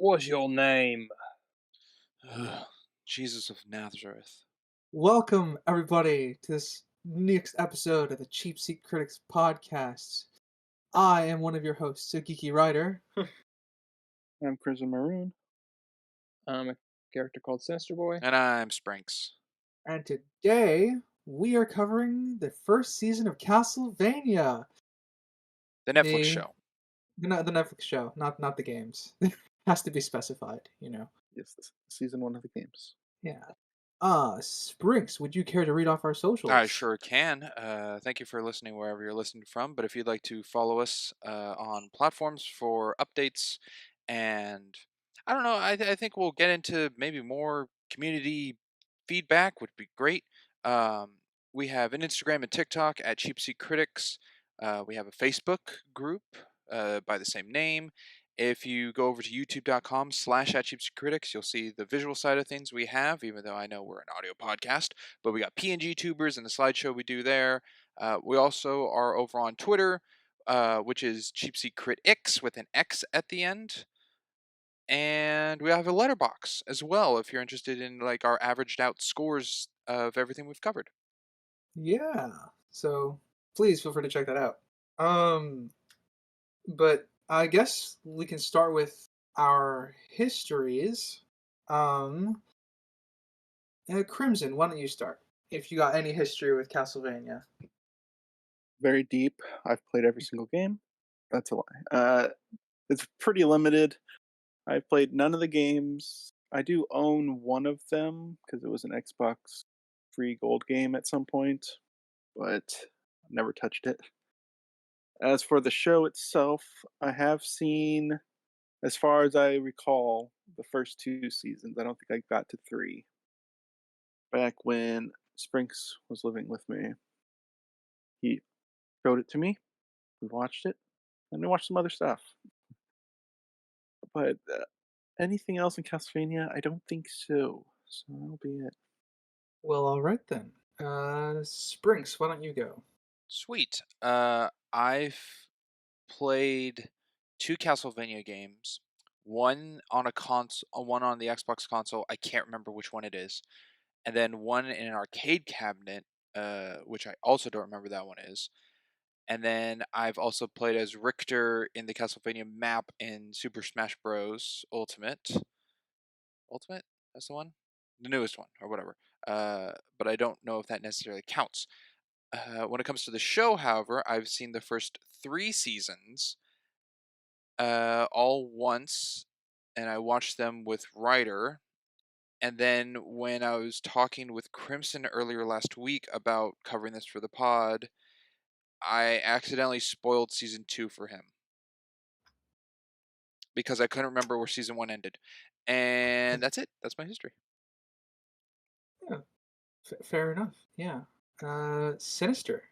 What's your name? Jesus of Nazareth. Welcome, everybody, to this next episode of the Cheap Seat Critics podcast. I am one of your hosts, a geeky writer. I'm Crimson Maroon. I'm a character called Sinister Boy. And I'm Sprinks. And today, we are covering the first season of Castlevania. The Netflix show. The Netflix show, not the games. Has to be specified, you know. Yes, this season 1 of the games. Yeah. Sprinks, would you care to read off our socials? I sure can. Thank you for listening wherever you're listening from. But if you'd like to follow us on platforms for updates, and I don't know, I think we'll get into maybe more community feedback would be great. We have an Instagram and TikTok at Cheap Seat Critics. We have a Facebook group by the same name. If you go over to youtube.com/@CheapSeatCritics, you'll see the visual side of things we have, even though I know we're an audio podcast. But we got PNG tubers and the slideshow we do there. We also are over on Twitter, which is CheapSeatCritX with an X at the end. And we have a letterbox as well, if you're interested in like our averaged out scores of everything we've covered. Yeah. So please feel free to check that out. But I guess we can start with our histories. Crimson, why don't you start? If you got any history with Castlevania. Very deep. I've played every single game. That's a lie. It's pretty limited. I've played none of the games. I do own one of them because it was an Xbox free gold game at some point, but I've never touched it. As for the show itself, I have seen, as far as I recall, the first 2 seasons. I don't think I got to 3. Back when Sprinks was living with me, he showed it to me. We watched it, and we watched some other stuff. But anything else in Castlevania, I don't think so. So that'll be it. Well, all right then. Sprinks, why don't you go? Sweet. I've played 2 Castlevania games. One on a one on the Xbox console. I can't remember which one it is, and then one in an arcade cabinet, which I also don't remember that one is. And then I've also played as Richter in the Castlevania map in Super Smash Bros. Ultimate. Ultimate? That's the one? The newest one, or whatever. But I don't know if that necessarily counts. When it comes to the show, however, I've seen the first 3 seasons all once, and I watched them with Ryder. And then when I was talking with Crimson earlier last week about covering this for the pod, I accidentally spoiled season 2 for him because I couldn't remember where season 1 ended. And that's it. That's my history. Yeah, fair enough. Yeah. Sinister.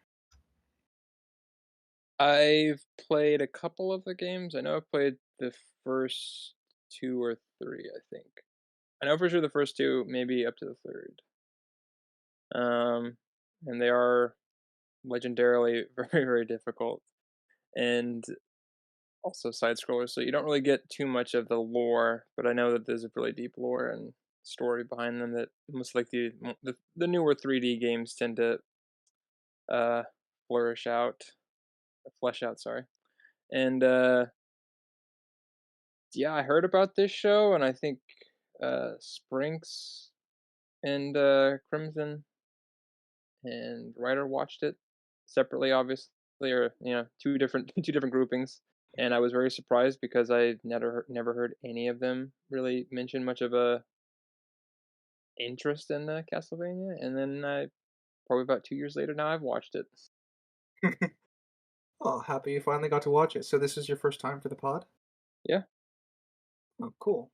I've played a couple of the games. I know I've played the first 2 or 3, I think. I know for sure the first 2, maybe up to the 3rd. And they are legendarily very, very difficult. And also side-scrollers, so you don't really get too much of the lore, but I know that there's a really deep lore and story behind them that most like the newer 3D games tend to flesh out, sorry. And yeah, I heard about this show, and I think Sprinks and Crimson and Ryder watched it separately, obviously, or two different groupings. And I was very surprised because I never heard any of them really mention much of a interest in Castlevania. And then probably about 2 years later now, I've watched it. Oh, happy you finally got to watch it. So this is your first time for the pod? Yeah. Oh, cool.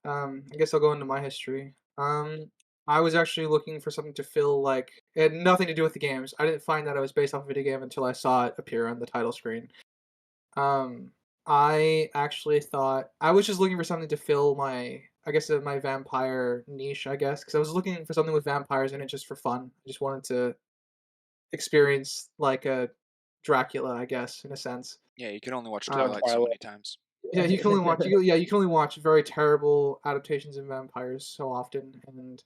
I guess I'll go into my history. I was actually looking for something to fill, like, it had nothing to do with the games. I didn't find that it was based off a video game until I saw it appear on the title screen. I actually thought I was just looking for something to fill my, I guess, my vampire niche, I guess, because I was looking for something with vampires in it just for fun. I just wanted to experience like a Dracula, I guess, in a sense. Yeah, you can only watch Twilight so many times. Yeah, you can only watch. You can only watch very terrible adaptations of vampires so often, and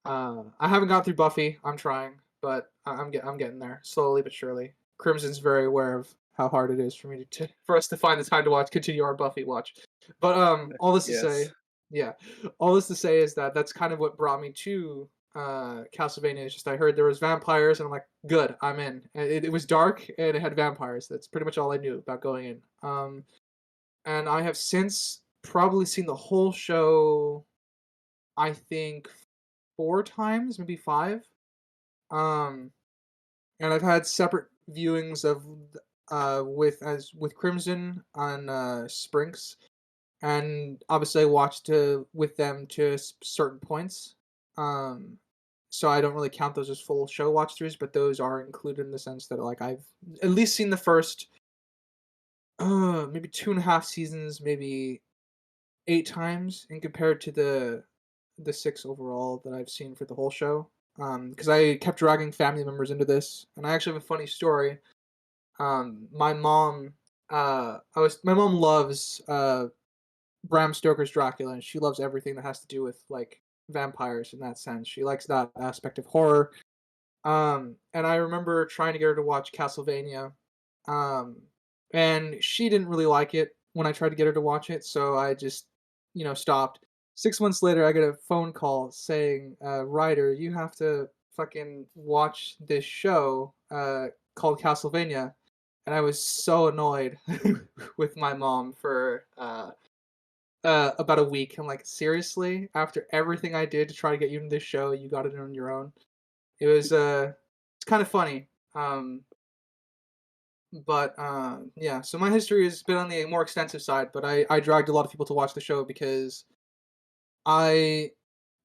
I haven't got through Buffy. I'm trying, but I'm getting there slowly but surely. Crimson's very aware of how hard it is for me for us to find the time to continue our Buffy watch. But all this to Yes. say, yeah, all this to say is that that's kind of what brought me to Castlevania. It's just I heard there was vampires, and I'm like, good, I'm in. And it was dark and it had vampires. That's pretty much all I knew about going in. And I have since probably seen the whole show. I think 4 times, maybe 5. Um, and I've had separate viewings of with Crimson on Sprinks, and obviously I watched with them to certain points. Um, so I don't really count those as full show watch throughs, but those are included in the sense that like I've at least seen the first maybe 2.5 seasons, maybe 8 times, and compared to the 6 overall that I've seen for the whole show. Because I kept dragging family members into this, and I actually have a funny story. My mom, my mom loves Bram Stoker's Dracula, and she loves everything that has to do with like vampires in that sense. She likes that aspect of horror. And I remember trying to get her to watch Castlevania, um, and she didn't really like it when I tried to get her to watch it, so I just, stopped. 6 months later, I get a phone call saying, "Ryder, you have to fucking watch this show called Castlevania," and I was so annoyed with my mom for about a week. I'm like, seriously? After everything I did to try to get you into this show, you got it on your own? It was it's kind of funny. But yeah, so my history has been on the more extensive side, but I dragged a lot of people to watch the show because I,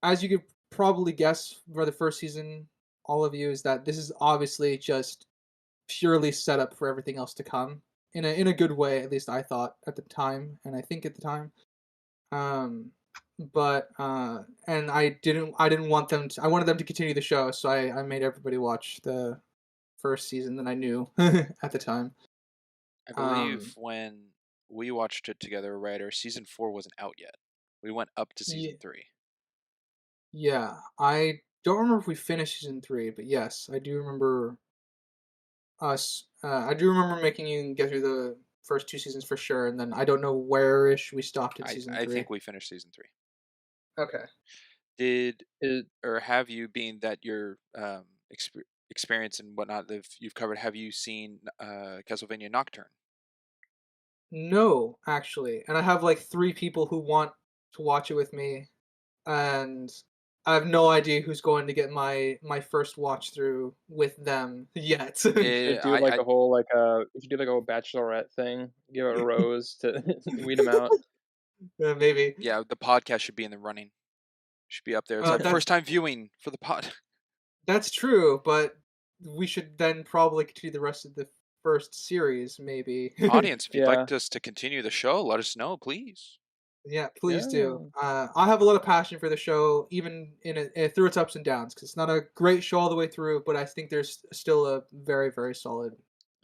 as you could probably guess for the first season, all of you, is that this is obviously just purely set up for everything else to come in a good way. At least I thought at the time, and I think at the time. Um, but and I didn't want them to. I wanted them to continue the show, so I made everybody watch the first season that I knew at the time. I Um, believe when we watched it together, right, season 4 wasn't out yet. We went up to season yeah, 3. yeah, I don't remember if we finished season 3, but yes, I do remember us. I do remember making you get through the first 2 seasons for sure, and then I don't know where-ish we stopped at season I 3. think we finished season 3. Okay. Did It, or have you, being that your experience and whatnot that you've covered, have you seen Castlevania Nocturne? No, actually, and I have like 3 people who want to watch it with me, and I have no idea who's going to get my first watch through with them yet. should do like a whole you should do like a whole bachelorette thing. Give it a rose to weed them out. Maybe. Yeah, the podcast should be in the running. Should be up there. It's like That first time viewing for the pod. that's true, but we should then probably continue the rest of the first series, maybe. Audience, if you'd Yeah, like us to continue the show, let us know, please. Yeah, please do. yeah. I have a lot of passion for the show, even through its ups and downs, because it's not a great show all the way through, but I think there's still a very, very solid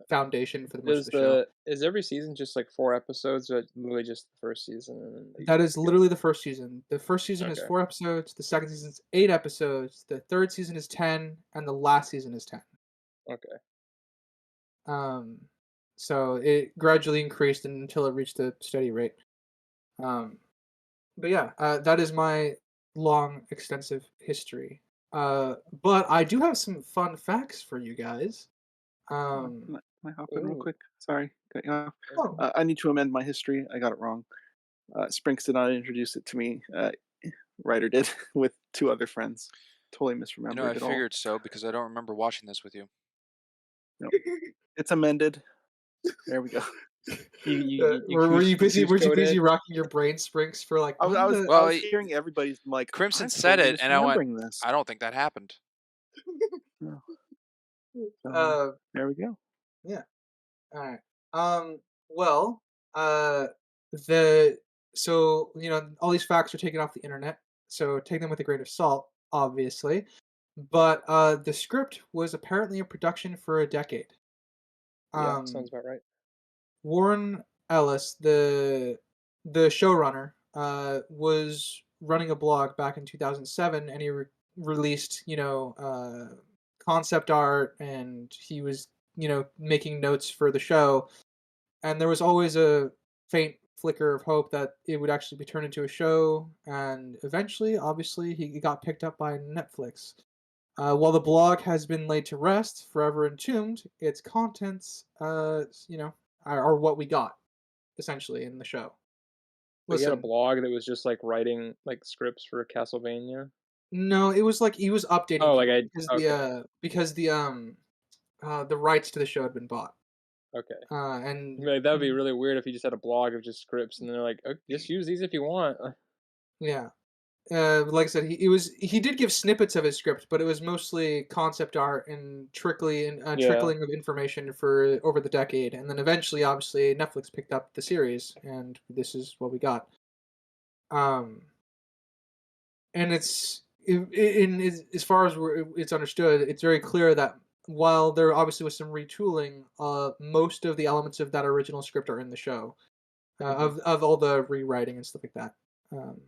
foundation for the most of the show. Is every season just like 4 episodes, or literally just the first season and then they That is skip? literally the first season. The first season is Okay, 4 episodes. The second season is 8 episodes. The third season is 10, and the last season is 10. okay. Um, so it gradually increased until it reached a steady rate. Um, but yeah, that is my long, extensive history. But I do have some fun facts for you guys. Um, Can I hop in real Ooh, quick? Sorry, cut you off. oh, I need to amend my history. I got it wrong. Sprinks did not introduce it to me. Ryder did with 2 other friends. Totally misremembered I it all. figured so because I don't remember watching this with you. Nope. It's amended. There we go. you were you busy? goose Were you code busy it. racking your brain springs for like I was when I was the? I Well, was hearing everybody's like, Crimson I'm said totally it, and I went, misremembering this. I don't think that happened. No. So Uh, there we go. yeah. All right. Well, uh, the so all these facts are taken off the internet, so take them with a grain of salt, obviously. But the script was apparently in production for a decade. Yeah, sounds Um, about right. Warren Ellis, the showrunner, was running a blog back in 2007, and he released, concept art, and he was, making notes for the show. And there was always a faint flicker of hope that it would actually be turned into a show. And eventually, obviously, he got picked up by Netflix. While the blog has been laid to rest, forever entombed, its contents, are what we got essentially in the show. But he had a Listen, blog that was just like writing like scripts for Castlevania. no, it was like he was updating Oh, like people I okay, because the rights to the show had been bought. okay. And Like, that would be really weird if he just had a blog of just scripts, and they're like, just use these if you want. yeah, like I said, he did give snippets of his script, but it was mostly concept art and Yeah, trickling of information for over the decade, and then eventually, obviously, Netflix picked up the series, and this is what we got. Um, and as far as it's understood, it's very clear that while there obviously was some retooling, most of the elements of that original script are in the show, hmm of all the rewriting and stuff like that. Um,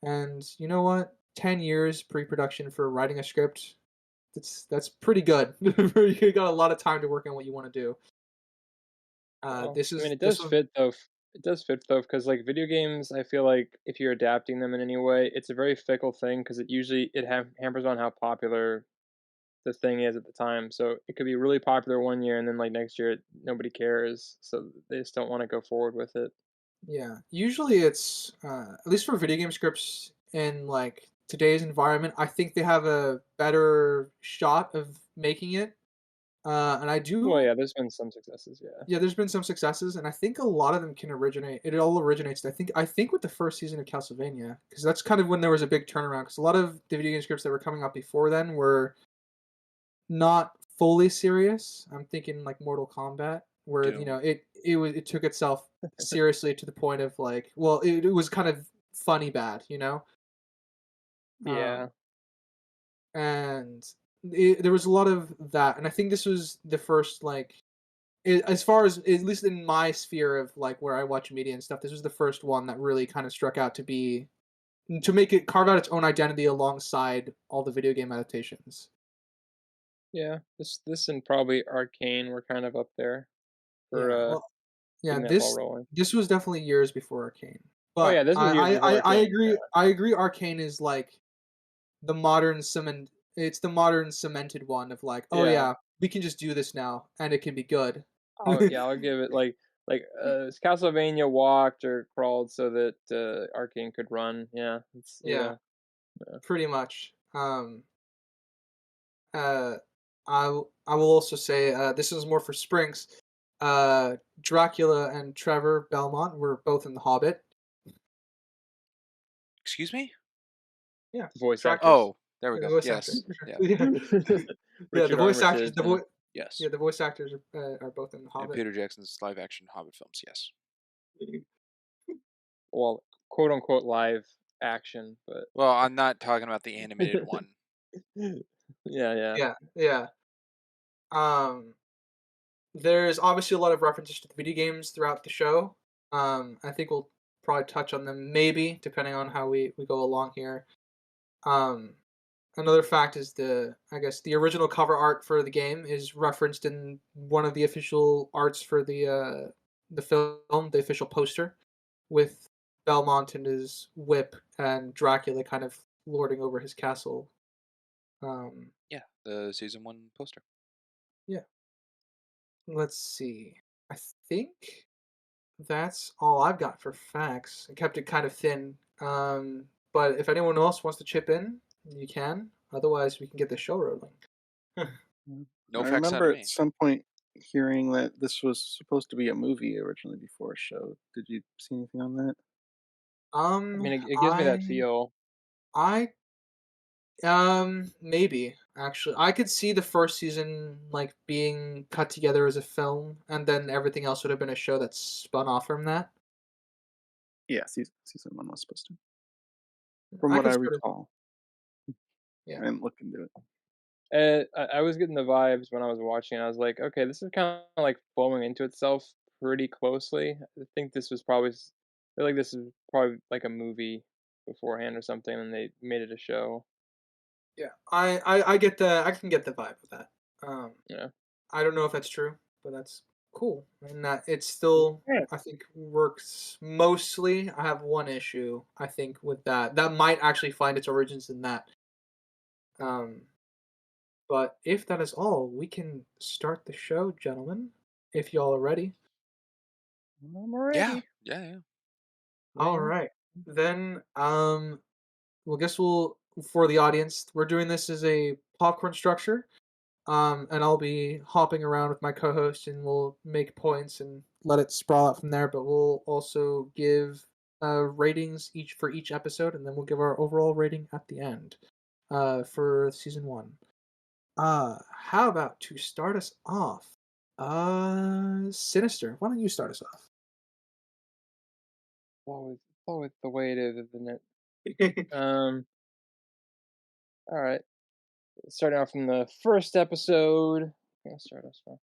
and you know what? 10 years pre-production for writing a script. That's pretty good. You got a lot of time to work on what you want to do. Well, This I mean, is it this does was fit though. It does fit though, because like video games, I feel like if you're adapting them in any way, it's a very fickle thing because it hampers on how popular the thing is at the time. So it could be really popular one year, and then like next year, nobody cares. So they just don't want to go forward with it. Yeah, usually it's at least for video game scripts in like today's environment. I think they have a better shot of making it, and I Well, do. yeah, there's been some successes. Yeah. Yeah, there's been some successes, and I think a lot of them can originate. It all originates. I think with the first season of Castlevania, because that's kind of when there was a big turnaround. Because a lot of the video game scripts that were coming out before then were not fully serious. I'm thinking like Mortal Kombat, where Doom. it took itself seriously to the point of like, well, it was kind of funny bad, Yeah. um, and there was a lot of that, and I think this was the first like, as far as at least in my sphere of like where I watch media and stuff, this was the first one that really kind of struck out to make it carve out its own identity alongside all the video game adaptations. Yeah. This and probably Arcane were kind of up there for Yeah, well, yeah, getting that ball rolling. this was definitely years before Arcane, Oh yeah, but this was years before I Arcane. agree. I agree. Arcane is like the modern cement. It's the modern cemented one of like, oh Yeah. yeah, we can just do this now, and it can be good. I'll give it like Castlevania walked or crawled so that Arcane could run. Yeah, it's Yeah, yeah. pretty much. Uh, I will also say this is more for Sprinks. Dracula and Trevor Belmont were both in The Hobbit. Excuse me? Yeah, Voice Drac. actors. Oh, there we The go. voice actors Yes. for sure. Yeah. Yeah, yeah. The Richard voice actors. Armitage and Yes. Yeah, the voice actors are both in The And Hobbit. Peter Jackson's live action Hobbit films. Yes. well, quote unquote live action, but Well, I'm not talking about the animated one. yeah. Yeah, yeah. Um, there's obviously a lot of references to the video games throughout the show. I think we'll probably touch on them maybe depending on how we go along here. Um, Another fact is I guess the original cover art for the game is referenced in one of the official arts for the film, the official poster, with Belmont and his whip and Dracula kind of lording over his castle. Um, Yeah, the season 1 poster. yeah. Let's see. I think that's all I've got for facts. I kept it kind of thin. But if anyone else wants to chip in, you can. Otherwise, we can get the show rolling. No I facts out of remember at me. some point hearing that this was supposed to be a movie originally before a show. Did you see anything on that? I mean, it gives me that I feel. I maybe actually I could see the first season like being cut together as a film, and then everything else would have been a show that spun off from that. Yeah, season one was supposed to. From I what could I sort of, recall, yeah. I didn't look into it. I was getting the vibes when I was watching. I was like, okay, this is kind of like flowing into itself pretty closely. I think this was probably I feel like this is probably like a movie beforehand or something, and they made it a show. Yeah, I get the I can get the vibe of that. Um, Yeah. I don't know if that's true, but that's cool, and that it still Yeah. I think works mostly. I have one issue I think with that. That might actually find its origins in that. Um, but if that is all, we can start the show, gentlemen. If y'all are ready. I'm Yeah, ready. yeah. All Ready? right, then. Well, guess we'll for the audience. We're doing this as a popcorn structure. And I'll be hopping around with my co-host, and we'll make points and let it sprawl out from there. But we'll also give ratings each for each episode, and then we'll give our overall rating at the end for season 1. How about to start us off? Sinister, why don't you start us off? Flow with the way it is, isn't it? Um. All right. Starting off from the first episode. I'll start us off.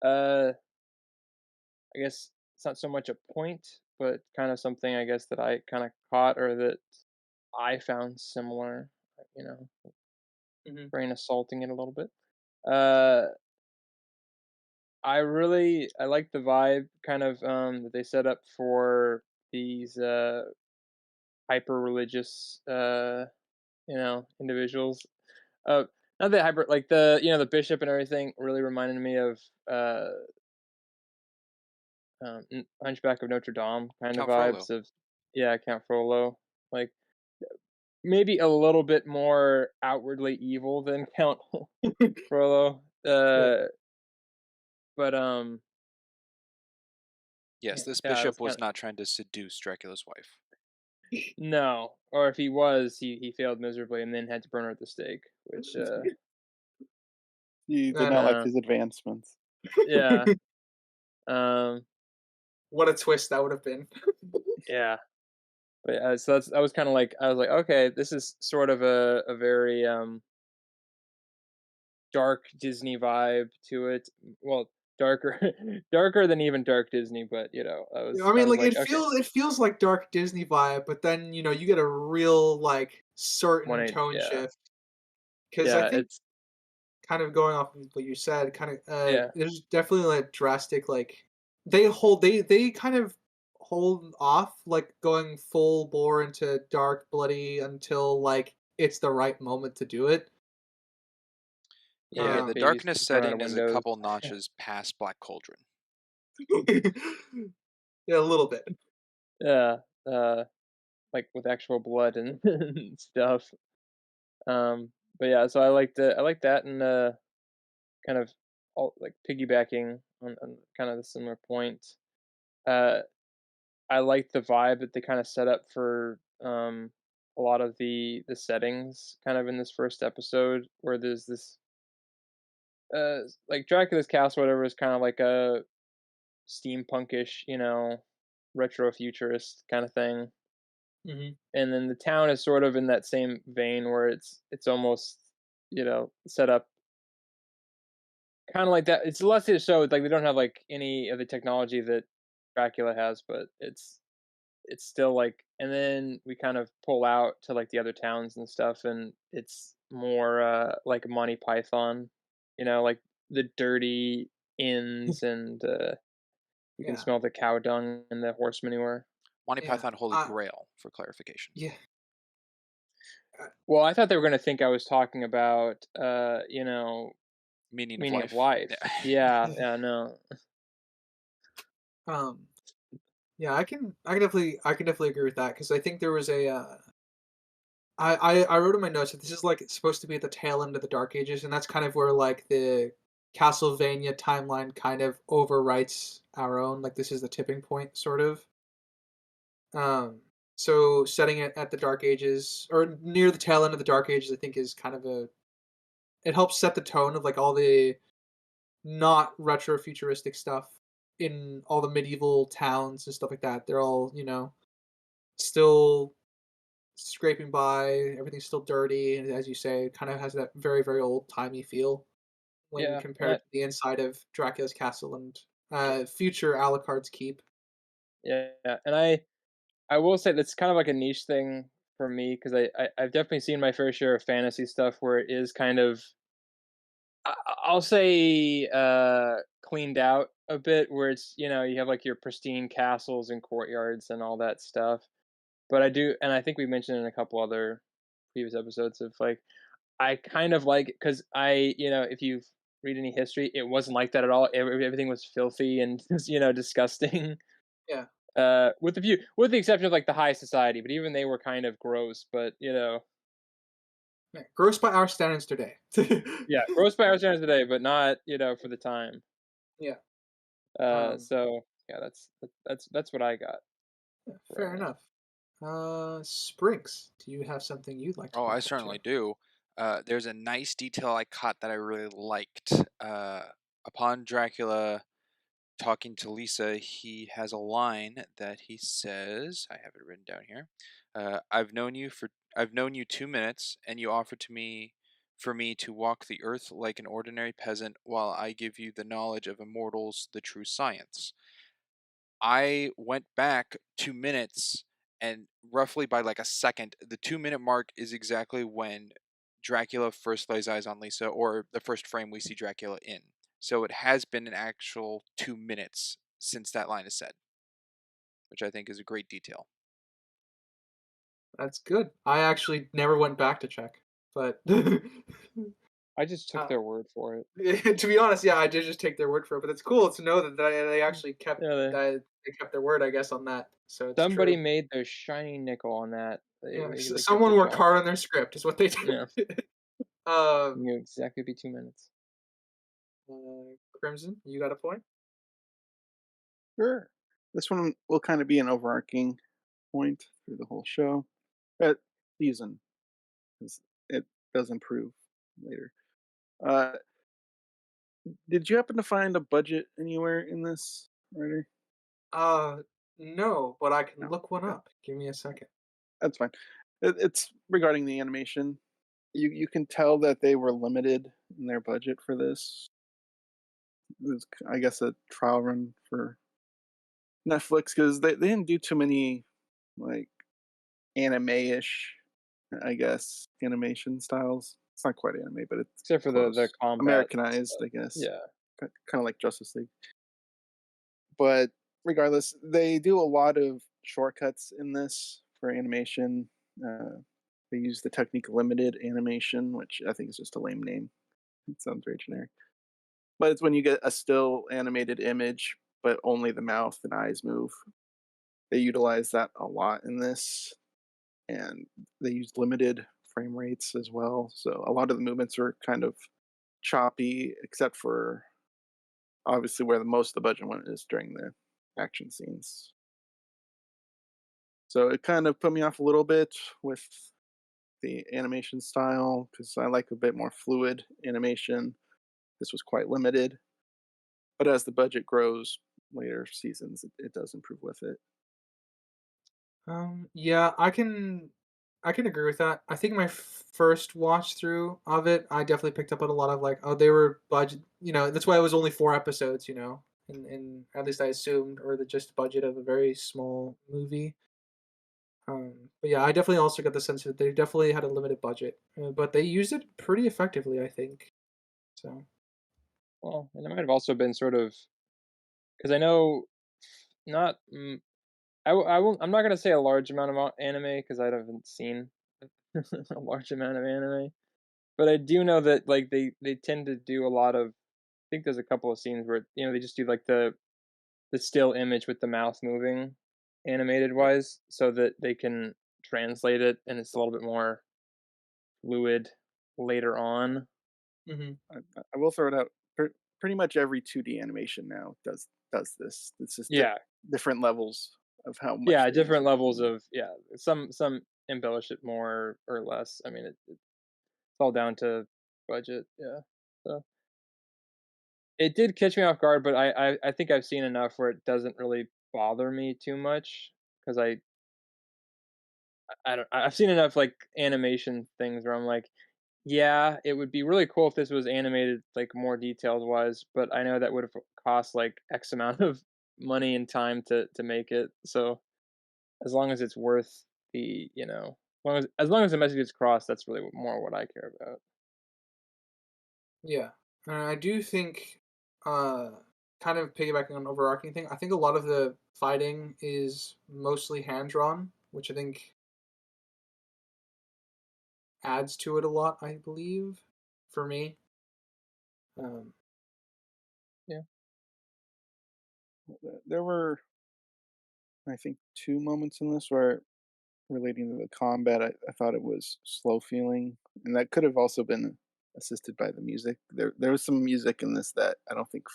I guess it's not so much a point, but kind of something I guess that I kind of caught or that I found similar. You know, Mhm. brain assaulting it a little bit. Uh, I like the vibe kind of that they set up for these hyper religious individuals. Uh, Not that hyper like the bishop and everything really reminded me of Hunchback of Notre Dame kind of Count Frollo. vibes of yeah, Count Frollo. Like maybe a little bit more outwardly evil than Count Frollo. Yeah. But Yes, this yeah, it was bishop was kind not trying to seduce Dracula's wife. no, or if he was, he failed miserably and then had to burn her at the stake, which You did And not like uh his advancements. yeah, um what a twist that would have been. yeah. But so that was kind of like I was like, okay, this is sort of a very dark Disney vibe to it. Well, darker darker than even dark Disney, but I I mean, was like like, okay, it feels like dark Disney vibe, but then you get a real like certain 180, tone yeah. shift. Because I Yeah, think it's kind of going off of what you said, kind of yeah. there's definitely like drastic like they kind of hold off like going full bore into dark bloody until like it's the right moment to do it. Yeah, Yeah, get the Um, babies darkness thrown out of setting is a windows. couple notches past Black Cauldron. yeah, a little bit. Yeah, like with actual blood and and stuff. But yeah, so I like that and kind of all like piggybacking on kind of the similar point. Uh, I like the vibe that they kind of set up for a lot of the settings kind of in this first episode where there's this like Dracula's castle whatever is kind of like a steampunkish, retro futurist kind of thing. Hmm. And then the town is sort of in that same vein where it's almost, set up kind of like that. It's less to show like they don't have like any of the technology that Dracula has, but it's still like and then we kind of pull out to like the other towns and stuff and it's more like Monty Python, like the dirty inns and you can Yeah, smell the cow dung and the horse manure. Monty yeah, Python Holy Grail, for clarification. yeah. Well, I thought they were going to think I was talking about Meaning of meaning of life. life. Yeah, yeah, no. Um, yeah, I can definitely agree with that because I think there was a I wrote in my notes that this is like it's supposed to be at the tail end of the Dark Ages, and that's kind of where like the Castlevania timeline kind of overwrites our own. Like this is the tipping point, sort of. Um, so setting it at the Dark Ages or near the tail end of the Dark Ages, I think is kind of a it helps set the tone of like all the not retro futuristic stuff in all the medieval towns and stuff like that. They're all still scraping by. Everything's still dirty, and as you say, it kind of has that very very old timey feel when Yeah. compared to the inside of Dracula's castle and future Alucard's keep. Yeah, and I will say that's kind of like a niche thing for me because I've definitely seen my fair share of fantasy stuff where it is kind of I'll say cleaned out a bit, where it's you have like your pristine castles and courtyards and all that stuff. But I do, and I think we mentioned in a couple other previous episodes of like I kind of like because if you read any history, it wasn't like that at all. Everything was filthy and disgusting. Yeah. With the exception of like the high society, but even they were kind of gross. But Yeah, gross by our standards today. yeah, gross by our standards today, but not for the time. Yeah. So yeah, that's what I got. Fair enough. Sprinks, do you have something you'd like to Oh, I back up certainly to? do. There's a nice detail I caught that I really liked. Upon Dracula talking to Lisa, he has a line that he says, I have it written down here. I've known you 2 minutes, and you offer for me to walk the earth like an ordinary peasant while I give you the knowledge of immortals, the true science. I went back 2 minutes, and roughly by like a second, the 2 minute mark is exactly when Dracula first lays eyes on Lisa, or the first frame we see Dracula in. So it has been an actual 2 minutes since that line is said, which I think is a great detail. That's good. I actually never went back to check, but I just took uh, their word for it. to be honest, yeah, I did just take their word for it. But it's cool to know that they actually kept Yeah, they kept their word, I guess, on that. So it's somebody true. made their shiny nickel on that. Yeah, They kept someone their worked job. hard on their script, is what they Yeah, did. uh, knew exactly be 2 minutes. Crimson, you got a point? Sure. This one will kind of be an overarching point through the whole show. Season, 'cause it does improve later. Uh, did you happen to find a budget anywhere in this, writer? Uh, no, but I can No. look one Okay, up. Give me a second. that's fine. It's regarding the animation. You can tell that they were limited in their budget for this. It was, I guess, a trial run for Netflix because they didn't do too many like anime-ish, I guess, animation styles. It's not quite anime, but it's Except for the close. combat Americanized, stuff. I guess. Yeah. Kind of like Justice League. But regardless, they do a lot of shortcuts in this for animation. They use the technique limited animation, which I think is just a lame name. It sounds very generic. But it's when you get a still animated image, but only the mouth and eyes move. They utilize that a lot in this, and they use limited frame rates as well. So a lot of the movements are kind of choppy, except for obviously where the most of the budget went is during the action scenes. So it kind of put me off a little bit with the animation style because I like a bit more fluid animation. This was quite limited, but as the budget grows later seasons, it does improve with it. Yeah, I can agree with that. I think my first watch through of it, I definitely picked up on a lot of like, oh, they were budget. That's why it was only 4 episodes. And at least I assumed, or the just budget of a very small movie. But yeah, I definitely also got the sense that they definitely had a limited budget, but they used it pretty effectively, I think. So Well, and it might have also been sort of because I know not. I will. I'm not gonna say a large amount of anime because I haven't seen a large amount of anime, but I do know that like they tend to do a lot of. I think there's a couple of scenes where they just do like the still image with the mouth moving, animated wise, so that they can translate it and it's a little bit more fluid later on. hmm I will throw it out. Pretty much every 2D animation now does this. It's just Yeah, different levels of how much yeah, they use different it. levels of some embellish it more or less. I mean, it's all down to budget. Yeah, so it did catch me off guard, but I think I've seen enough where it doesn't really bother me too much because I don't I've seen enough like animation things where I'm like Yeah, it would be really cool if this was animated, like, more details-wise, but I know that would've cost, like, X amount of money and time to make it, so as long as it's worth the, as long as the message is crossed, that's really more what I care about. Yeah, and I do think, kind of piggybacking on an overarching thing, I think a lot of the fighting is mostly hand drawn, which I think adds to it a lot. I believe, for me. Um, Yeah. There were, I think, two moments in this where relating to the combat, I thought it was slow feeling, and that could have also been assisted by the music. There was some music in this that I don't think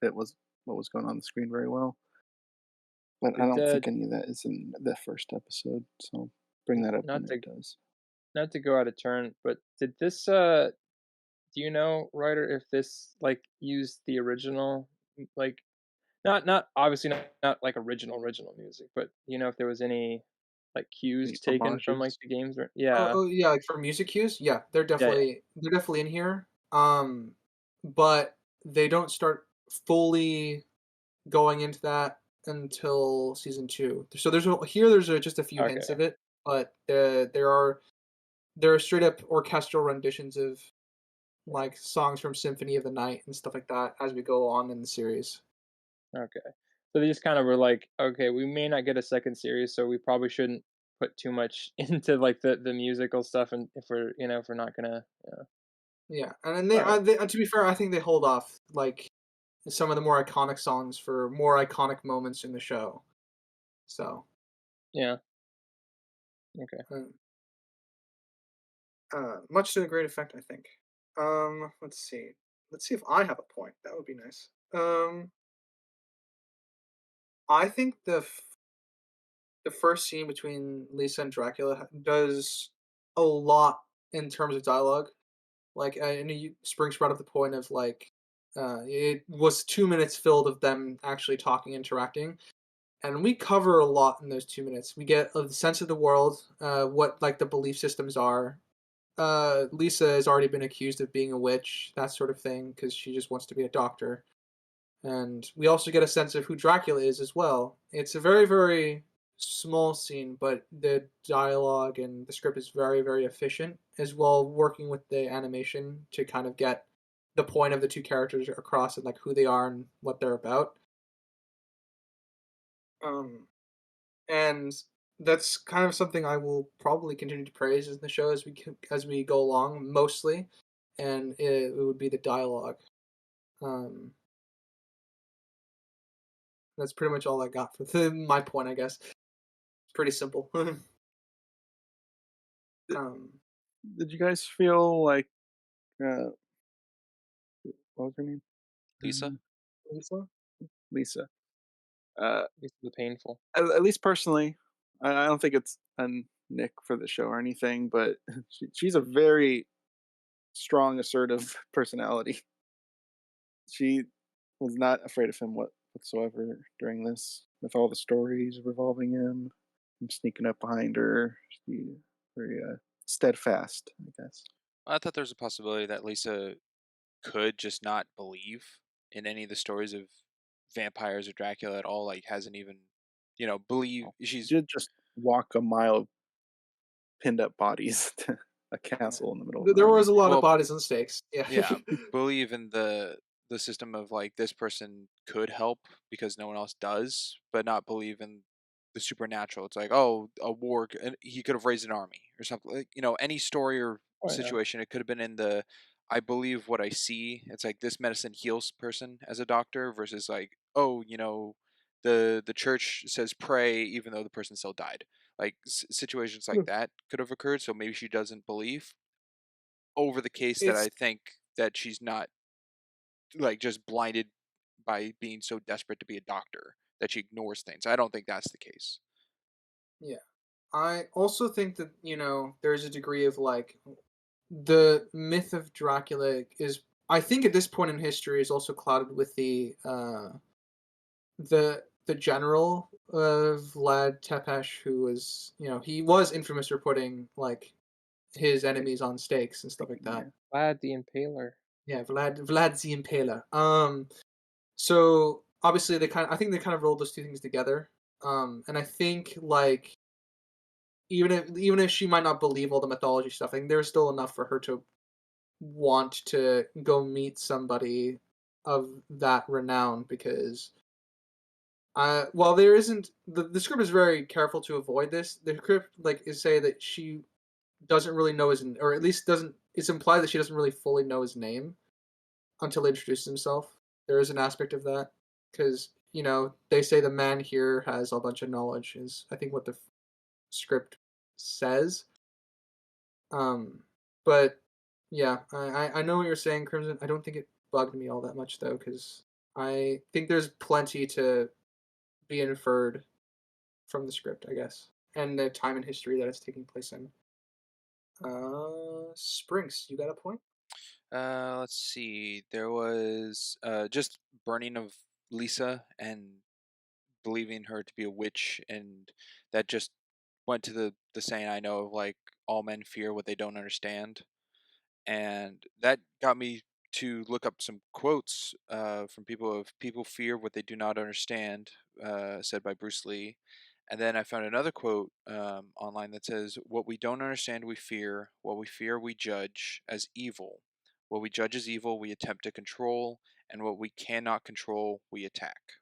fit was what was going on the screen very well, but I Did, don't think any of that is in the first episode. So bring that up not when it to does. not to go out of turn, but did this, do you know, writer, if this, like, used the original, like, not obviously not like original music, but if there was any, like, The cues taken from, like, homages. the games or oh yeah. yeah, like for music cues, yeah, they're Yeah, yeah. definitely in here. But they don't start fully going into that until season 2. So there's just a few hints Okay. of it, but there are straight up orchestral renditions of like songs from Symphony of the Night and stuff like that as we go on in the series. Okay. So they just kind of were like, okay, we may not get a second series, so we probably shouldn't put too much into, like, the musical stuff, and if we're not gonna, yeah. Yeah, and then All right. to be fair, I think they hold off like some of the more iconic songs for more iconic moments in the show. So, Yeah. Okay. uh, much to a great effect, I think. Let's see. Let's see if I have a point. That would be nice. I think the first scene between Lisa and Dracula does a lot in terms of dialogue. Like, and you Springs brought up the point of like, it was 2 minutes filled of them actually talking, interacting, and we cover a lot in those 2 minutes. We get a sense of the world, what like the belief systems are. Lisa has already been accused of being a witch, that sort of thing, because she just wants to be a doctor. And we also get a sense of who Dracula is as well. It's a very, very small scene, but the dialogue and the script is very, very efficient, as well working with the animation to kind of get the point of the two characters across and like who they are and what they're about. Um, and that's kind of something I will probably continue to praise in the show as we go along, mostly, and it would be the dialogue. Um, that's pretty much all I got for my point, I guess. It's pretty simple. um, Did you guys feel like uh, what was her name? Lisa? Uh, Lisa? Lisa. Uh, This is the painful. at least personally, I don't think it's a nick for the show or anything, but she's a very strong, assertive personality. She was not afraid of him whatsoever during this, with all the stories revolving him, sneaking up behind her. She very steadfast, I guess. I thought there was a possibility that Lisa could just not believe in any of the stories of vampires or Dracula at all. Like, hasn't even, believe She she's did just walk a mile, pinned up bodies to a Yeah. castle in the middle of There was nowhere. a lot of well, bodies and stakes. Yeah. yeah, believe in the system of like this person could help because no one else does, but not believe in the supernatural. It's like, oh, a war, and he could have raised an army or something. Like, any story or Oh yeah. situation. It could have been in the I believe what I see. It's like this medicine heals person as a doctor versus like, oh, the church says pray even though the person still died. Like situations like that could have occurred. So maybe she doesn't believe over the case that It's I think that she's not like just blinded by being so desperate to be a doctor that she ignores things. I don't think that's the case. yeah. I also think that, there's a degree of like the myth of Dracula is, I think at this point in history, is also clouded with the general of Vlad Tepes, who was, he was infamous for putting like his enemies on stakes and stuff like that. Vlad the Impaler. Yeah, Vlad the Impaler. So obviously I think they kind of rolled those two things together. And I think like even if she might not believe all the mythology stuff, I think there's still enough for her to want to go meet somebody of that renown because while there isn't the script is very careful to avoid this. The script like is say that she doesn't really know or at least doesn't. It's implied that she doesn't really fully know his name until he introduces himself. There is an aspect of that because they say the man here has a bunch of knowledge. Is I think what the script says. But yeah, I know what you're saying, Crimson. I don't think it bugged me all that much though, because I think there's plenty to be inferred from the script, I guess, and the time and history that it's taking place in. Springs, you got a point? Let's see. There was just burning of Lisa and believing her to be a witch, and that just went to the saying I know of like all men fear what they don't understand, and that got me to look up some quotes from people fear what they do not understand, said by Bruce Lee. And then I found another quote online that says, "What we don't understand, we fear. What we fear, we judge as evil. What we judge as evil, we attempt to control. And what we cannot control, we attack."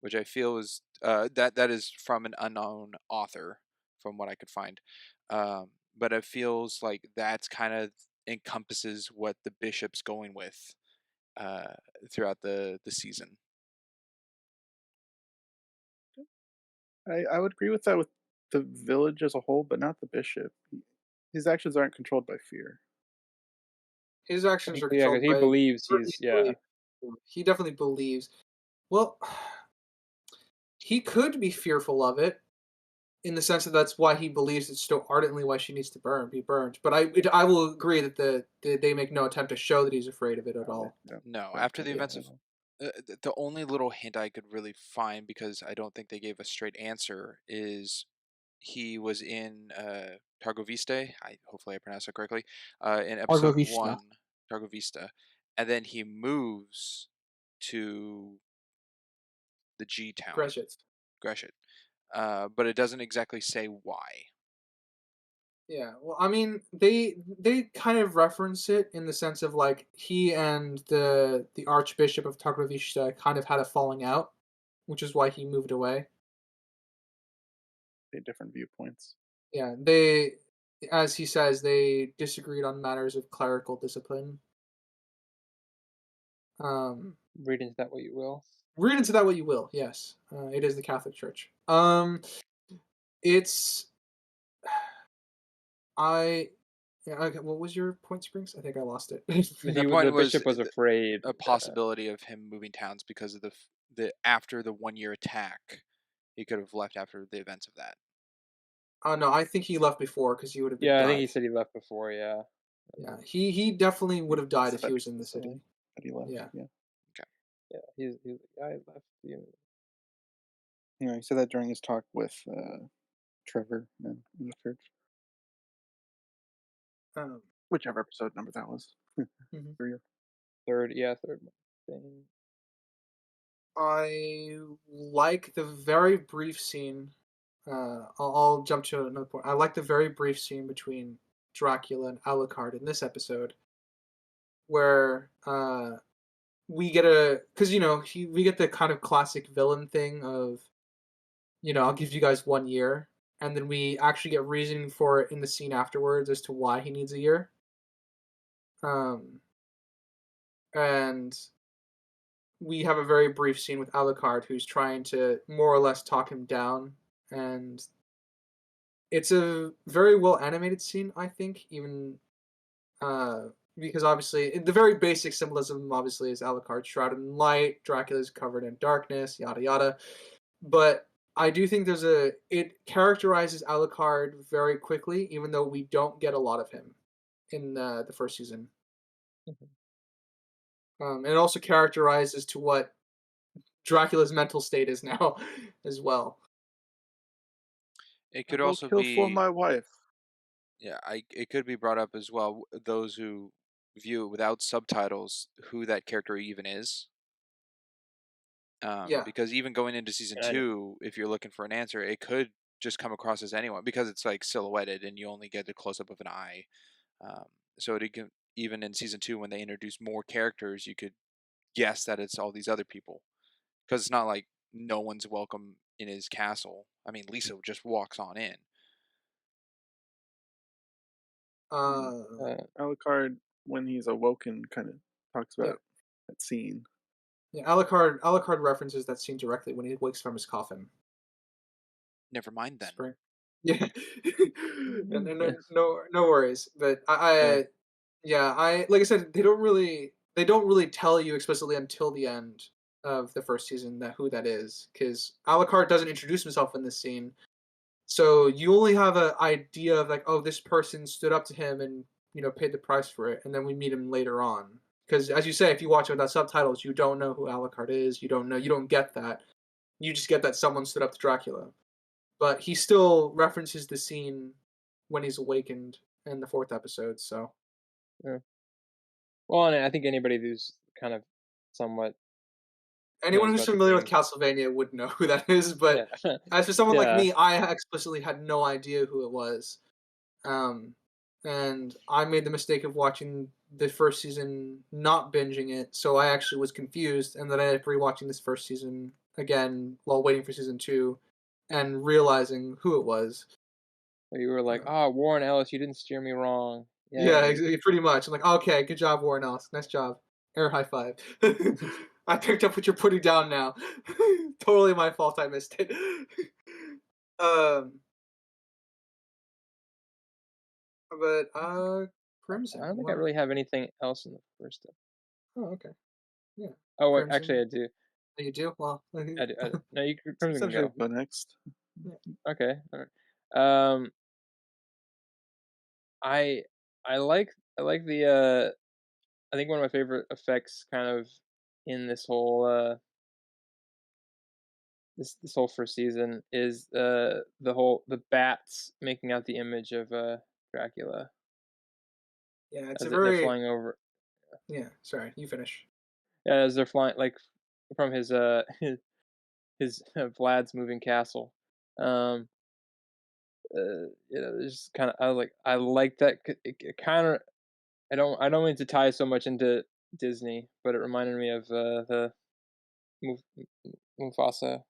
Which I feel is that is from an unknown author, from what I could find. But it feels like that's kind of encompasses what the bishop's going with throughout the season. I would agree with that with the village as a whole, but not the bishop. His actions aren't controlled by fear. His actions are Yeah, controlled because he by. believes He he's believes- He definitely believes. Well, he could be fearful of it in the sense that that's why he believes it's so ardently why she needs to be burned. But I will agree that they make no attempt to show that he's afraid of it at all. No, after the events of the only little hint I could really find, because I don't think they gave a straight answer, is he was in Targoviste. Hopefully I pronounced that correctly. In episode Targovista. 1, Targovista, and then he moves to the G town, Greshit. But it doesn't exactly say why. Yeah, well, I mean, they kind of reference it in the sense of like he and the Archbishop of Targovista kind of had a falling out, which is why he moved away. Different viewpoints. Yeah, they, as he says, they disagreed on matters of clerical discipline. read into that what you will. Read into that what you will. Yes, it is the Catholic Church. It's Yeah, okay, what was your point, Springs? I think I lost it. The bishop was afraid. A possibility of him moving towns because of the after the 1-year attack, he could have left after the events of that. Oh no, I think he left before because he would have been. Yeah, died. I think he said he left before. Yeah. Yeah, he definitely would have died if he was in the city. That he left. Yeah. Okay. Yeah, he's the guy left. He said that during his talk with Trevor in the church. Whichever episode number that was. For you. Third thing. I like the very brief scene. I'll jump to another point. I like the very brief scene between Dracula and Alucard in this episode, where we get because we get the kind of classic villain thing of, I'll give you guys 1 year, and then we actually get reasoning for it in the scene afterwards as to why he needs a year. And we have a very brief scene with Alucard, who's trying to more or less talk him down, and it's a very well animated scene, I think, even because obviously the very basic symbolism obviously is Alucard shrouded in light, Dracula's covered in darkness, yada yada. But I do think it characterizes Alucard very quickly, even though we don't get a lot of him in the first season. And it also characterizes to what Dracula's mental state is now, as well. It could also kill be for my wife. Yeah, it could be brought up as well. Those who view it without subtitles, who that character even is. Yeah. Because even going into season And I, 2, if you're looking for an answer, it could just come across as anyone because it's like silhouetted and you only get the close up of an eye. Um, so it can, even in season 2, when they introduce more characters, you could guess that it's all these other people because it's not like no one's welcome in his castle. I mean, Lisa just walks on in. Uh, uh, Alucard, when he's awoken, kind of talks yeah. about that scene. Yeah, Alucard references that scene directly when he wakes from his coffin. Never mind then. Spring. Yeah. And yeah, no worries. But yeah, I like I said, they don't really tell you explicitly until the end of the first season that who that is, because Alucard doesn't introduce himself in this scene. So you only have an idea of like, oh, this person stood up to him and paid the price for it, and then we meet him later on. Because as you say, if you watch it without subtitles, you don't know who Alucard is. You don't get that. You just get that someone stood up to Dracula. But he still references the scene when he's awakened in the fourth episode. So yeah. Well, and I think anybody who's kind of somewhat anyone knows who's about the familiar with game, Castlevania would know who that is. But yeah, as for someone like yeah, me, I explicitly had no idea who it was. Um, and I made the mistake of watching the first season, not binging it, so I actually was confused, and then I ended up rewatching this first season again while waiting for season 2, and realizing who it was. you were like, Uh, oh, Warren Ellis, you didn't steer me wrong. yeah, Yay. pretty much. I'm like, okay, good job, Warren Ellis. Nice job. Air high five. I picked up what you're putting down now. Totally my fault. I missed it. um, but I Crimson. don't You think I want? really have anything else in the first step. Oh, okay. Yeah, Oh, wait, actually, Crimson. I do. Oh, you do? Well, I do. No, Crimson can Essentially, go. go next. Okay, all right. I I like the I think one of my favorite effects kind of in this whole this whole first season is the bats making out the image of Dracula yeah, it's a as they're very flying over. yeah. Sorry, you finish. Yeah, as they're flying like from his his Vlad's moving castle. Um there's kind of I like that it kind of I don't mean to tie so much into Disney, but it reminded me of the Muf Mufasa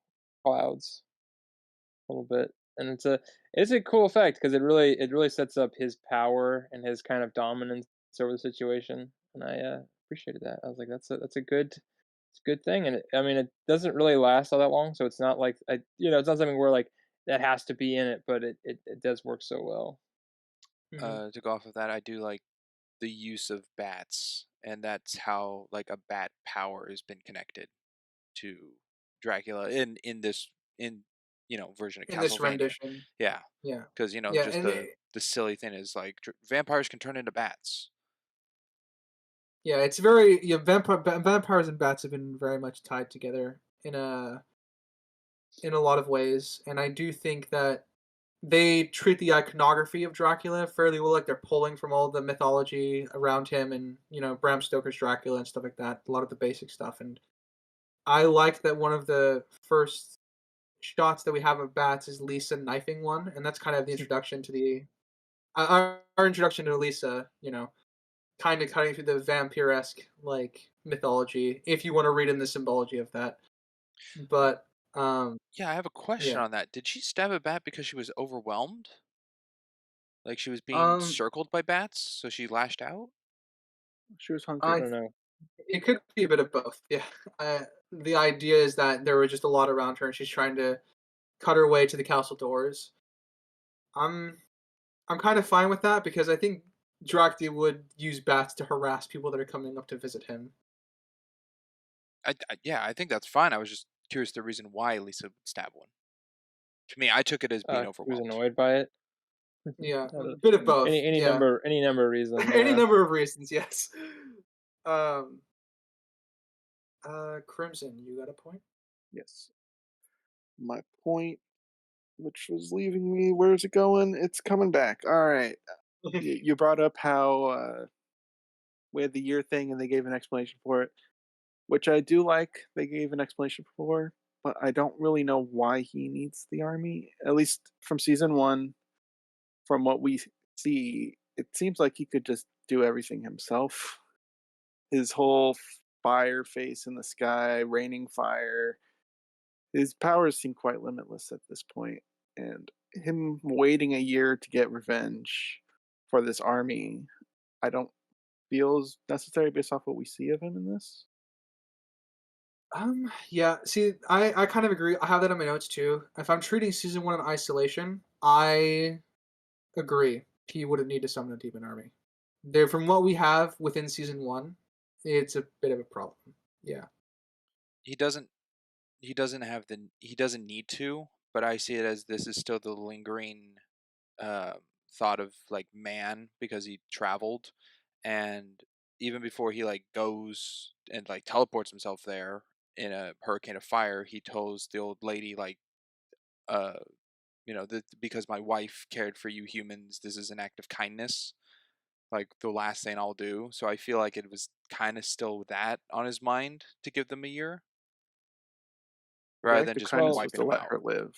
clouds a little bit, and it's a cool effect because it really sets up his power and his kind of dominance over the situation, and I appreciated that. I was like, that's a good it's a good thing, and I mean, it doesn't really last all that long, so it's not like it's not something where like that has to be in it, but it does work so well. Hmm. To go off of that, I do like the use of bats, and that's how like a bat power has been connected to Dracula in this in version of In this Castlevania. rendition, Yeah, yeah, because yeah, just and the silly thing is like vampires can turn into bats. yeah, it's very vampires and bats have been very much tied together in a lot of ways, and I do think that they treat the iconography of Dracula fairly well, like they're pulling from all the mythology around him, and Bram Stoker's Dracula and stuff like that. A lot of the basic stuff, and I like that one of the first shots that we have of bats is Lisa knifing one, and that's kind of the introduction to the our introduction to Lisa. Kind of cutting through the vampire-esque like mythology, if you want to read in the symbology of that. But Yeah, I have a question yeah, on that. Did she stab a bat because she was overwhelmed? Like she was being um, circled by bats, so she lashed out? She was I hungry. I don't know. it could be a bit of both. Yeah, the idea is that there were just a lot around her, and she's trying to cut her way to the castle doors. I'm I'm kind of fine with that because I think Dracula would use bats to harass people that are coming up to visit him. Yeah, I think that's fine. I was just curious the reason why Lisa would stab one. To me, I took it as being She was overwhelmed. annoyed by it. Yeah, I a don't- bit of both. Yeah, any number of reasons. any Yeah. number of reasons. Yes. Um. Crimson, you got a point? Yes. My point. which was leaving me. Where's it going? It's coming back. All right. You brought up how we had the year thing and they gave an explanation for it, which I do like. They gave an explanation for, but I don't really know why he needs the army. At least from season one, from what we see, it seems like he could just do everything himself. His whole fire face in the sky, raining fire, his powers seem quite limitless at this point, and him waiting a year to get revenge for this army, I don't feel is necessary based off what we see of him in this. Yeah, see, I kind of agree. I have that in my notes too. If I'm treating season one in isolation, I agree. He wouldn't need to summon a demon army. There, from what we have within season one, it's a bit of a problem. Yeah. He doesn't. He doesn't need to. But I see it as this is still the lingering thought of like man because he traveled, and even before he like goes and like teleports himself there in a hurricane of fire, he tells the old lady like uh because my wife cared for you humans, this is an act of kindness, like the last thing I'll do. So I feel like it was kind of still that on his mind to give them a year The rather act than of just kindness Well, was wiping to them let out. her live.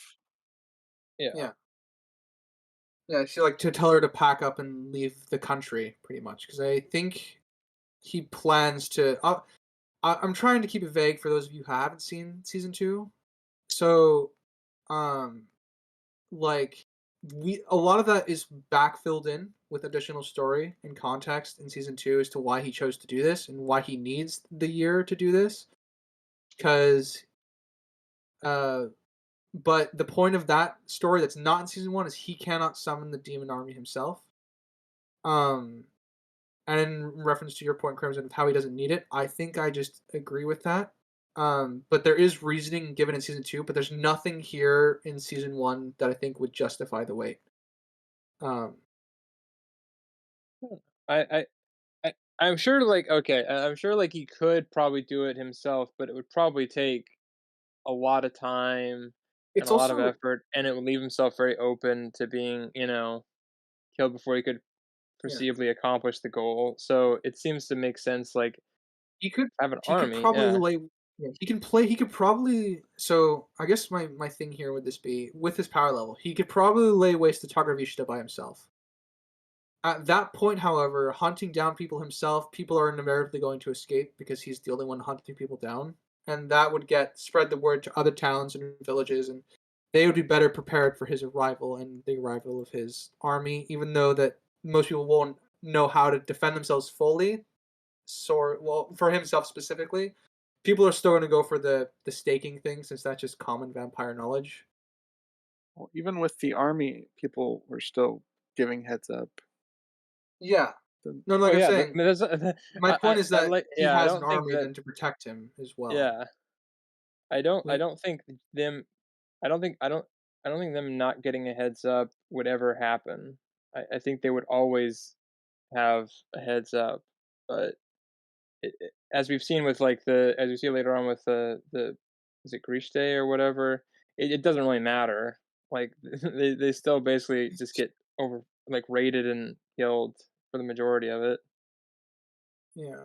yeah. Yeah. Yeah, she like to tell her to pack up and leave the country, pretty much, because I think he plans to. I'm trying to keep it vague for those of you who haven't seen season two. So, um, like we a lot of that is backfilled in with additional story and context in season two as to why he chose to do this and why he needs the year to do this. Because, uh, but the point of that story that's not in season one is he cannot summon the demon army himself. Um, and in reference to your point, Crimson, of how he doesn't need it, I think I just agree with that. But there is reasoning given in season two, but there's nothing here in season one that I think would justify the wait. Um, I, I, I'm sure, like, okay, I'm sure, like, he could probably do it himself, but it would probably take a lot of time and it's a lot of also effort, and it would leave himself very open to being, killed before he could yeah. perceivably accomplish the goal. So it seems to make sense, like, He could have an he could army, probably yeah. lay yeah, he could probably so I guess my thing here would this be with his power level, he could probably lay waste to Targarvishta by himself. At that point, however, hunting down people himself, people are inevitably going to escape because he's the only one hunting people down. And that would spread the word to other towns and villages, and they would be better prepared for his arrival and the arrival of his army, even though that most people won't know how to defend themselves fully. So, well, for himself specifically, people are still going to go for the staking thing since that's just common vampire knowledge. Well, even with the army, people were still giving heads up. Yeah. The- No, Oh like I'm yeah, saying, that's my point is I that like, he yeah, I has an don't think army that, then to protect him as well. yeah, I Like, don't think them, I don't think, I don't think them not getting a heads up would ever happen. I think they would always have a heads up, but as we've seen with like as we see later on with the is it Grishte or whatever, it doesn't really matter. Like they still basically just get over like raided and killed for the majority of it. yeah.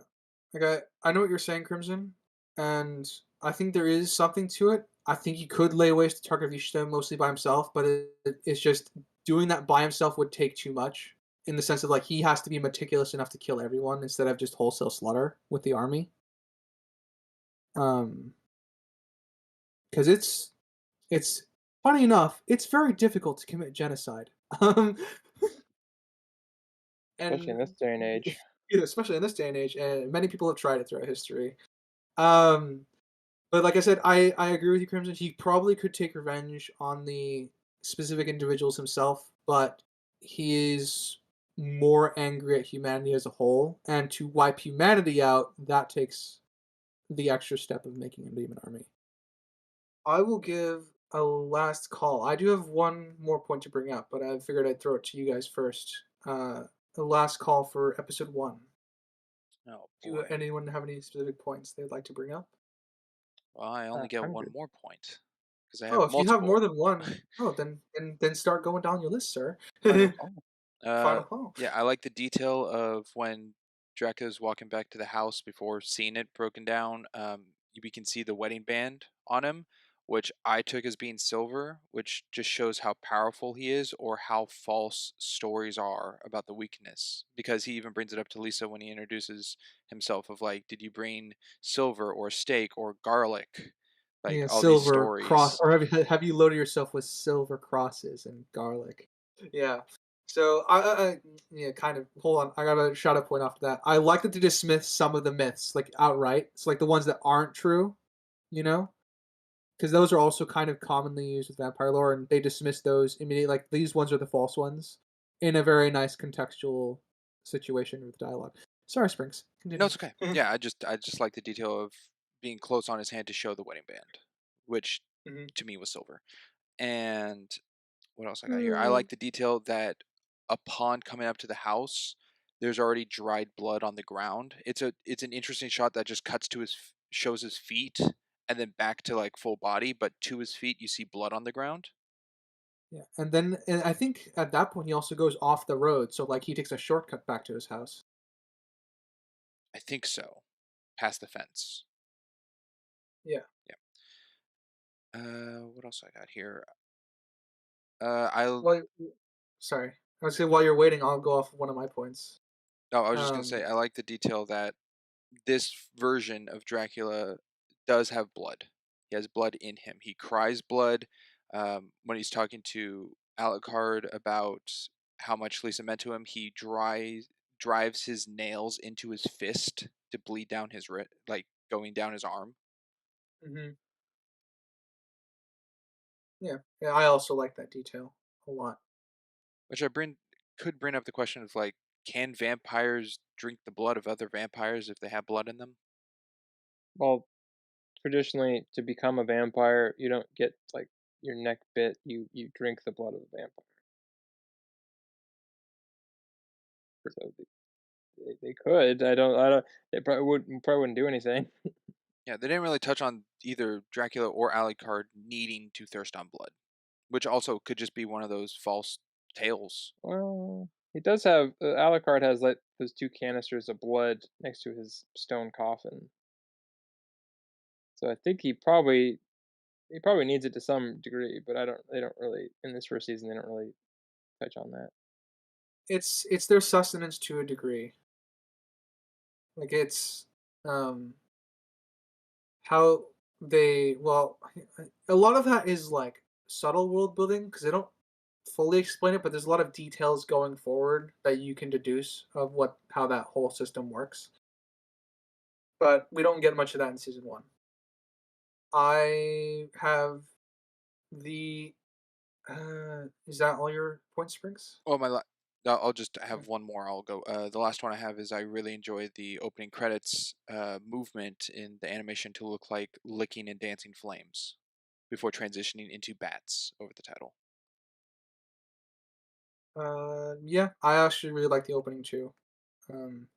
Like I know what you're saying, Crimson, and I think there is something to it. I think he could lay waste to Tarkavishta mostly by himself, but it's just doing that by himself would take too much in the sense of like he has to be meticulous enough to kill everyone instead of just wholesale slaughter with the army. Um, because it's funny enough, it's very difficult to commit genocide. Um, Especially in this and day and age. especially in this day and age, and many people have tried it throughout history. Um, but like I said, I agree with you, Crimson. He probably could take revenge on the specific individuals himself, but he is more angry at humanity as a whole, and to wipe humanity out, that takes the extra step of making a demon army. I will give a last call. I do have one more point to bring up, but I figured I'd throw it to you guys first. A last call for episode one. Oh Do boy. anyone have any specific points they'd like to bring up? Well, I only get I'm one good. more point because I have Oh, if you have more multiple. than one, oh, then start going down your list, sir. Final call. Final call. Yeah, I like the detail of when Dracula's walking back to the house before seeing it broken down. We can see the wedding band on him, which I took as being silver, which just shows how powerful he is or how false stories are about the weakness. Because he even brings it up to Lisa when he introduces himself of like, did you bring silver or steak or garlic? Like Yeah, all these silver cross, stories. or have you loaded yourself with silver crosses and garlic? Yeah. So yeah, kind of. Hold on, I got a shout out point after that. I like that they dismiss some of the myths like outright. It's like the ones that aren't true, you know, because those are also kind of commonly used with vampire lore, and they dismiss those immediately. Like these ones are the false ones, in a very nice contextual situation with dialogue. Sorry, Springs. No, Continue. it's okay. Yeah, I just like the detail of being close on his hand to show the wedding band, which Mhm. to me was silver. And what else I got here? I Mm. like the detail that upon coming up to the house, there's already dried blood on the ground. It's an interesting shot that just cuts to shows his feet and then back to like full body, but to his feet you see blood on the ground. Yeah, and I think at that point he also goes off the road, so like he takes a shortcut back to his house. I think so. Past the fence. Yeah. Yeah. What else I got here? I Well, sorry. I was saying while you're waiting, I'll go off one of my points. no, I was just gonna say Um, I like the detail that this version of Dracula does have blood. He has blood in him. He cries blood when he's talking to Alucard about how much Lisa meant to him. He drives his nails into his fist to bleed down his like going down his arm. mhm. Yeah, yeah. I also like that detail a lot. Which could bring up the question of like, can vampires drink the blood of other vampires if they have blood in them? Well, traditionally, to become a vampire, you don't get like your neck bit. You drink the blood of a vampire. So they could. I don't. They probably wouldn't do anything. Yeah, they didn't really touch on either Dracula or Alucard needing to thirst on blood, which also could just be one of those false tales. Well, he does have Alucard has like those two canisters of blood next to his stone coffin. So I think he probably needs it to some degree, but I don't. They don't really in this first season. They don't really touch on that. It's their sustenance to a degree. Like it's um how they well a lot of that is like subtle world building because they don't fully explain it, but there's a lot of details going forward that you can deduce of what how that whole system works. But we don't get much of that in season one. I have the is that all your point springs? Oh my! I'll just have one more. I'll go. The last one I have is I really enjoyed the opening credits movement in the animation to look like licking and dancing flames before transitioning into bats over the title. Yeah, I actually really like the opening too. Um,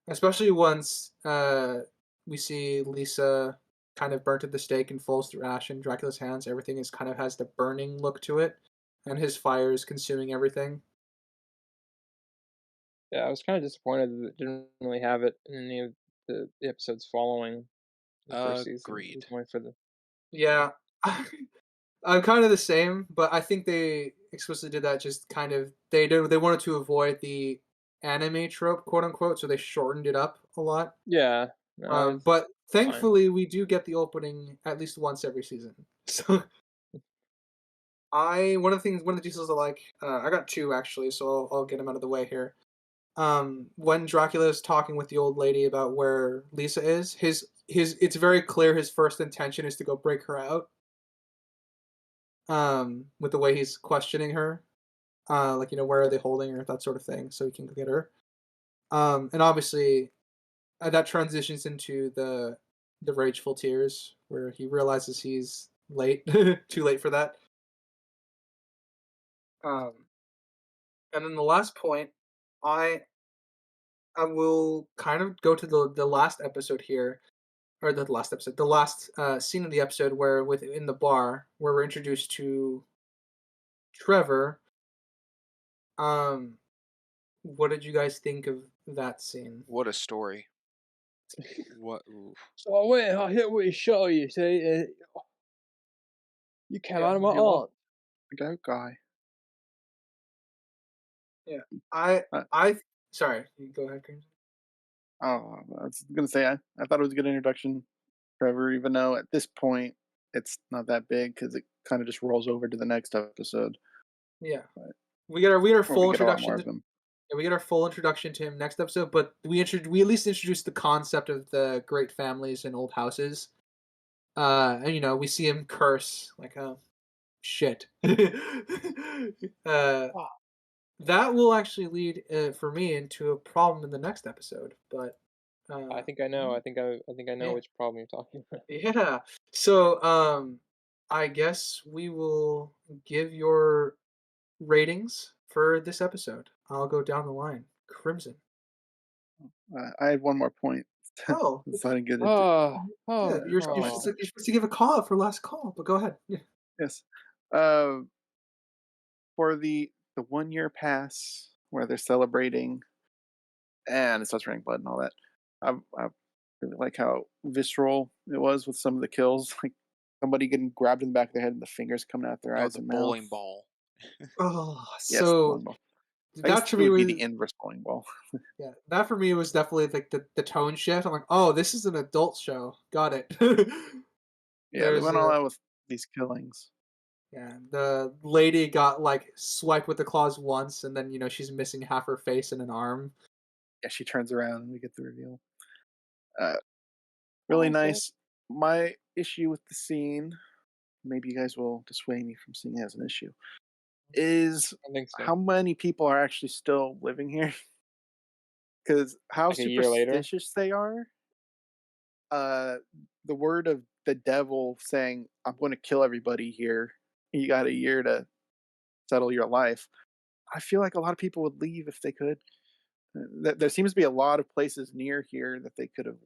especially once we see Lisa kind of burnt at the stake and falls through ash in Dracula's hands. Everything is kind of has the burning look to it, and his fire is consuming everything. Yeah, I was kind of disappointed that it didn't really have it in any of the episodes following the first season. It Agreed. was only for the Yeah, I'm kind of the same, but I think they explicitly did that just kind of they wanted to avoid the anime trope, quote unquote, so they shortened it up a lot. yeah. No, But it's fine. thankfully, we do get the opening at least once every season. So I one of the details I like, I got two actually, so I'll get them out of the way here. When Dracula is talking with the old lady about where Lisa is, his it's very clear his first intention is to go break her out. With the way he's questioning her, like where are they holding her, that sort of thing, so he can go get her. And obviously that transitions into the rageful tears where he realizes he's late, too late for that. Um, and then the last point, I I will kind of go to the last episode here. or the last episode, the last scene of the episode where in the bar where we're introduced to Trevor. Um, what did you guys think of that scene? What a story. What? Oof. So I went and I hit with his show, you see. You came Yeah, out of my you lost. aunt. The goat guy. yeah. I Uh, I sorry. You go ahead, Crimson. oh, I was gonna say I thought it was a good introduction, Trevor. Even though at this point it's not that big because it kind of just rolls over to the next episode. Yeah, But, we get our or we full get a lot introduction more to of them. yeah, we get our full introduction to him next episode. But we at least introduced the concept of the great families and old houses. And we see him curse like shit. uh, Oh, that will actually lead for me into a problem in the next episode. But I think I know. I think I know yeah, which problem you're talking about. yeah. So I guess we will give your ratings for this episode. I'll go down the line. Crimson. I had one more point, Oh, so I didn't get into. Oh, yeah. oh, You're supposed to give a call out for last call, but go ahead. Yeah. Yes, uh, for the 1 year pass where they're celebrating and it starts raining blood and all that. I really like how visceral it was with some of the kills, like somebody getting grabbed in the back of their head and the fingers coming out their Oh, eyes the and mouth. bowling ball. Oh, Yes, the so bowling ball. I guess that it for me would be was the inverse bowling ball. yeah. That for me was definitely like the tone shift. I'm like, oh, this is an adult show. Got it. Yeah, they There's went all a out with these killings. yeah. The lady got like swiped with the claws once, and then she's missing half her face and an arm. Yeah, she turns around and we get the reveal. Uh, really okay. nice. My issue with the scene, maybe you guys will dissuade me from seeing it as an issue, is I think so. how many people are actually still living here. Because how Like a year later. superstitious they are. Uh, the word of the devil saying, "I'm going to kill everybody here. You got a year to settle your life." I feel like a lot of people would leave if they could. There seems to be a lot of places near here that they could have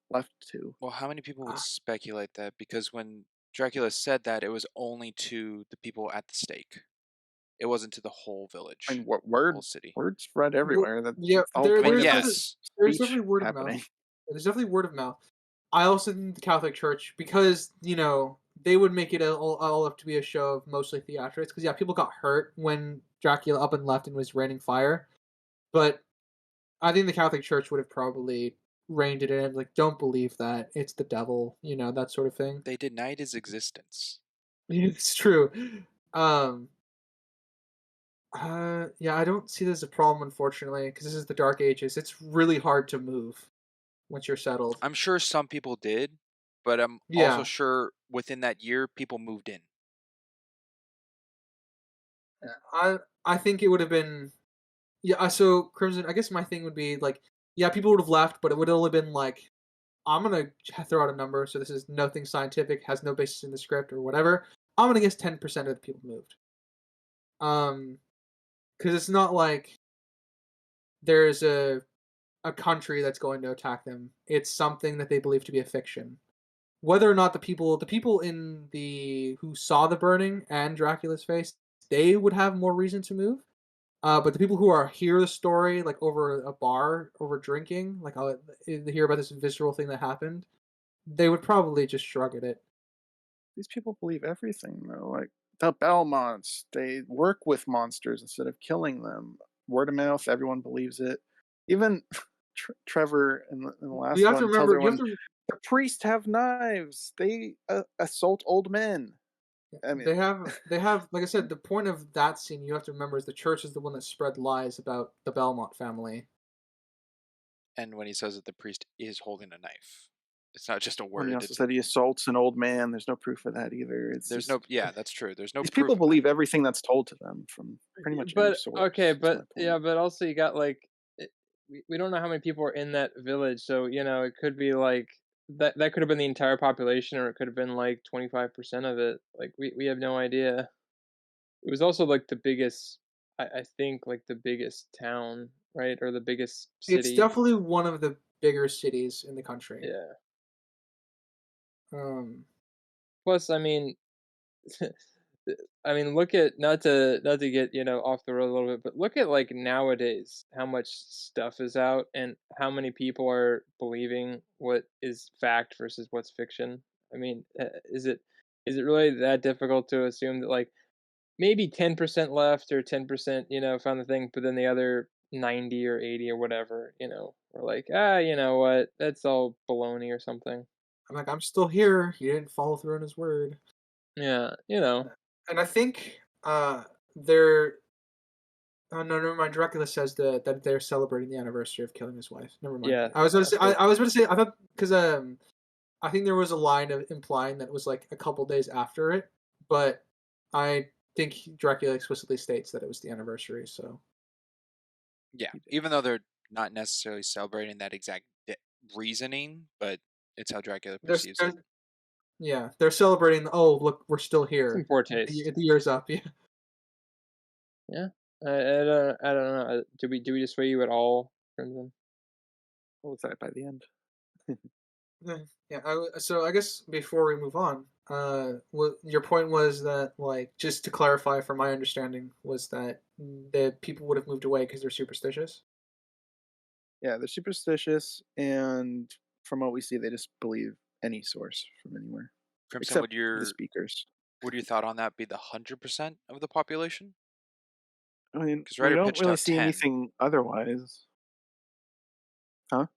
left to. Well, how many people would Ah, speculate that? Because when Dracula said that, it was only to the people at the stake. It wasn't to the whole I village, mean, what whole city. word spread everywhere. That yeah, the whole I mean, point there's of definitely this yes. speech word of mouth. happening. There's definitely word of mouth. I also think the Catholic Church, because they would make it all up to be a show of mostly theatrics. Because yeah, people got hurt when Dracula up and left and was raining fire, but I think the Catholic Church would have probably reined it in, like, don't believe that it's the devil, that sort of thing. They denied his existence. It's true. Um, yeah, I don't see this as a problem, unfortunately, because this is the Dark Ages. It's really hard to move once you're settled. I'm sure some people did, but I'm also Yeah, sure within that year, people moved in. I think it would have been yeah. So Crimson, I guess my thing would be like, yeah, people would have left, but it would have only been like, I'm gonna throw out a number. So this is nothing scientific, has no basis in the script or whatever. I'm gonna guess 10% of the people moved. Um, because it's not like there's a country that's going to attack them. It's something that they believe to be a fiction. Whether or not the people in the who saw the burning and Dracula's face, they would have more reason to move. But the people who are hear the story like over a bar, over drinking, like they hear about this visceral thing that happened, they would probably just shrug at it. These people believe everything, though. Like the Belmonts, they work with monsters instead of killing them. Word of mouth, everyone believes it. Even Trevor in the You last have to one tells remember. You have everyone to. the priests have knives. They assault old men. I mean, They have. Like I said, the point of that scene you have to remember is the church is the one that spread lies about the Belmont family. And when he says that the priest is holding a knife, it's not just a when he word. also It's said he assaults an old man. There's no proof of that either. It's there's just no yeah, that's true. There's no these proof people of that. believe everything that's told to them from pretty much any But okay, source. That's my but point. yeah, but also you got like we don't know how many people are in that village, so it could be like that could have been the entire population, or it could have been like 25% of it. Like we have no idea. It was also like the biggest, I think, like the biggest town, right, or the biggest It's city. definitely one of the bigger cities in the country. Yeah. Plus, look at not to get off the road a little bit, but look at like nowadays how much stuff is out and how many people are believing what is fact versus what's fiction. Is it really that difficult to assume that like maybe 10% left or 10% found the thing, but then the other 90 or 80 or whatever are like you know what, that's all baloney or something. I'm like, I'm still here. He didn't follow through on his word. Yeah, And I think they're. Oh no, never mind. Dracula says that they're celebrating the anniversary of killing his wife. Never mind. yeah. I was going to say. That's I was going to say. I thought because I think there was a line of implying that it was like a couple days after it, but I think Dracula explicitly states that it was the anniversary. So Yeah, even though they're not necessarily celebrating that exact reasoning, but it's how Dracula there's, perceives there's it. yeah, they're celebrating. Oh, look, we're still some here. poor The, taste. the year's up. Yeah. Yeah. I don't know. Do we dissuade you at all, Crimson? What was that by the end? Yeah. So I guess before we move on, what your point was that, like, just to clarify, from my understanding, was that the people would have moved away because they're superstitious. Yeah, they're superstitious, and from what we see, they just believe any source from anywhere, Crimson, except the speakers. would your thought on that be the 100% of the population? I mean, Because we Ryder don't pitched really out see 10. anything otherwise. Huh?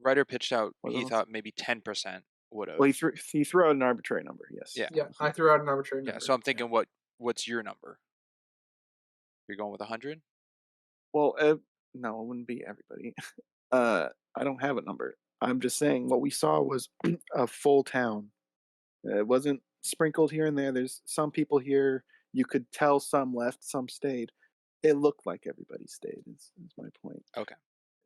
Ryder pitched out What he else? thought maybe 10% would Well, have. he threw out an arbitrary number. Yes. Yeah. Yeah, I threw out an arbitrary Yeah, number. so I'm thinking what's your number? You're going with 100? Well, no, it wouldn't be everybody. I don't have a number. I'm just saying what we saw was a full town. It wasn't sprinkled here and there. There's some people here. You could tell some left, some stayed. It looked like everybody stayed. Is my point. Okay.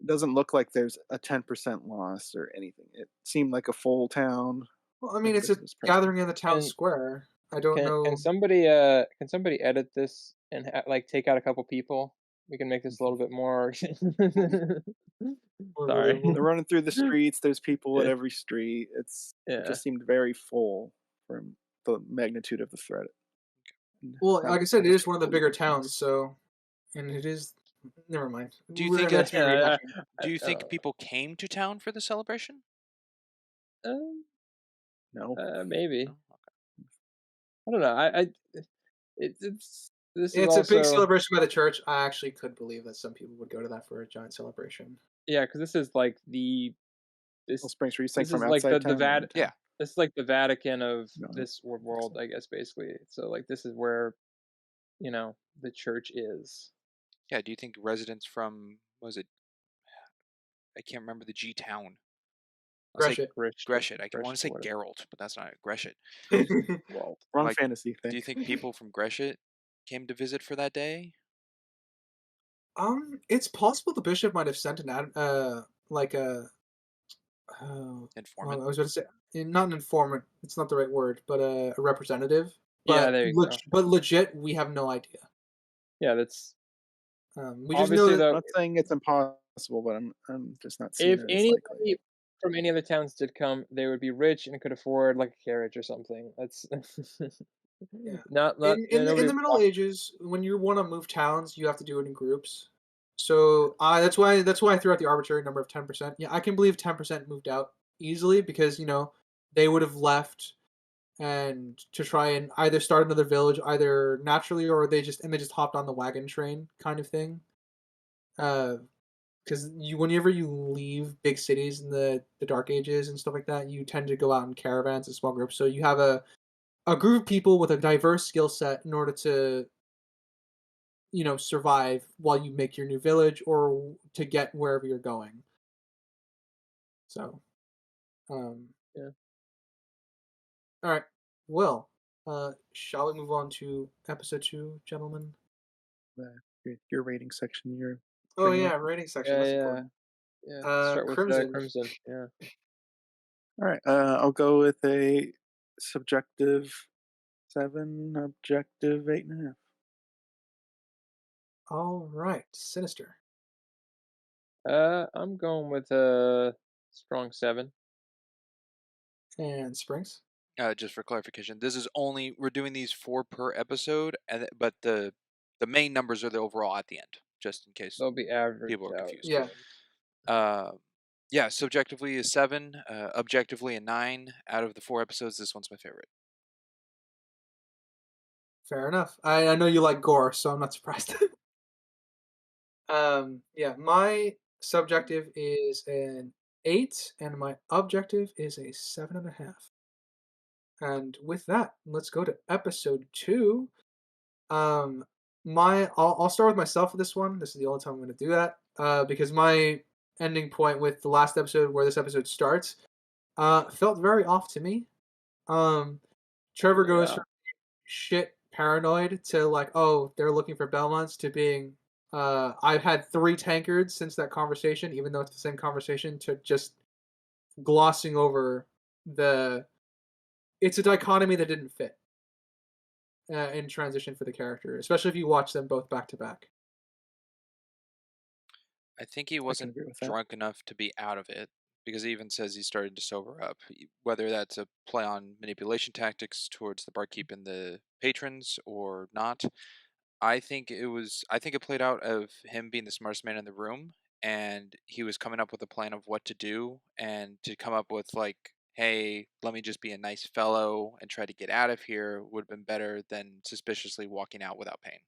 It doesn't look like there's a 10% loss or anything. It seemed like a full town. Well, I mean, it's a Everybody was present. gathering in the town Can square. I don't can know. somebody edit this and like take out a couple people? We can make this a little bit more. More Sorry. believable. They're running through the streets. There's people at Yeah. every street. It Yeah. just seemed very full from the magnitude of the threat. Well, How- like I said, how it much is one of the people bigger lived. tons, so and it is. Never mind. Do you We're think that's me Yeah, rehashing. Do you think uh, people came to town for the celebration? um, No. maybe. No? Okay. I don't know. It's this is It's a big also celebration by the church. I actually could believe that some people would go to that for a giant celebration. because this is like Well, this Springs, were you saying this from is like outside the town or in Vat town? Yeah. this is like the Vatican of No, this I don't think world, so. I guess, basically. So like this is where the church is. Yeah, do you think residents from what was it? I can't remember the G town. I'll say Gresham. Gresham. I want to say Whatever. Geralt, but that's not it. Gresham. Well, Wrong Like, fantasy thing. do you think people from Gresham came to visit for that day? It's possible the bishop might have sent like a, well, Informant? I was going to say not an informant. It's not the right word, but a representative. yeah, But there you go. but legit, we have no idea. Yeah, that's We just know obviously that I'm though. not saying it's impossible, but I'm just not seeing If it as likely. anybody from any of the towns did come, they would be rich and could afford like a carriage or something. That's yeah. not In nobody. the Middle Ages, when you want to move towns, you have to do it in groups. So that's why I threw out the arbitrary number of 10%. Yeah, I can believe 10% moved out easily because they would have left and to try and either start another village either naturally or they just hopped on the wagon train kind of thing. Because whenever you leave big cities in the Dark Ages and stuff like that, you tend to go out in caravans and small groups. So you have a group of people with a diverse skill set in order to survive while you make your new village or to get wherever you're going. So, Yeah. all right. Well, shall we move on to episode 2, gentlemen? Your rating section. Oh bring yeah, up. rating section. Yeah, That's yeah, important. yeah. Start with Crimson. Crimson. Yeah. All right. I'll go with a subjective 7, objective 8.5. All right, Sinister. I'm going with a strong 7. And Springs. just for clarification, this is only we're doing these 4 per episode, but the main numbers are the overall at the end, just in case They'll be averaged people are out. confused. Yeah. Yeah, subjectively is 7, objectively a 9. Out of the 4 episodes, this one's my favorite. Fair enough. I know you like gore, so I'm not surprised. Yeah, my subjective is an 8, and my objective is a 7.5. And with that, let's go to episode 2. Um, I'll start with myself for this one. This is the only time I'm going to do that. Because my ending point with the last episode, where this episode starts, felt very off to me. Trevor goes Yeah. from shit paranoid to like, oh, they're looking for Belmonts, to being, I've had 3 tankards since that conversation, even though it's the same conversation, to just glossing over the. It's a dichotomy that didn't fit in transition for the character, especially if you watch them both back to back. I think he I can wasn't agree with that. drunk enough to be out of it, because he even says he started to sober up. Whether that's a play on manipulation tactics towards the barkeep and the patrons or not, I think it played out of him being the smartest man in the room, and he was coming up with a plan of what to do, and to come up with like, hey, let me just be a nice fellow and try to get out of here would have been better than suspiciously walking out without paying.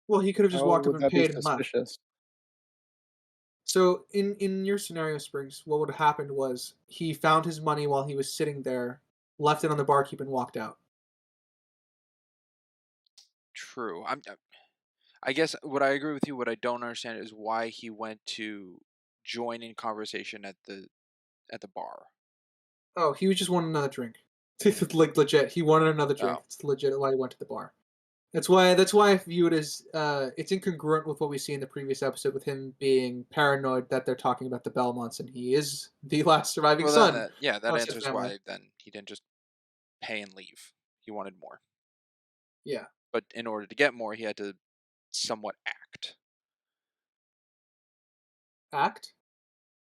Well, he could have just How walked up would and that be paid and left. suspicious? So in your scenario, Springs, what would have happened was he found his money while he was sitting there, left it on the barkeep, and walked out. True. I guess what I agree with you, what I don't understand is why he went to join in conversation at the bar. Oh, he was just wanting another drink. Like legit, he wanted another drink. Oh. It's legit why he went to the bar. That's why I view it as it's incongruent with what we see in the previous episode, with him being paranoid that they're talking about the Belmonts, and he is the last surviving Well, then son that of said answers family. why then he didn't just pay and leave. He wanted more. Yeah. But in order to get more, he had to somewhat act. Act?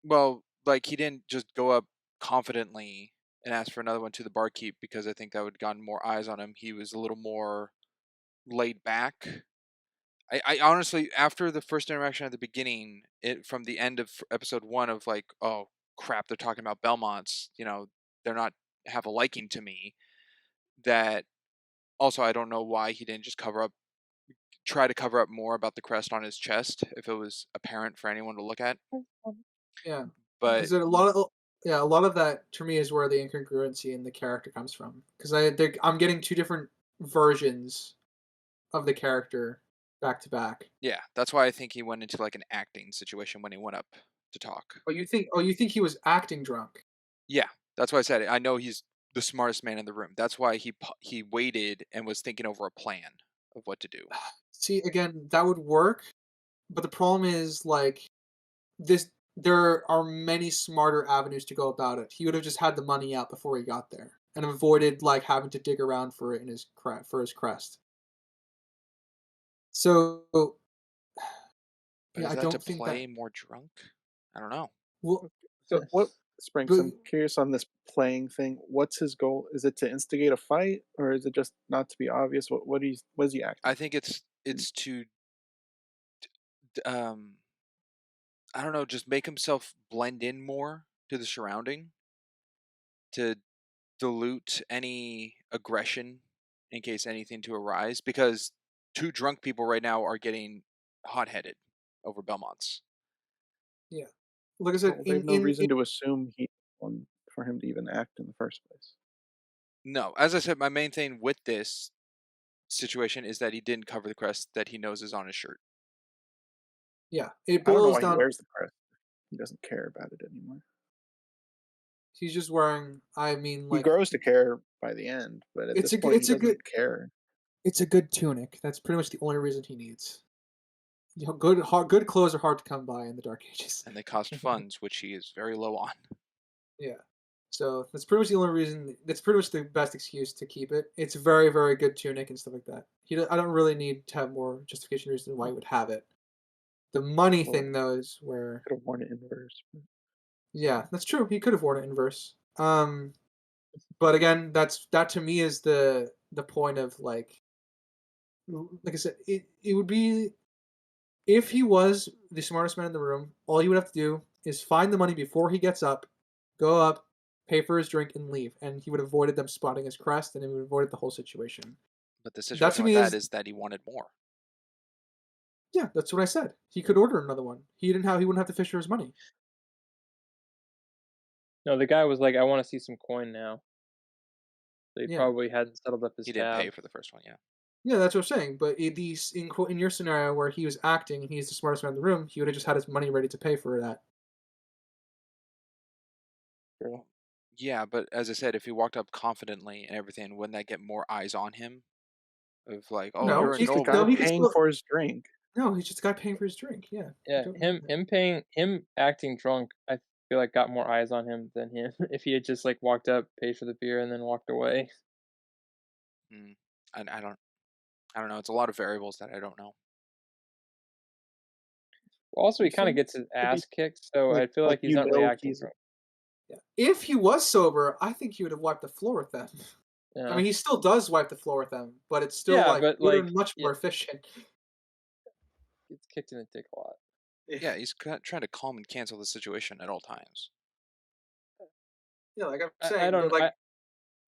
Well, like he didn't just go up confidently and ask for another one to the barkeep, because I think that would have gotten more eyes on him. He was a little more laid back. I honestly, after the first interaction at the beginning, from the end of episode 1 of like, oh crap, they're talking about Belmonts, they're not have a liking to me. That also, I don't know why he didn't just try to cover up more about the crest on his chest if it was apparent for anyone to look at. Yeah. But Because a lot of that to me is where the incongruency in the character comes from. Because I'm getting 2 different versions of the character back to back. yeah, that's why I think he went into like an acting situation when he went up to talk. You think he was acting drunk? Yeah, that's why I said it. I know he's the smartest man in the room. That's why he waited and was thinking over a plan of what to do. See, again, that would work, but the problem is like this. There are many smarter avenues to go about it. He would have just had the money out before he got there, and avoided like having to dig around for it in his crest. So But yeah, is I that to don't think that. play more drunk? I don't know. Well, So what, Sprinks, but I'm curious on this playing thing. What's his goal? Is it to instigate a fight, or is it just not to be obvious? What is he acting? I think it's to um I don't know, just make himself blend in more to the surrounding, to dilute any aggression in case anything to arise, because 2 drunk people right now are getting hot-headed over Belmonts. yeah, like I said, Well, they've no reason to assume he one for him to even act in the first place. No, as I said, my main thing with this situation is that he didn't cover the crest that he knows is on his shirt. yeah, it I don't know boils why he down. wears the crest. He doesn't care about it anymore. He's just wearing. I mean, He like grows to care by the end, but at it's this a point, he it's a good doesn't care. it's a good tunic. That's pretty much the only reason he needs. Good clothes are hard to come by in the Dark Ages. And they cost funds, which he is very low on. Yeah. So that's pretty much the only reason. That's pretty much the best excuse to keep it. It's a very, very good tunic and stuff like that. I don't really need to have more justification reason why he would have it. The money Well, thing though is where. could have worn it in reverse. Yeah, that's true. He could have worn it in verse. But again, that to me is the point of like I said, it would be if he was the smartest man in the room, all you would have to do is find the money before he gets up, go up, pay for his drink, and leave. And he would have avoided them spotting his crest, and he would have avoided the whole situation. But the That to situation with me that is is that he wanted more. yeah, that's what I said. He could order another one. He wouldn't have to fish for his money. No, the guy was like, "I wanna see some coin now." So he Yeah. probably hadn't settled up his He didn't pay tab. for the first one, yeah. Yeah, that's what I'm saying. But in your scenario where he was acting and he's the smartest man in the room, he would have just had his money ready to pay for that. True. Yeah, but as I said, if he walked up confidently and everything, wouldn't that get more eyes on him? Of like, oh, No, No, you're it's a he just a could guy no, noble. he could paying still for his drink. no, he's just a guy paying for his drink. Yeah. Yeah, him acting drunk, I feel like got more eyes on him than him if he had just, like, walked up, paid for the beer, and then walked away. Mm. I don't know. It's a lot of variables that I don't know. Well, also, he It kinda seems gets his to be ass kicked, so I feel like like he's not really acting he's drunk. Yeah. If he was sober, I think he would have wiped the floor with them. I Yeah. mean, he still does wipe the floor with them, but it's still Yeah, like but, it would have like, been much yeah, more efficient. gets kicked in the dick a lot. Yeah, he's trying to calm and cancel the situation at all times. Yeah, like I'm I saying, but don't like,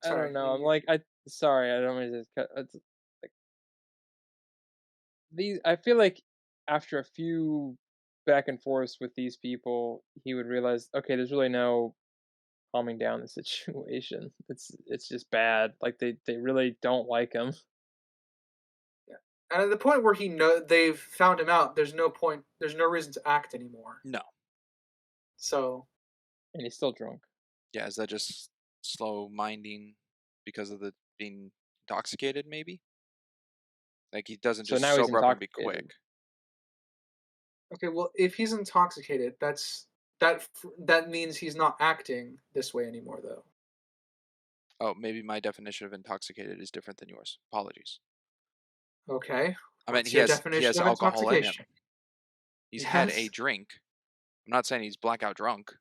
I sorry, don't I know, mean, I'm like, sorry, I don't mean to cut it's like, I feel like after a few back and forths with these people, he would realize, "Okay, there's really no calming down the situation. It's just bad. Like they really don't like him, yeah. And at the point where they've found him out, there's no point. There's no reason to act anymore. No. So and he's still drunk. Yeah, is that just slow minding because of the being intoxicated, maybe? Like he doesn't So just now he's sober up and be intoxicated. quick. okay, well, if he's intoxicated, that means he's not acting this way anymore, though. Oh, maybe my definition of intoxicated is different than yours. Apologies. Okay, I mean what's your he definition has of alcohol in him. intoxication? He's had a Yes. drink. I'm not saying he's blackout drunk.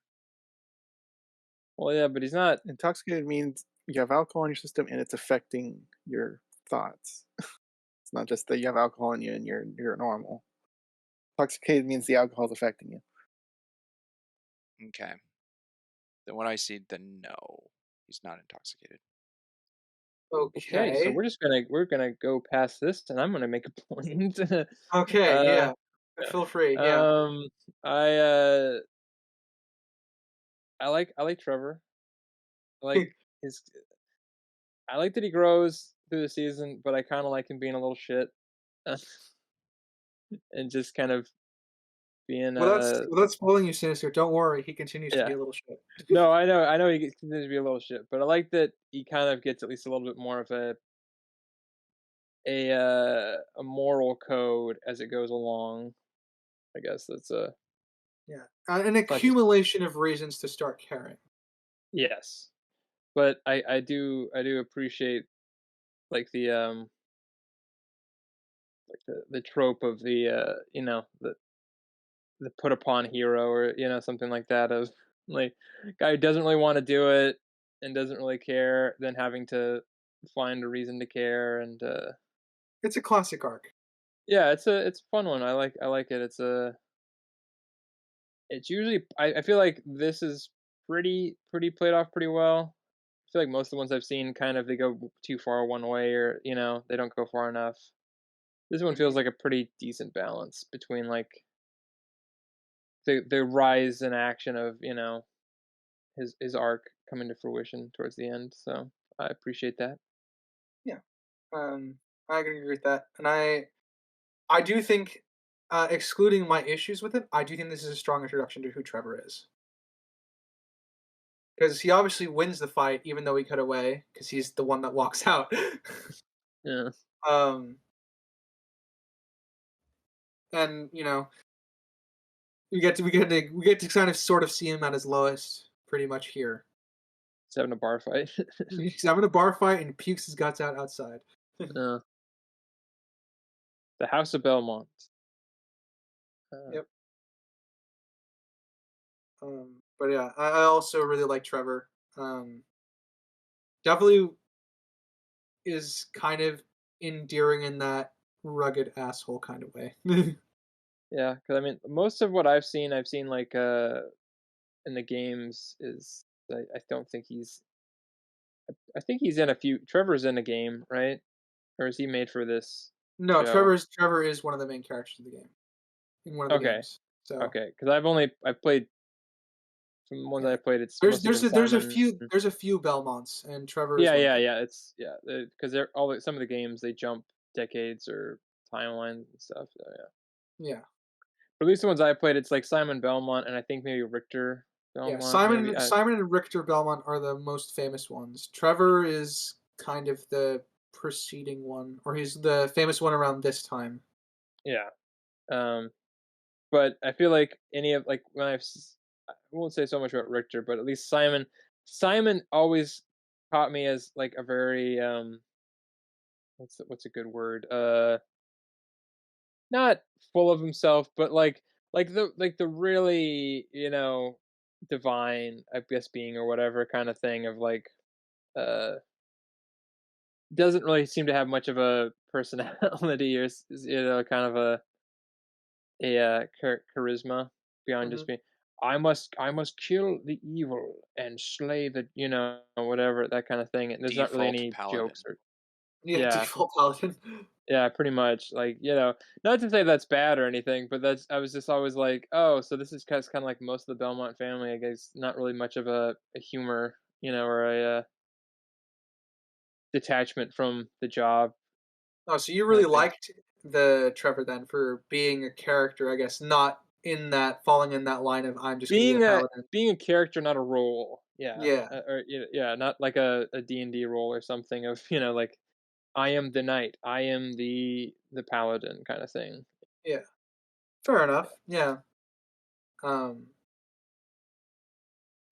Well, yeah, but he's not. intoxicated means you have alcohol in your system and it's affecting your thoughts. It's not just that you have alcohol in you and you're normal. Intoxicated means the alcohol is affecting you. Okay. Then what I see, then no, he's not intoxicated. Okay, so Okay. we're gonna go past this, and I'm gonna make a point. Okay. uh, Yeah. Feel free. Yeah. um, I uh, I like Trevor. I like his. I like that he grows through the season, but I kind of like him being a little shit, and just kind of being Without spoiling you, Sinister, don't worry. He continues to be yeah. a little shit. No, I know he continues to be a little shit, but I like that he kind of gets at least a little bit more of a moral code as it goes along. I guess that's a Yeah. An not just accumulation of reasons to start caring. yes, but I do appreciate like the trope of the the put upon hero or something like that of like guy who doesn't really want to do it and doesn't really care, then having to find a reason to care and It's a classic arc. yeah, it's a fun one. I like it. It's usually I feel like this is pretty played off pretty well. I feel like most of the ones I've seen kind of they go too far one way or they don't go far enough. This one Mhm. feels like a pretty decent balance between like the rise and action of his arc coming to fruition towards the end. So I appreciate that. Yeah. Um, I can agree with that, and I do think, excluding my issues with it, I do think this is a strong introduction to who Trevor is. Because he obviously wins the fight, even though he cut away, because he's the one that walks out. Yeah, um, and we get to kind of sort of see him at his lowest, pretty much here. he's having a bar fight. He's having a bar fight and pukes his guts out outside. uh, the House of Belmont. Yep. But yeah, I also really like Trevor. definitely is kind of endearing in that rugged asshole kind of way. Yeah, because I mean, most of what I've seen like in the games is I don't think he's. I think he's in a few. Trevor's in a game, right? Or is he made for this No, show? Trevor is one of the main characters of the game in one of the Okay, games. So okay. Because I've played from the ones yeah, I played. It's mostly been Simon. there's a few Belmonts, and Trevor is Yeah, one of yeah, them. yeah. It's yeah, because they're all some of the games they jump decades or timelines and stuff. So yeah. Yeah, But at least the ones I played, it's like Simon Belmont and I think maybe Richter yeah. Belmont. Maybe Simon and Richter Belmont are the most famous ones. Trevor is kind of the preceding one, or he's the famous one around this time. yeah. Um, but I feel like any of like I won't say so much about Richter, but at least Simon. Simon always caught me as like a very what's a good word? Not full of himself, but like the really divine I guess being or whatever kind of thing of like uh doesn't really seem to have much of a personality or kind of charisma beyond just Hmm. being I must kill the evil and slay the whatever that kind of thing. And there's not really Default any jokes paladin. or Yeah, yeah. default paladin. Yeah, pretty much. Like, not to say that's bad or anything, but that's I was just always like, oh, so this is kind of like most of the Belmont family, I guess, not really much of a humor, or a detachment from the job Oh, so you kind really of thing. liked the Trevor then for being a character, I guess, not in that falling in that line of I'm just going to be a paladin. Being a character, not a role. Yeah, Yeah, or yeah, not like a D&D role or something of like I am the knight, I am the paladin kind of thing. yeah, fair enough. Yeah. Um,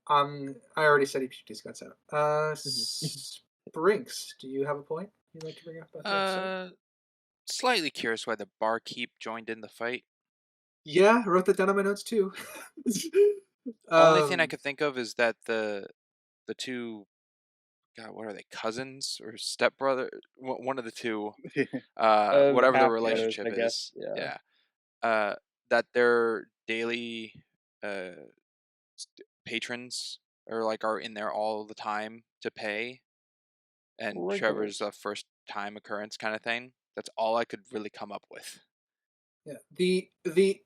I already said he puked his guts out. Mhm. Sprinks, do you have a point you'd like to bring up about the episode? Uh, Slightly curious why the barkeep joined in the fight. Yeah, I wrote that down on my notes too. Only thing I um, could think of is that the two, God, what are they, cousins or stepbrother? One of the two, whatever the Half brothers, relationship I guess. is, Yeah, yeah. That their daily uh patrons are in there all the time to pay, and Trevor's a regulars. first time occurrence kind of thing. That's all I could really come up with. yeah, the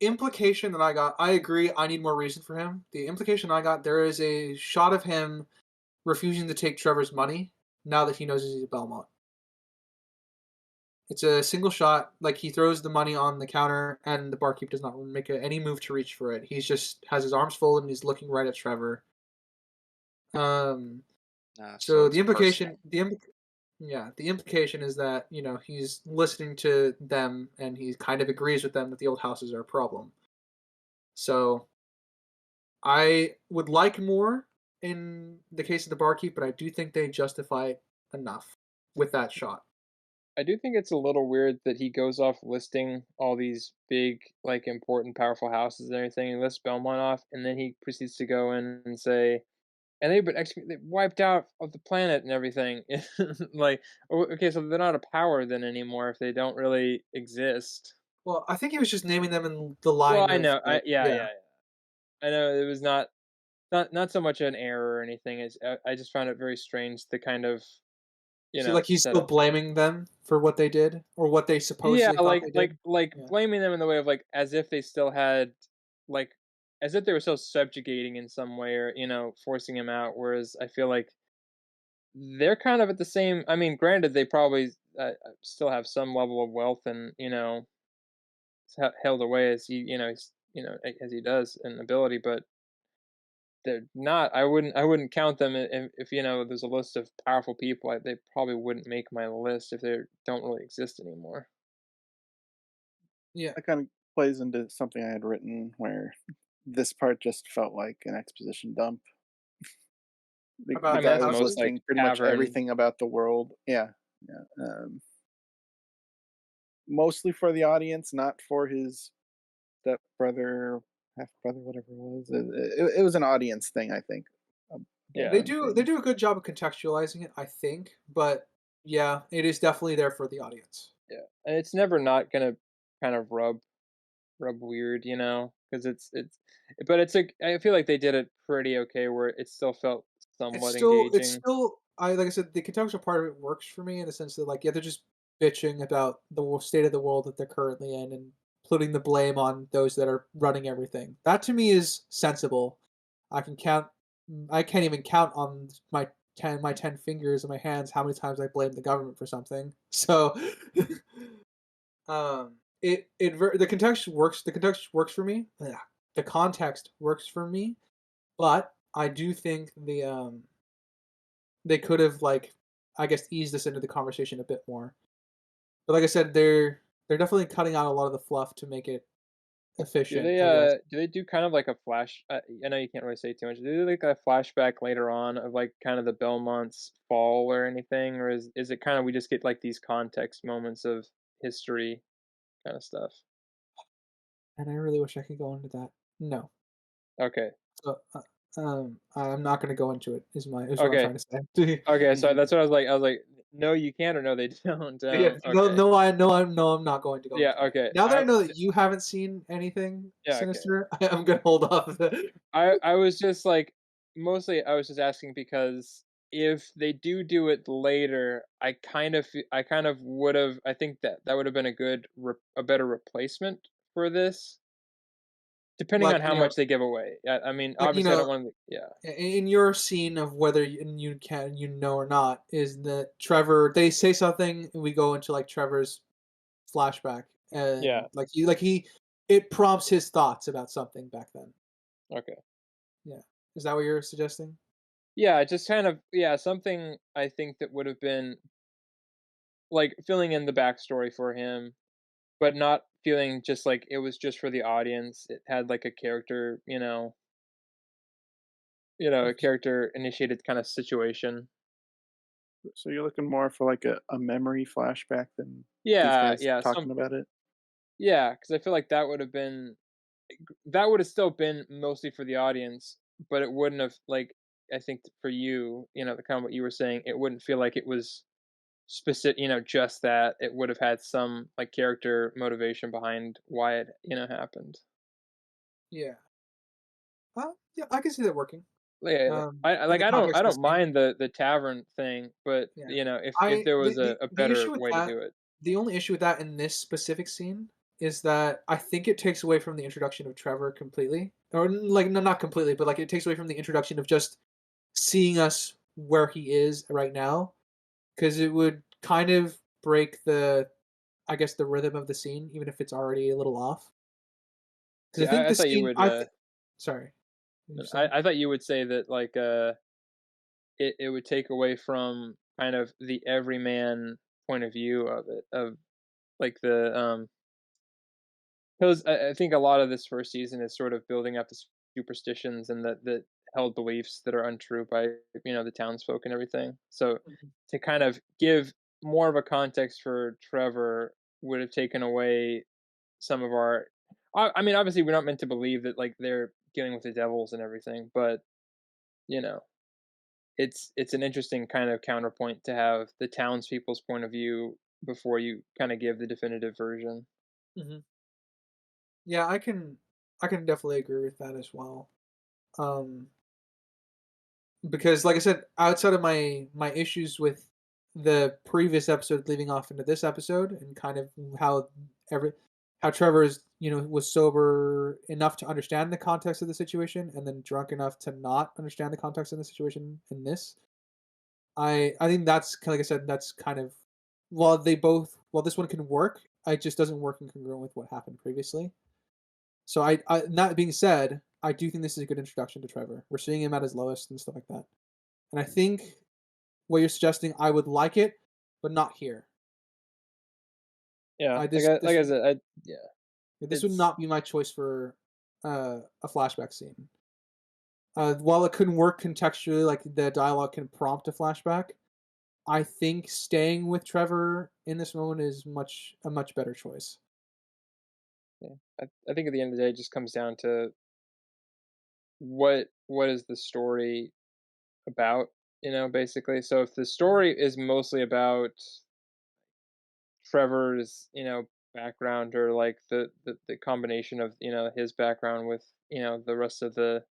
implication that I got, I agree. I need more reason for him. The implication I got, there is a shot of him refusing to take Trevor's money now that he knows he's a Belmont. It's a single shot. Like he throws the money on the counter, and the barkeep does not make any move to reach for it. He's just has his arms folded and he's looking right at Trevor. Um, So so it's the personal. implication, yeah, the implication is that he's listening to them and he kind of agrees with them that the old houses are a problem. So I would like more in the case of the barkeep, but I do think they justify it enough with that shot. I do think it's a little weird that he goes off listing all these big, like, important, powerful houses and everything, and lists Belmont off, and then he proceeds to go in and say, "And they've been they wiped out of the planet and everything." Like, okay, so they're not a power then anymore if they don't really exist. Well, I think he was just naming them in the Well, line I of know, like, yeah, yeah. yeah, yeah. I know it was not so much an error or anything. I just found it very strange the kind of So like he's set still up. blaming them for what they did or what they Yeah, supposedly thought they did. like Yeah. blaming them in the way of like as if they still had like as if they were still subjugating in some way or forcing him out. Whereas I feel like they're kind of at the same. I mean, granted, they probably still have some level of wealth and held away as as he does in ability, but they're not. I wouldn't count them if there's a list of powerful people. They probably wouldn't make my list if they don't really exist anymore. Yeah. That kind of plays into something I had written where this part just felt like an exposition dump. The About I mean, the guy that's was most houses? like listing pretty much tavern. everything about the world. Yeah, yeah. Mostly for the audience, not for his step brother, half brother, whatever it was. It was an audience thing, I think. Yeah, They do a good job of contextualizing it, I think, but yeah, it is definitely there for the audience. yeah, and it's never not gonna kind of rub weird, you know, because but it's like I feel like they did it pretty okay where it still felt somewhat It's engaging. still I like I said, the contextual part of it works for me in the sense that like yeah, they're just bitching about the state of the world that they're currently in and putting the blame on those that are running everything. That to me is sensible. I can count. I can't even count on my 10 fingers and my hands how many times I blame the government for something. So, the context works. The context works for me. Yeah, the context works for me, but I do think they could have like I guess eased this into the conversation a bit more. But like I said, they're definitely cutting out a lot of the fluff to make it efficient. I guess. Do they do kind of like a flash I know you can't really say too much. Do they do like a flashback later on of like kind of the Belmont's fall or anything, or is it kind of we just get like these context moments of history kind of stuff? And I really wish I could go into that. No. Okay. So, I'm not gonna go into it. Is what I'm Okay. trying to say. Okay, so that's what I was like, no, you can or no, they don't. Yeah. No. Okay. No. I. No. I'm. No. I'm not going to go Yeah. into that. Okay. Now that I know that you haven't seen anything Yeah. Okay. sinister, I'm gonna hold off. I was just like mostly I was just asking because if they do it later, I kind of would have I think that would have been a a better replacement for this, depending like on how much they give away. I mean, like obviously I don't want to. Yeah. in your scene of whether you can or not is that Trevor they say something and we go into like Trevor's flashback and Yeah. he it prompts his thoughts about something back then. Okay. Yeah, is that what you're suggesting? Yeah, just kind of yeah, something I think that would have been like filling in the backstory for him, but not feeling just like it was just for the audience. It had like a character, a Okay. character initiated kind of situation. So you're looking more for like a memory flashback than these Yeah, guys talking about it. yeah, because I feel like that would have still been mostly for the audience, but it wouldn't have like I think for you, the kind of what you were saying, it wouldn't feel like it was specific, just that. It would have had some like character motivation behind why it, happened. Yeah. Yeah, I can see that working. Yeah, In the I context of the don't scene. mind the tavern thing, but Yeah. if there was a The better issue with way to that do it. the only issue with that in this specific scene is that I think it takes away from the introduction of Trevor completely. Or like no, not completely, but like it takes away from the introduction of just seeing us where he is right now because it would kind of break the I guess the rhythm of the scene even if it's already a little off. Because See, I think I the thought you scene would sorry. What were you saying? I thought you would say that like it would take away from kind of the everyman point of view of it of like the because I think a lot of this first season is sort of building up the superstitions and the held beliefs that are untrue by the townsfolk and everything. So Mhm. to kind of give more of a context for Trevor would have taken away some of our. I mean, obviously, we're not meant to believe that like they're dealing with the devils and everything, but you know, it's an interesting kind of counterpoint to have the townspeople's point of view before you kind of give the definitive version. Mhm. Yeah, I can definitely agree with that as well. Um, because like I said, outside of my issues with the previous episode leading off into this episode and kind of how every how Trevor's, was sober enough to understand the context of the situation and then drunk enough to not understand the context of the situation in this. I think that's like I said, that's kind of while this one can work, it just doesn't work in congruent with what happened previously. So that being said, I do think this is a good introduction to Trevor. We're seeing him at his lowest and stuff like that. And I think what you're suggesting, I would like it, but not here. Yeah, I this like this I said, yeah, this would it's not be my choice for a flashback scene. While it couldn't work contextually, like the dialogue can prompt a flashback, I think staying with Trevor in this moment is a much better choice. yeah. I think at the end of the day, it just comes down to what is the story about, basically. So if the story is mostly about Trevor's, background, or like the combination of, his background with, the rest of the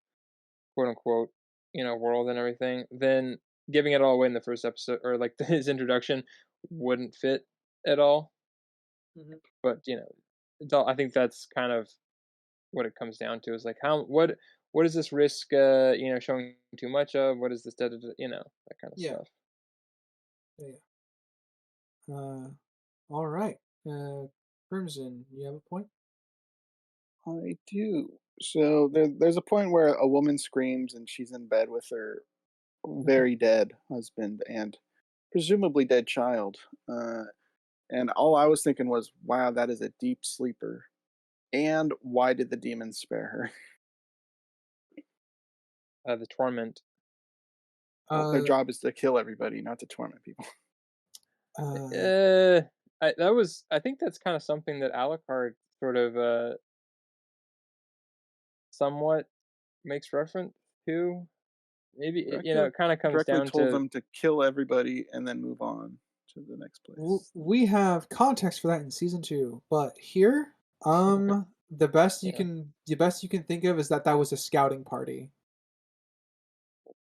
quote unquote, world and everything, then giving it all away in the first episode, or like his introduction, wouldn't fit at all. Mhm. But I think that's kind of what it comes down to, is like what is this risk, showing too much of? What is this, that kind of Yeah. stuff. Yeah. All right. Crimson, you have a point? I do. So there's a point where a woman screams and she's in bed with her Mhm. very dead husband and presumably dead child. And all I was thinking was, wow, that is a deep sleeper. And why did the demons spare her? The torment. Well, their Uh, job is to kill everybody, not to torment people. uh, Uh, I think that's kind of something that Alucard sort of somewhat makes reference to. Maybe Dracula it kind of comes directly down told to. them to kill everybody and then move on to the next place. we have context for that in season 2, but here, Yeah. the best you can think of is that was a scouting party.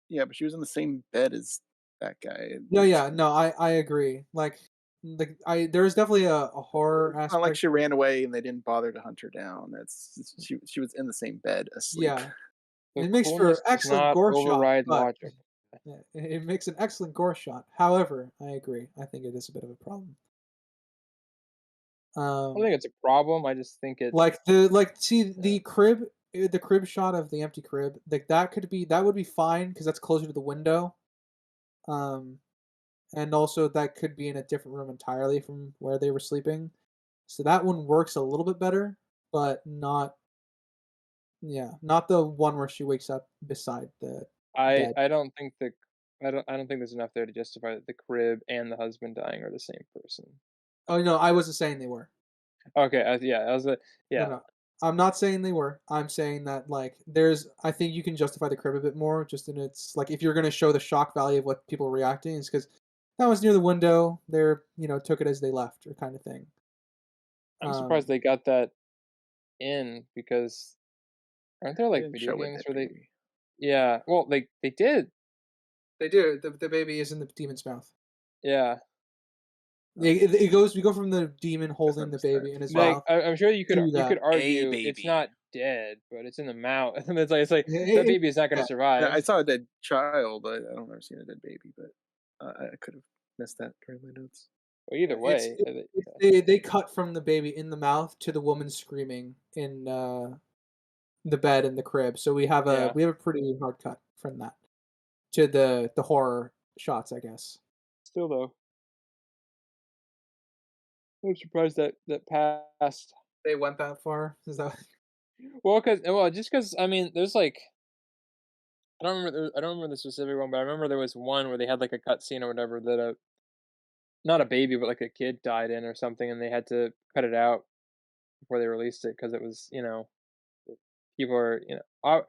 Yeah, but she was in the same bed as that guy. Yeah, yeah, no, I agree. Like I there's definitely a horror It's not like aspect. she ran away and they didn't bother to hunt her down. She was in the same bed asleep. Yeah, The it makes for coolness does excellent not gore shot, override but logic. yeah, it makes an excellent gore shot. However, I agree. I think it is a bit of a problem. I don't think it's a problem. I just think it. See Yeah. the crib shot of the empty crib, like that would be fine because that's closer to the window. Um, and also that could be in a different room entirely from where they were sleeping. So that one works a little bit better, but not not the one where she wakes up beside the dead. I don't think I don't think there's enough there to justify that the crib and the husband dying are the same person. Oh no, I wasn't saying they were. Okay, yeah, that was a No, yeah. no. I'm not saying they were. I'm saying that I think you can justify the crib a bit more just in its like if you're gonna show the shock value of what people are reacting is because that was near the window. They're took it as they left or kind of thing. I'm surprised Um they got that in, because aren't there They like didn't video show a games dead where they. baby. Yeah, well, they did. they do. The baby is in the demon's mouth. Yeah. Oh, We go from the demon guess I holding the missed that. baby in his Like, mouth I'm sure to you could that. A argue it's baby. not dead, but it's in the mouth. And it's like that It- it- baby is not gonna yeah. Yeah, I survive. saw a dead child. I don't remember seeing a dead baby, but I could have missed that during my notes. Well, either It's way, they cut from the baby in the mouth to the woman screaming in the bed in the crib. So yeah. we have a pretty hard cut from that to the horror shots, I guess. Still though, I'm surprised that passed. They went that far. Is that Just because I mean, there's like I don't remember the specific one, but I remember there was one where they had like a cut scene or whatever that not a baby, but like a kid died in or something, and they had to cut it out before they released it because it was, people are,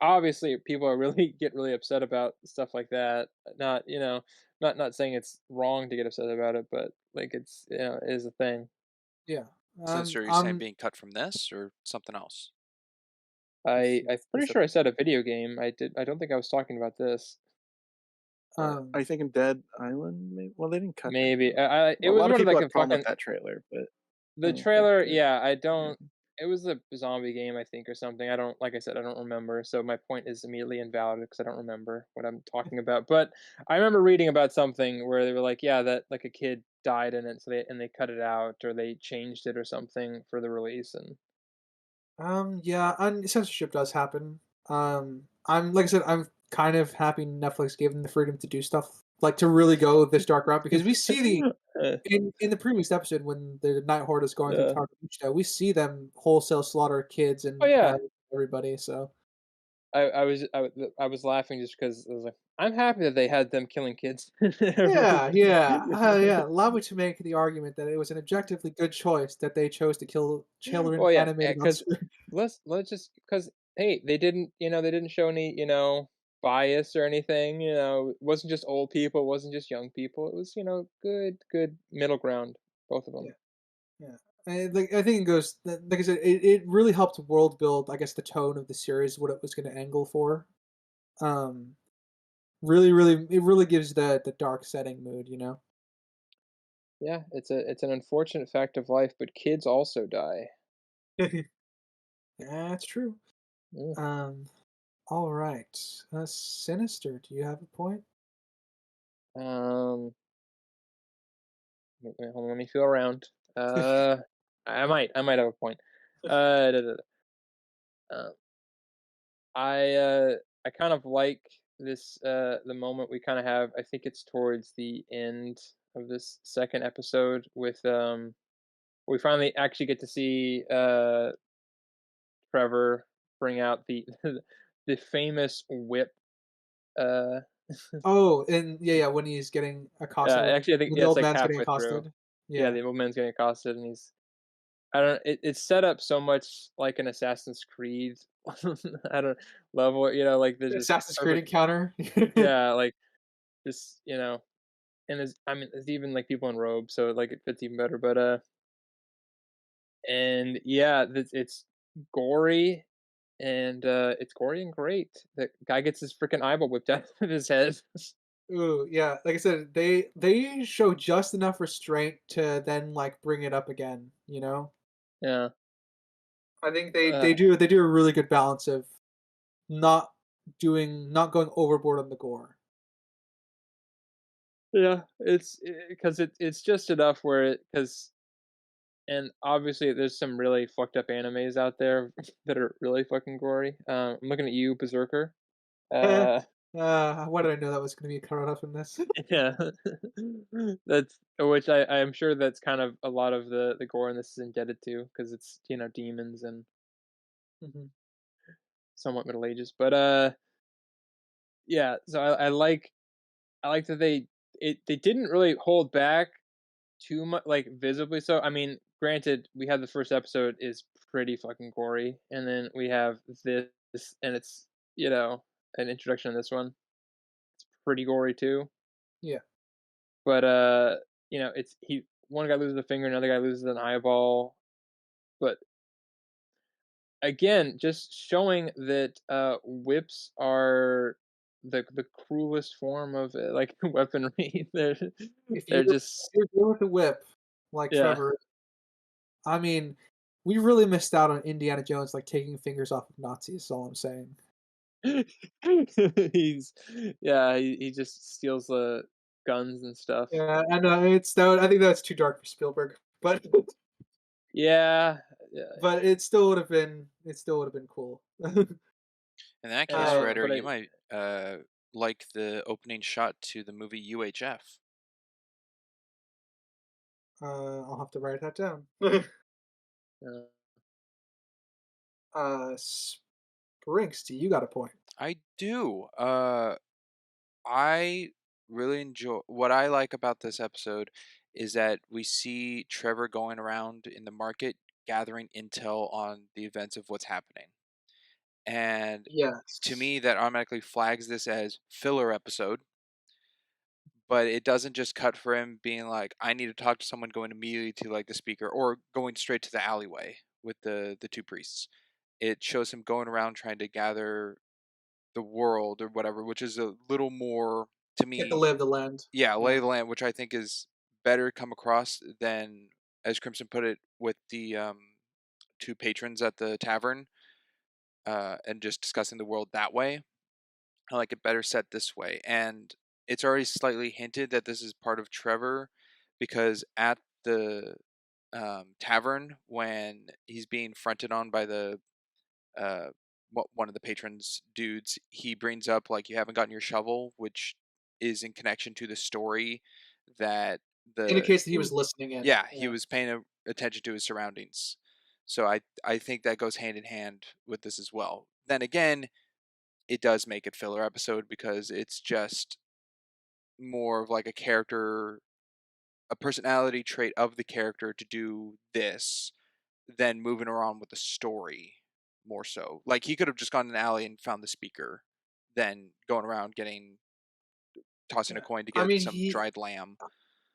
obviously people are really get really upset about stuff like that. Not, not saying it's wrong to get upset about it, but like it's, it is a thing. yeah. Since are you saying being cut from this or something else? I'm pretty sure I said a video game. I don't think I was talking about this. um Are you thinking Dead Island? Maybe? Well, they didn't cut that. Maybe it A was lot of one of people like had a a problem with fucking that trailer, but I the don't think trailer. that. Yeah, I Yeah. don't. It was a zombie game, I think, or something. I don't, like I said, I don't remember. So my point is immediately invalid because I don't remember what I'm talking about. But I remember reading about something where they were like, yeah, that like a kid died in it, so they cut it out or they changed it or something for the release. And yeah, and censorship does happen. I'm like I said, I'm kind of happy Netflix gave them the freedom to do stuff like to really go this dark route because we see the uh, in the previous episode when the Night Horde is going through uh, Target Beach, we see them wholesale slaughter kids oh and yeah, everybody. So I was laughing just because I was like, I'm happy that they had them killing kids. yeah. Allow me to make the argument that it was an objectively good choice that they chose to kill children Well, yeah, animated on because screen. let's just because hey, they didn't show any bias or anything. It wasn't just old people, it wasn't just young people. It was good middle ground, both of them. Yeah, yeah. I think it goes like I said, it really helped world build. I guess the tone of the series, what it was going to angle for. Um, it really gives the dark setting mood. Yeah, it's an unfortunate fact of life, but kids also die. That's true. Mm. Um, all right. Sinister, do you have a point? Um, hold on, let me feel around. I might have a point. Da, da, da. Um, I kind of like this the moment we kind of have. I think it's towards the end of this second episode with we finally actually get to see Trevor bring out the the famous whip. Uh, Oh, and yeah, when he's getting accosted, actually, I think when the yeah, it's old like man's getting halfway through. accosted. Yeah, Yeah. the old man's getting accosted, and he's I don't. It's set up so much like an Assassin's Creed. I don't level. Like there's this Assassin's Creed perfect. encounter. Yeah, like just and there's even like people in robes, so like it fits even better. But and yeah, it's gory and it's gory and great. The guy gets his freaking eyeball whipped out of his head. Ooh, yeah. Like I said, they show just enough restraint to then like bring it up again. Yeah. I think Uh, they do a really good balance of not not going overboard on the gore. yeah. It's because it's just enough where it because and obviously there's some really fucked up animes out there that are really fucking gory. I'm looking at you, Berserker. Uh, Why did I know that was going to be cut off in this? yeah, that's which I'm sure that's kind of a lot of the gore in this is indebted to because it's demons and Mhm. somewhat Middle Ages. But yeah. So I like that they didn't really hold back too much, like visibly. So I mean, granted, we had the first episode is pretty fucking gory, and then we have this, and it's an introduction to this one. It's pretty gory too. Yeah. But it's he one guy loses a finger, another guy loses an eyeball. But again, just showing that whips are the cruelest form of like weaponry. If They're you're just you're good with the whip, like yeah. Trevor, I mean, we really missed out on Indiana Jones like taking fingers off of Nazis. Is all I'm saying. He's yeah, he just steals the guns and stuff. Yeah, I know it's that. I think that's too dark for Spielberg, but Yeah, yeah, but it still would have been cool. In that case, uh, Ryder, but you I might like the opening shot to the movie UHF. I'll have to write that down. uh, Sprinks, do you got a point? I do. I really enjoy what I like about this episode is that we see Trevor going around in the market gathering intel on the events of what's happening. And to Yes. me, that automatically flags this as filler episode, but it doesn't just cut for him being like, I need to talk to someone, going immediately to like the speaker or going straight to the alleyway with the two priests. It shows him going around trying to gather the world or whatever, which is a little more to Get the me, lay of the land. yeah, lay Yeah. of the land, which I think is better come across than, as Crimson put it, with the two patrons at the tavern, and just discussing the world that way. I like it better set this way, and it's already slightly hinted that this is part of Trevor, because at the tavern when he's being fronted on by the uh, one of the patrons dudes, he brings up like, you haven't gotten your shovel, which is in connection to the story that the Indicates that he was listening in. yeah, he Yeah. was paying attention to his surroundings. So I think that goes hand in hand with this as well. Then again, it does make it filler episode because it's just more of like a character, a personality trait of the character to do this than moving around with the story more so. Like he could have just gone in an alley and found the speaker, than going around tossing a Yeah. coin to I get mean, some dried lamb.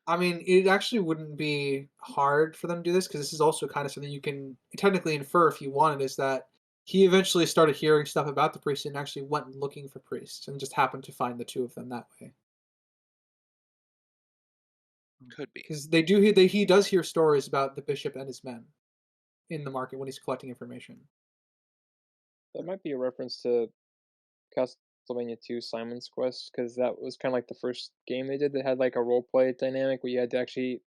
it actually wouldn't be hard for them to do this because this is also kind of something you can technically infer if you wanted. Is that he eventually started hearing stuff about the priest and actually went looking for priests and just happened to find the two of them that way. Could be. Because he does hear stories about the bishop and his men in the market when he's collecting information. That might be a reference to Castlevania 2 Simon's Quest, because that was kind of like the first game they did that had like a role play dynamic where you had to actually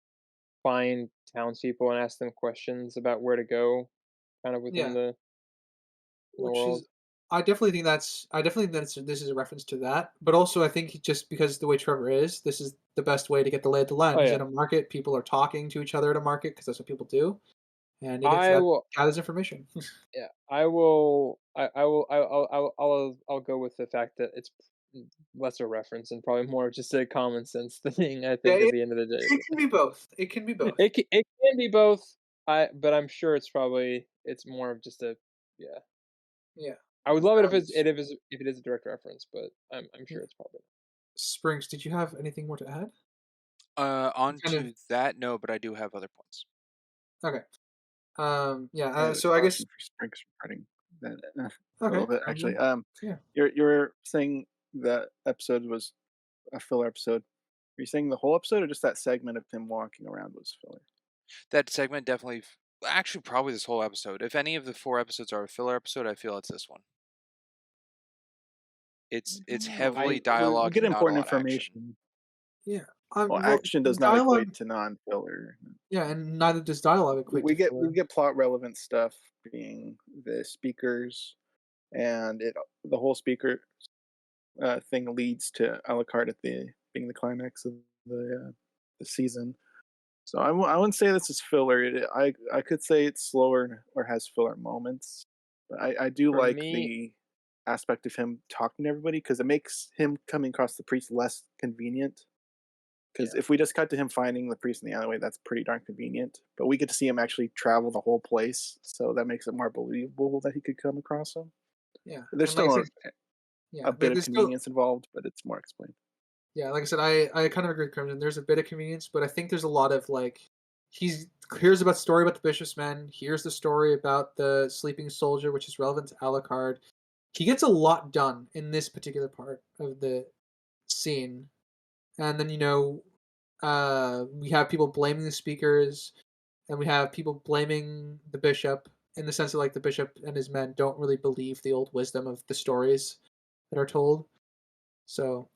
find townspeople and ask them questions about where to go, kind of within Yeah, the which world. is I definitely think this is a reference to that. But also, I think just because the way Trevor is, this is the best way to get the lay of the land. Oh He's yeah, at a market. People are talking to each other at a market because that's what people do, and he gets I that will. gathers information. Yeah, I will. I will. I'll go with the fact that it's less a reference and probably more just a common sense thing. I Yeah, think at the end of the day, it can be both. It can be both. it can be both. But I'm sure it's more of just a yeah. Yeah. I would love it S- if it is a direct reference, but I'm yeah. sure it's probably Springs, did you have anything more to add? On Kind of to that, no, but I do have other points. okay. Yeah. I have a So I guess question for Sprinks regarding that a okay. little bit actually. Yeah. You're saying that episode was a filler episode. Are you saying the whole episode or just that segment of him walking around was filler? That segment definitely, actually, probably this whole episode. If any of the 4 episodes are a filler episode, I feel it's this one. I It's don't know. heavily We dialogue get and not a important lot of action. information. Yeah. Well, Well, action does not equate dialogue. to non-filler. Yeah, and neither does dialogue equate to We filler. get plot relevant stuff being the speakers, and it the whole speaker thing leads to Alucard at the being the climax of the season. So I wouldn't say this is filler. I could say it's slower or has filler moments, but I do for like me. the aspect of him talking to everybody because it makes him coming across the priest less convenient. Because Yeah, if we just cut to him finding the priest in the alleyway, that's pretty darn convenient. But we get to see him actually travel the whole place, so that makes it more believable that he could come across him. Yeah, There's and like I still said, yeah, a bit of there's still convenience involved, but it's more explained. yeah, like I said, I kind of agree with Crimson. There's a bit of convenience, but I think there's a lot of like he's here's about the story about the bishop's men. Here's the story about the sleeping soldier, which is relevant to Alucard. He gets a lot done in this particular part of the scene, and then we have people blaming the speakers, and we have people blaming the bishop in the sense that like the bishop and his men don't really believe the old wisdom of the stories that are told. So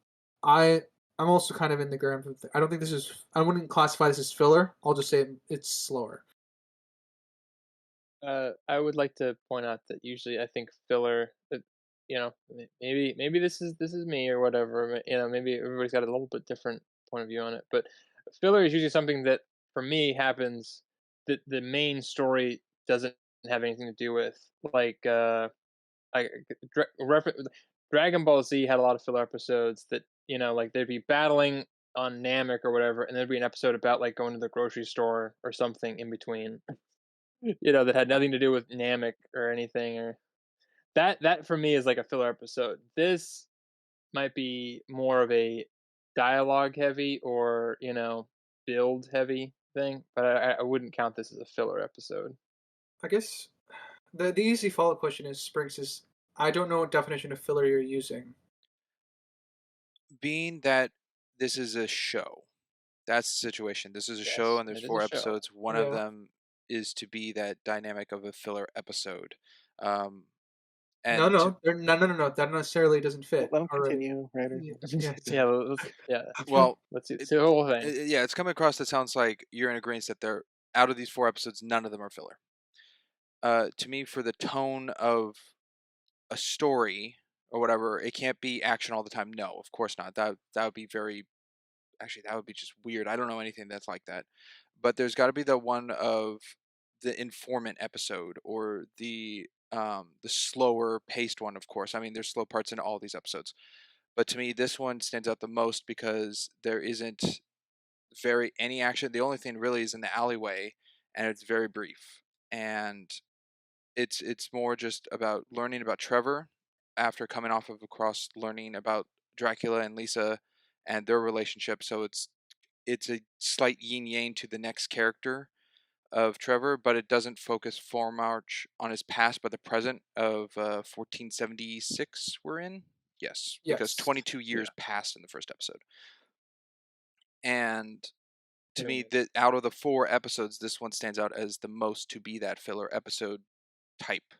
I I'm also kind of in the ground. I don't think this is. I wouldn't classify this as filler. I'll just say it's slower. I would like to point out that usually I think filler. That maybe this is me or whatever. Maybe everybody's got a little bit different point of view on it. But filler is usually something that for me happens that the main story doesn't have anything to do with. Like I Dragon Ball Z had a lot of filler episodes that like they'd be battling on Namek or whatever, and there'd be an episode about like going to the grocery store or something in between. That had nothing to do with Namek or anything, or that for me is like a filler episode. This might be more of a dialogue heavy or build heavy thing, but I wouldn't count this as a filler episode. I guess the easy follow up question is Springs is I don't know what definition of filler you're using. Being that this is a show, that's the situation. This is a show, Yes, and there's it is a 4 show. episodes. One of Yeah. them is to be that dynamic of a filler episode. Um, No, and to no, no. That necessarily doesn't fit Let him already. continue, Ryder. Yeah, yeah, Yeah, yeah. well, Let's see the whole thing. yeah, it's coming across that sounds like you're in agreement that they're out of these 4 episodes, none of them are filler. To me, for the tone of a story or whatever, it can't be action all the time. No, of course not. That would be very actually that would be just weird. I don't know anything that's like that. But there's got to be the one of the informant episode or the slower paced one. Of course, I mean there's slow parts in all these episodes. But to me, this one stands out the most because there isn't very any action. The only thing really is in the alleyway, and it's very brief. And it's more just about learning about Trevor after coming off of across learning about Dracula and Lisa and their relationship. So it's a slight yin yang to the next character of Trevor, but it doesn't focus far much on his past, but the present of 1476 we're in. Yes, because Yes. 22 Yeah. years passed in the first episode. And to Yeah. me, out of the 4 episodes, this one stands out as the most to be that filler episode type.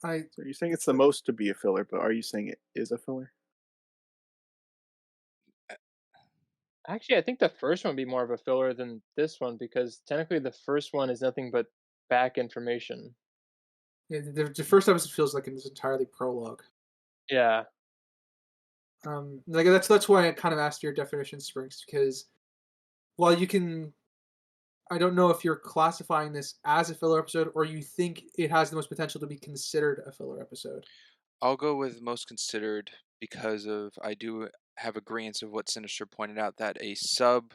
I So you're saying it's the most to be a filler, but are you saying it is a filler? Actually, I think the first one would be more of a filler than this one because technically the first one is nothing but back information. the first episode feels like it's entirely prologue. Yeah. Like that's why I kind of asked your definition, Springs, because while you can, I don't know if you're classifying this as a filler episode or you think it has the most potential to be considered a filler episode. I'll go with most considered because of I do have agreements of what Sinister pointed out that a sub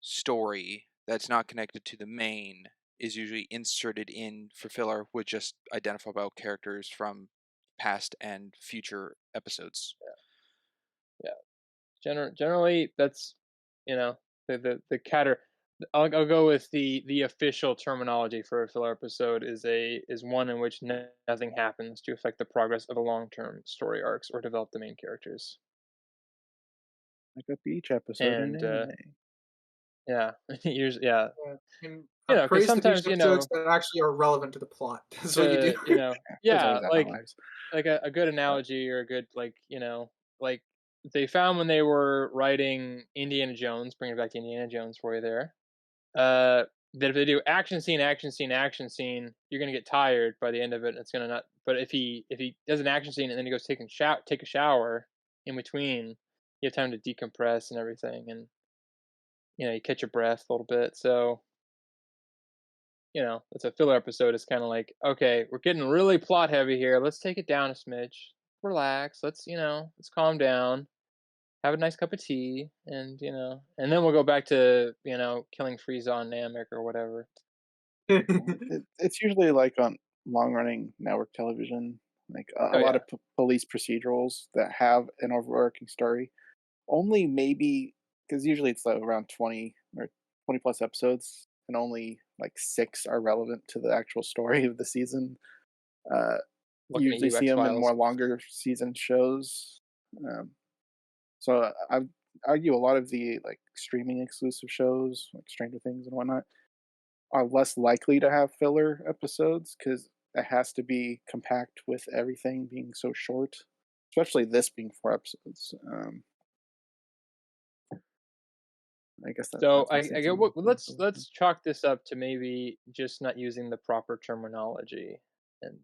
story that's not connected to the main is usually inserted in for filler with just identifiable characters from past and future episodes. Yeah. Generally, that's the cater. I'll go with the official terminology for a filler episode is one in which nothing happens to affect the progress of a long-term story arcs or develop the main characters. Like a beach episode in And anime. yeah, usually yeah, Yeah. And because praise the beach sometimes episodes that actually are relevant to the plot. That's what you do. There's yeah, always outliers. like a good analogy or a good like they found when they were writing Indiana Jones, bringing it back to Indiana Jones for you there. That if they do action scene, action scene, action scene, you're gonna get tired by the end of it. And it's gonna not. But if he does an action scene and then he goes take a shower in between, you have time to decompress and everything, and you catch your breath a little bit. So it's a filler episode. It's kind of like, okay, we're getting really plot heavy here. Let's take it down a smidge. Relax. Let's calm down. Have a nice cup of tea, and and then we'll go back to killing Frieza on Namek or whatever. It's usually like on long running network television, like a Oh lot yeah. of police procedurals that have an overarching story. Only maybe because usually it's like around 20 or 20 plus episodes, and only like 6 are relevant to the actual story of the season. You Looking at usually you, see X them in Files. more longer season shows. So I argue a lot of the like streaming exclusive shows, like Stranger Things and whatnot, are less likely to have filler episodes because it has to be compact with everything being so short, especially this being 4 episodes. I guess So that's my I stance get on what the let's filler thing. let's chalk this up to maybe just not using the proper terminology and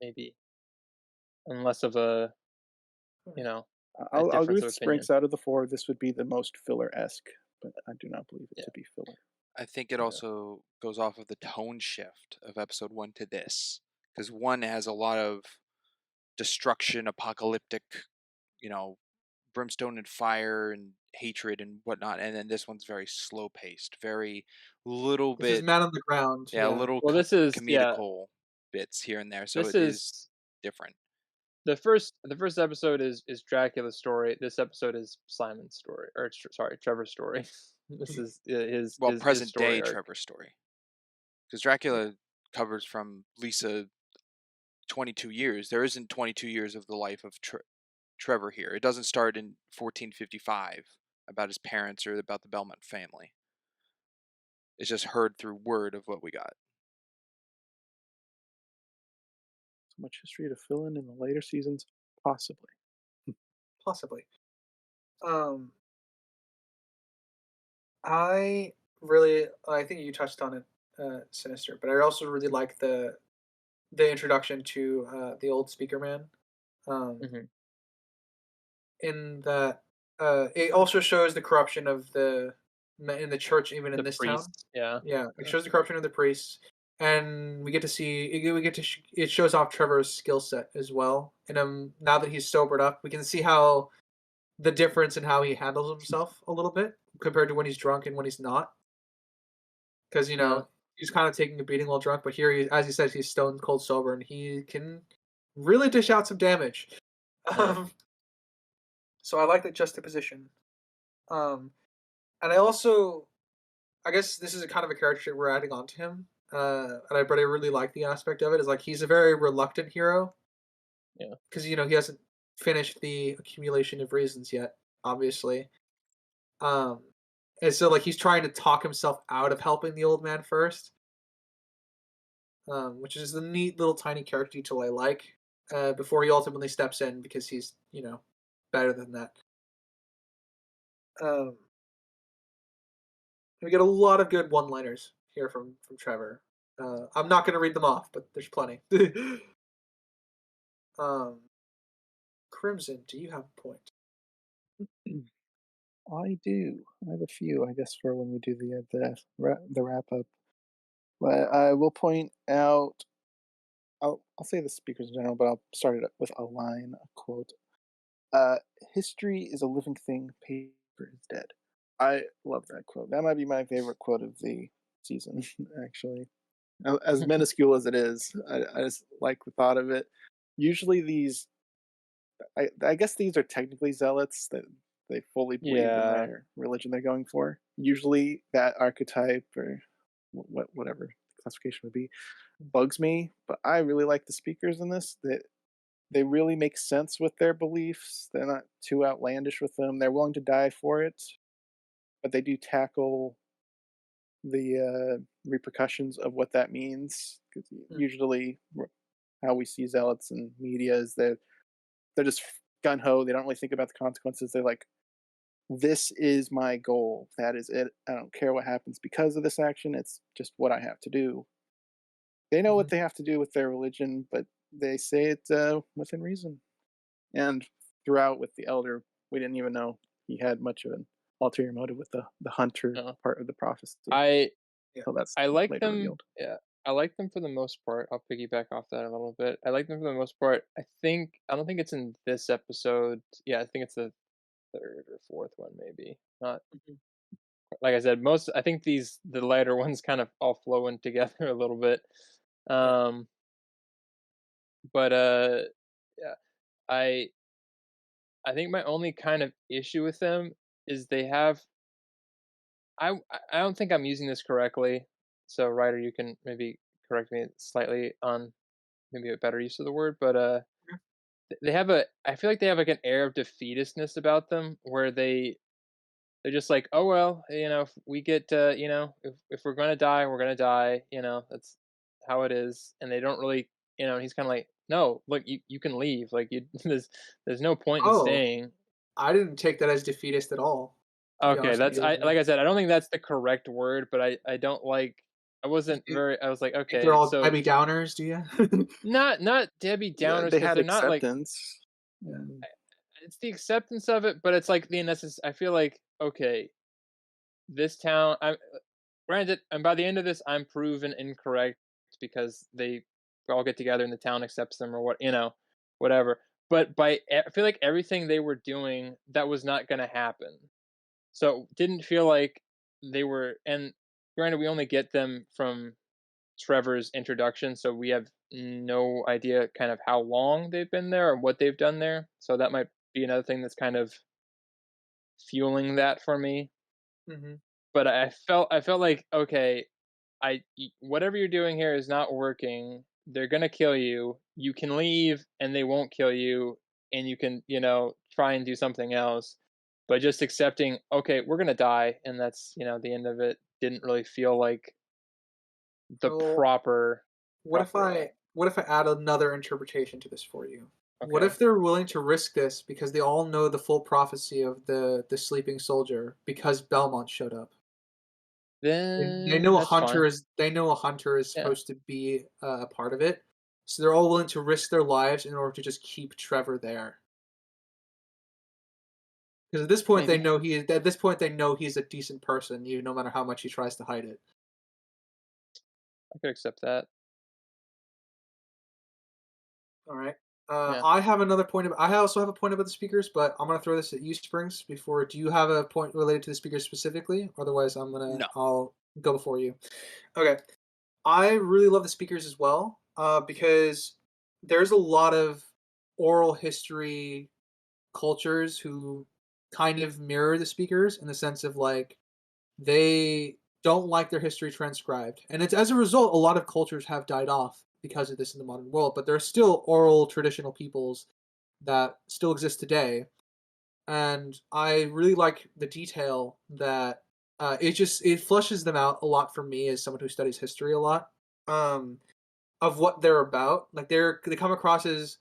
maybe unless of a you know a I'll agree difference with of Sprinks. opinion. Out of the 4, this would be the most filler-esque, but I do not believe it Yeah. to be filler. I think it also goes off of the tone shift of episode 1 to this, because 1 has a lot of destruction, apocalyptic, brimstone and fire and hatred and whatnot, and then this one's very slow paced, very little This is bit, man on the ground. yeah, Yeah. little Well, this is comedical bits here and there, so this it is is different. the first episode is Dracula's story. This episode is Simon's story, or sorry, Trevor's story. This is his Present story day arc. Trevor's story, because Dracula covers from Lisa 22 years. There isn't 22 years of the life of Trevor here. It doesn't start in 1455 about his parents or about the Belmont family. It's just heard through word of what we got. So much history to fill in the later seasons, possibly. Possibly. I think you touched on it, Sinister, but I also really like the introduction to the old speaker man. Mhm. In that it also shows the corruption of in the church, even in The this town. priest, yeah. Yeah, it shows the corruption of the priests, and we get to it shows off Trevor's skill set as well. And now that he's sobered up, we can see how the difference in how he handles himself a little bit compared to when he's drunk and when he's not. Because Yeah. he's kind of taking a beating while drunk, but here, as you said, he's stone cold sober, and he can really dish out some damage. Yeah. Um, so I like that juxtaposition. Um, and I guess this is a kind of a character we're adding on to him. But I really like the aspect of it. Is like he's a very reluctant hero Yeah. because he hasn't finished the accumulation of reasons yet, obviously. Um, and so like he's trying to talk himself out of helping the old man first, which is the neat little tiny character detail I like. Before he ultimately steps in because he's better than that. Um, we get a lot of good one-liners here from Trevor. I'm not going to read them off, but there's plenty. um, Crimson, do you have a point? I do. I have a few, I guess, for when we do the wrap up. But I will point out. I'll say the speakers in general, but I'll start it with a line, a quote. History is a living thing. Paper is dead. I love that quote. That might be my favorite quote of the season, actually. As minuscule as it is, I just like the thought of it. Usually I guess these are technically zealots that they fully believe in Yeah. their religion they're going for. Usually that archetype or whatever classification would be bugs me, but I really like the speakers in this. That they really make sense with their beliefs. They're not too outlandish with them. They're willing to die for it, but they do tackle the repercussions of what that means. Because usually, how we see zealots in media is they're just gun ho. They don't really think about the consequences. They're like, "This is my goal. That is it. I don't care what happens because of this action. It's just what I have to do." They know what they have to do with their religion, but they say it within reason. And throughout with the elder, we didn't even know he had much of an ulterior motive with the hunter part of the prophecy. I So that's like later them. revealed. Yeah, I like them for the most part. I'll piggyback off that a little bit. I like them for the most part. I don't think it's in this episode. Yeah, I think it's the third or fourth one, maybe. Not like I said. I think the lighter ones kind of all flow in together a little bit. But yeah, I I think my only kind of issue with them is they have. I don't think I'm using this correctly. So, Ryder, you can maybe correct me slightly on maybe a better use of the word, but they have I feel like they have like an air of defeatistness about them where they're just like, oh well, if we get if we're gonna die, we're gonna die, that's how it is, and they don't really, he's kind of like, no, look, you can leave, like there's no point in Oh, staying. I didn't take that as defeatist at all. To be Okay, honest with that's you, I like I said, I don't think that's the correct word, but I don't like. I wasn't you very. I was like, think they're okay, all so Debbie Downers? Do you? not Debbie Downers They because had they're not like. acceptance. And It's the acceptance of it, but it's like the I feel like, okay, this town. I Granted, and by the end of this, I'm proven incorrect because they all get together and the town accepts them or whatever. But I feel like everything they were doing that was not going to happen. So it didn't feel like they were. And granted, we only get them from Trevor's introduction, so we have no idea kind of how long they've been there or what they've done there. So that might be another thing that's kind of fueling that for me. Mm-hmm. But I felt like, okay, whatever you're doing here is not working. They're gonna kill you. You can leave, and they won't kill you, and you can try and do something else. But just accepting, okay, we're gonna die, and that's the end of it. Didn't really feel like the Well, proper route. what if I add another interpretation to this for you? What Okay, if they're willing to risk this because they all know the full prophecy of the sleeping soldier because Belmont showed up? They then know that's fine. a hunter is Yeah, supposed to be a part of it, so they're all willing to risk their lives in order to just keep Trevor there. Because maybe at this point they know he's a decent person, even no matter how much he tries to hide it. I could accept that. All right. Yeah. I have another point. I also have a point about the speakers, but I'm gonna throw this at you, Springs. Before, do you have a point related to the speakers specifically? Otherwise, No. I'll go before you. Okay. I really love the speakers as well, because there's a lot of oral history cultures who kind of mirror the speakers in the sense of like they don't like their history transcribed, and it's as a result a lot of cultures have died off because of this in the modern world. But there are still oral traditional peoples that still exist today, and I really like the detail that it flushes them out a lot for me as someone who studies history a lot. Um, of what they're about. Like they come across as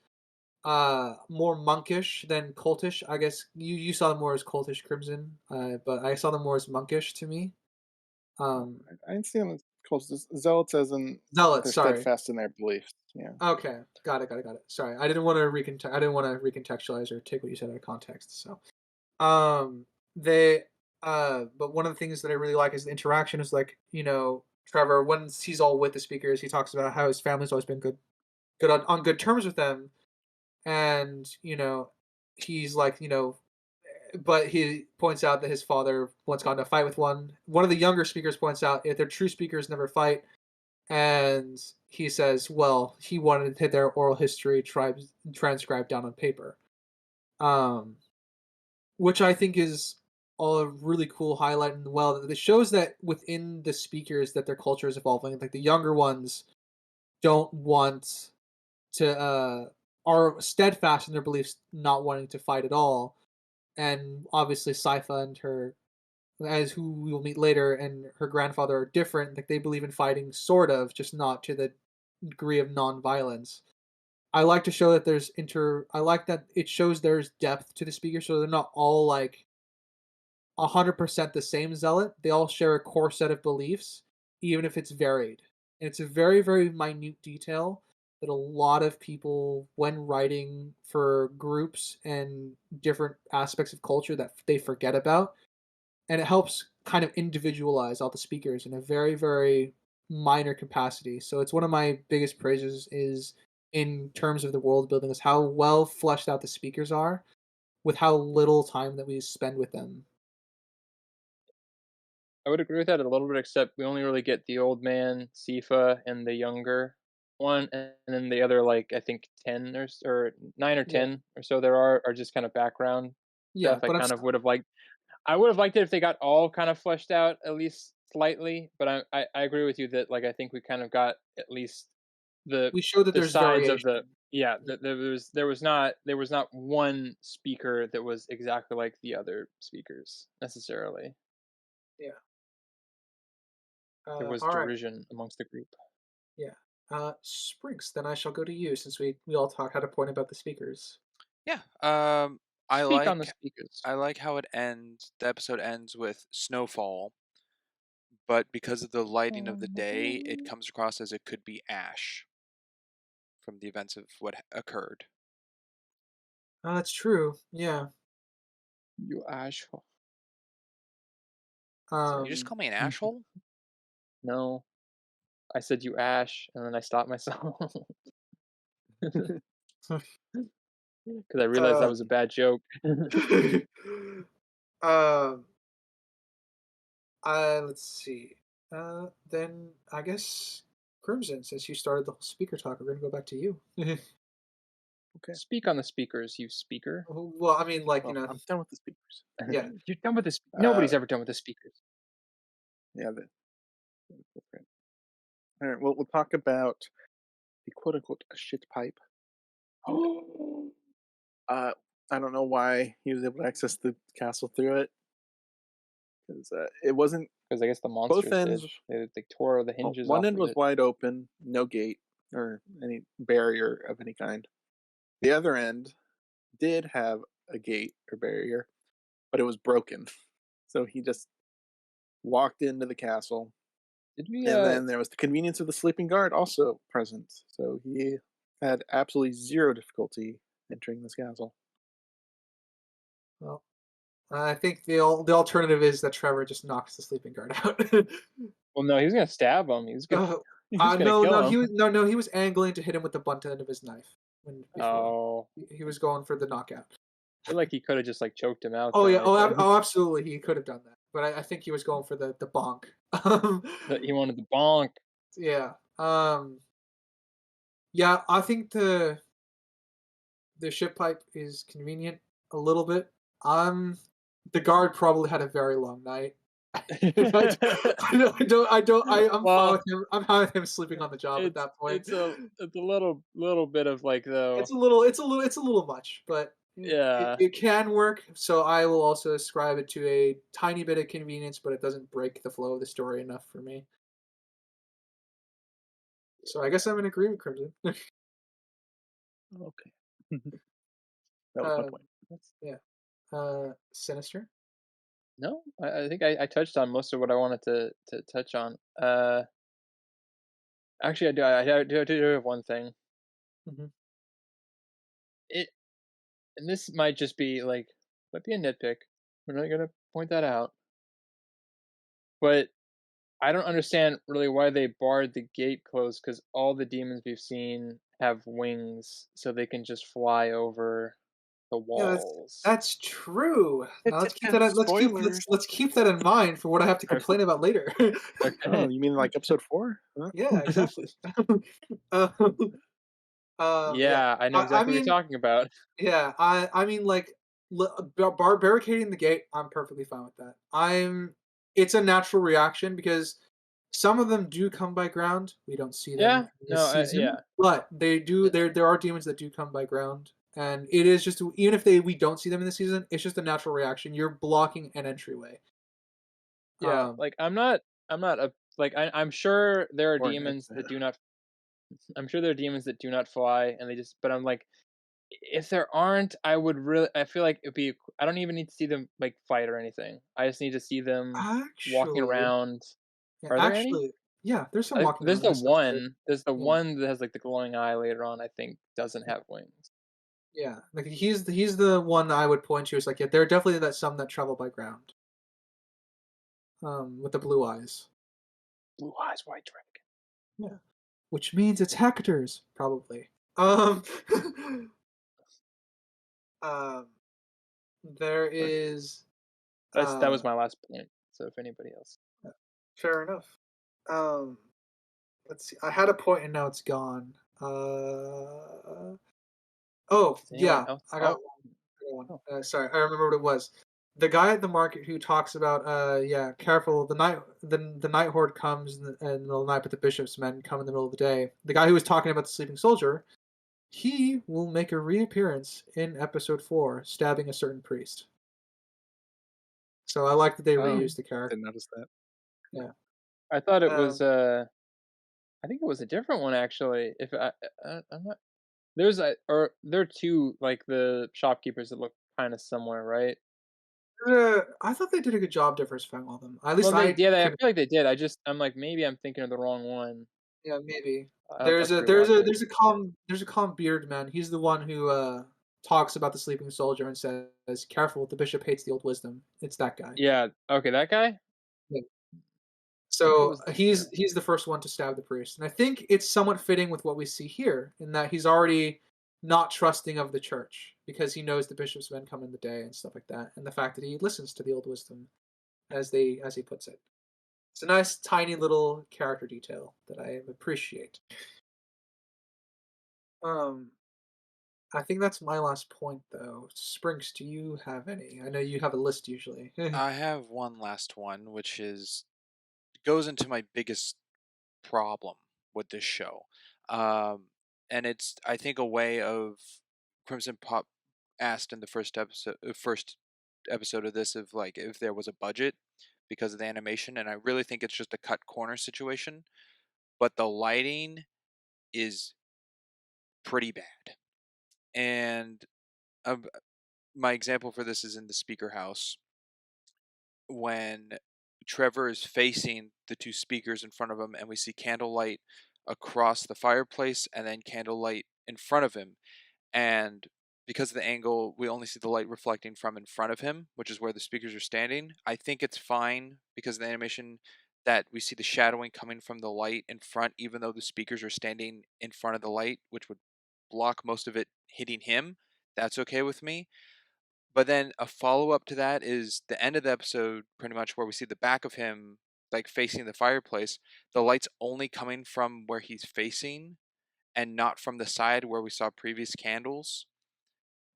more monkish than cultish. I guess you saw them more as cultish crimson, but I saw them more as monkish to me. Um, I didn't see them as close as zealots, as in Zealots, they're sorry. steadfast in their beliefs. Yeah. Okay, got it. Sorry, I didn't want to I didn't want to recontextualize or take what you said out of context. So, um, they, but one of the things that I really like is the interaction. Is like Trevor when he's all with the speakers, he talks about how his family's always been good on good terms with them, and he's like but he points out that his father once got in a fight with one of the younger speakers points out if they're true speakers never fight, and he says well he wanted to hit their oral history tribes transcribed down on paper, um which I think is a really cool highlight and well that it shows that within the speakers that their culture is evolving, like the younger ones don't want to are steadfast in their beliefs, not wanting to fight at all. And obviously, Sypha and her, as who we will meet later, and her grandfather are different. Like they believe in fighting, sort of, just not to the degree of non-violence. I like to show that there's inter. I like that it shows there's depth to the speaker, so they're not all like 100% the same zealot. They all share a core set of beliefs, even if it's varied. And it's a very, very minute detail that a lot of people, when writing for groups and different aspects of culture, that they forget about. And it helps kind of individualize all the speakers in a very, very minor capacity. So it's one of my biggest praises is in terms of the world building is how well fleshed out the speakers are with how little time that we spend with them. I would agree with that a little bit, except we only really get the old man, Sypha, and the younger one, and then the other, like I think 10 or 9 or Yeah. 10 or so there are just kind of background Yeah, stuff. I but kind of would have liked. I would have liked it if they got all kind of fleshed out at least slightly, but I agree with you that like I think we kind of got at least the we show that the there's sides of variation. the yeah. There was not one speaker that was exactly like the other speakers necessarily. Yeah. There was All right. derision amongst the group. Yeah. Sprinks, then I shall go to you since we all had a point about the speakers. Yeah. I Speak on the like speakers. I like how it ends. The episode ends with snowfall, but because of the lighting of the day, it comes across as it could be ash from the events of what occurred. Oh, that's true. Yeah. You asshole. You just Um. call me an asshole? No, I said you ash, and then I stopped myself because I realized that uh. was a bad joke. um. Let's see. Then I guess Crimson, since you started the whole speaker talk, we're gonna go back to you. Okay. Speak on the speakers, you speaker. Well, I mean, like Well, I'm done with the speakers. yeah. You're done with this. Uh, Nobody's ever done with the speakers. yeah. Okay. All right. Well, we'll talk about the quote unquote shit pipe. Uh, I don't know why he was able to access the castle through it, because it wasn't. Because I guess the Both monsters ends. did. They tore the Well, hinges one off end of was it. wide open, no gate or any barrier of any kind. The other end did have a gate or barrier, but it was broken. So he just walked into the castle. Did we? And then there was the convenience of the sleeping guard also present. So he had absolutely zero difficulty entering this castle. Well, I think the alternative is that Trevor just knocks the sleeping guard out. Well, no, he was gonna stab him. He was gonna. uh, He was gonna no, kill him. he was angling to hit him with the blunt end of his knife before. Oh, He was going for the knockout. I feel like he could have just like choked him out. Oh Then yeah, right there. absolutely, he could have done that, but I think he was going for the bonk. That he wanted the bonk. Yeah. Yeah, I think the ship pipe is convenient a little bit. The guard probably had a very long night. I'm fine Well, with him. I'm fine with him sleeping on the job at that point. it's a little bit of like though. It's a little much, but Yeah. it can work. So I will also ascribe it to a tiny bit of convenience, but it doesn't break the flow of the story enough for me. So I guess I'm in agreement, Crimson. Okay. That was my um, point. yeah. Sinister. No, I think I touched on most of what I wanted to touch on. Actually, I do have one thing. Hmm. It and this might just be like might be a nitpick. We're not gonna point that out, but I don't understand really why they barred the gate closed because all the demons we've seen have wings, so they can just fly over the Yeah, walls. that's true. Now let's keep that. Spoilers. Let's keep that in mind for what I have to complain about later. Oh, Okay. you mean like episode 4? Huh? Yeah, exactly. um, yeah. Yeah, I know I exactly what mean, you're talking about. yeah. I mean, like, barricading the gate. I'm perfectly fine with that. It's a natural reaction because some of them do come by ground. We don't see them Yeah, in no, this season, yeah, but they do. There are demons that do come by ground, and it is just even if we don't see them in the season, it's just a natural reaction. You're blocking an entryway. yeah. Um, Like I'm not a like I'm sure there are Or an demons exit. that do not. I'm sure there are demons that do not fly, and they just. But I'm like, if there aren't, I would really. I feel like it'd be. I don't even need to see them like fight or anything. I just need to see them walking actually, around. yeah, Are there any? yeah. There's some walking There's around in the this episode. one. There's the Yeah, one that has like the glowing eye later on. I think doesn't have wings. yeah. Like he's the one I would point to. Is like, yeah, there are definitely that some that travel by ground. With the blue eyes. Blue eyes, white dragon. Yeah, which means it's Hector's probably. Um, um, there Okay, is. that was Uh, my last point. So if anybody else, Fair enough. Um, let's see. I had a point and now it's gone. Oh does anyone yeah, else? I got Oh, one. I got one. oh, Sorry, I remember what it was. The guy at the market who talks about, yeah, careful. The night horde comes in the middle of the night, but the bishop's men come in the middle of the day. The guy who was talking about the sleeping soldier, he will make a reappearance in episode 4, stabbing a certain priest. So I like that they oh. reused the character. Didn't notice that. Yeah. I thought it was. Um, I think it was a different one actually. If I'm not. There are two like the shopkeepers that look kind of similar, right? I thought they did a good job diversifying all of them. At Well, least I I could. feel like they did. I'm like maybe I'm thinking of the wrong one. Yeah, maybe. I'll have to rewatch it. There's a calm beard man. He's the one who talks about the sleeping soldier and says, "Careful, the bishop hates the old wisdom." It's that guy. Yeah. Okay, that guy. Yeah. I think it So was this guy. he's the first one to stab the priest, and I think it's somewhat fitting with what we see here, in that he's already not trusting of the church because he knows the bishop's men come in the day and stuff like that, and the fact that he listens to the old wisdom, as he puts it. It's a nice tiny little character detail that I appreciate. Um, I think that's my last point, though. Sprinks, do you have any? I know you have a list usually. I have one last one, which is goes into my biggest problem with this show, um, and it's I think a way of Crimson Pop asked in the first episode of this if like if there was a budget because of the animation, and I really think it's just a cut corner situation. But the lighting is pretty bad, and um, my example for this is in the speaker house when Trevor is facing the two speakers in front of him, and we see candlelight across the fireplace and then candlelight in front of him. And because of the angle, we only see the light reflecting from in front of him, which is where the speakers are standing. I think it's fine because of the animation that we see the shadowing coming from the light in front, even though the speakers are standing in front of the light, which would block most of it hitting him. That's okay with me. But then a follow up to that is the end of the episode, pretty much where we see the back of him like facing the fireplace, the light's only coming from where he's facing and not from the side where we saw previous candles.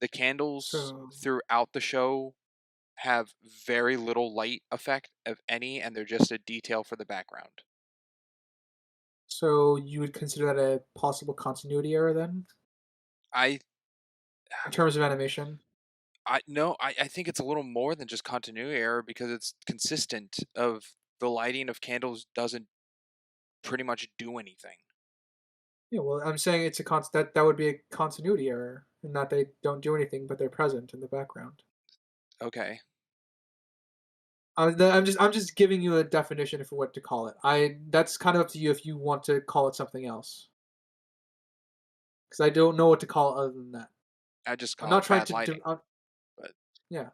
The candles So, throughout the show have very little light effect, if any, and they're just a detail for the background. so you would consider that a possible continuity error then, I in terms of animation? no, I think it's a little more than just continuity error because it's consistent. Of the lighting of candles doesn't pretty much do anything. Yeah, well, I'm saying it's a that would be a continuity error, in that they don't do anything, but they're present in the background. Okay. I'm just giving you a definition for what to call it. That's kind of up to you if you want to call it something else, because I don't know what to call it other than that. I just I'm call not it trying bad to lighting. do. But Yeah.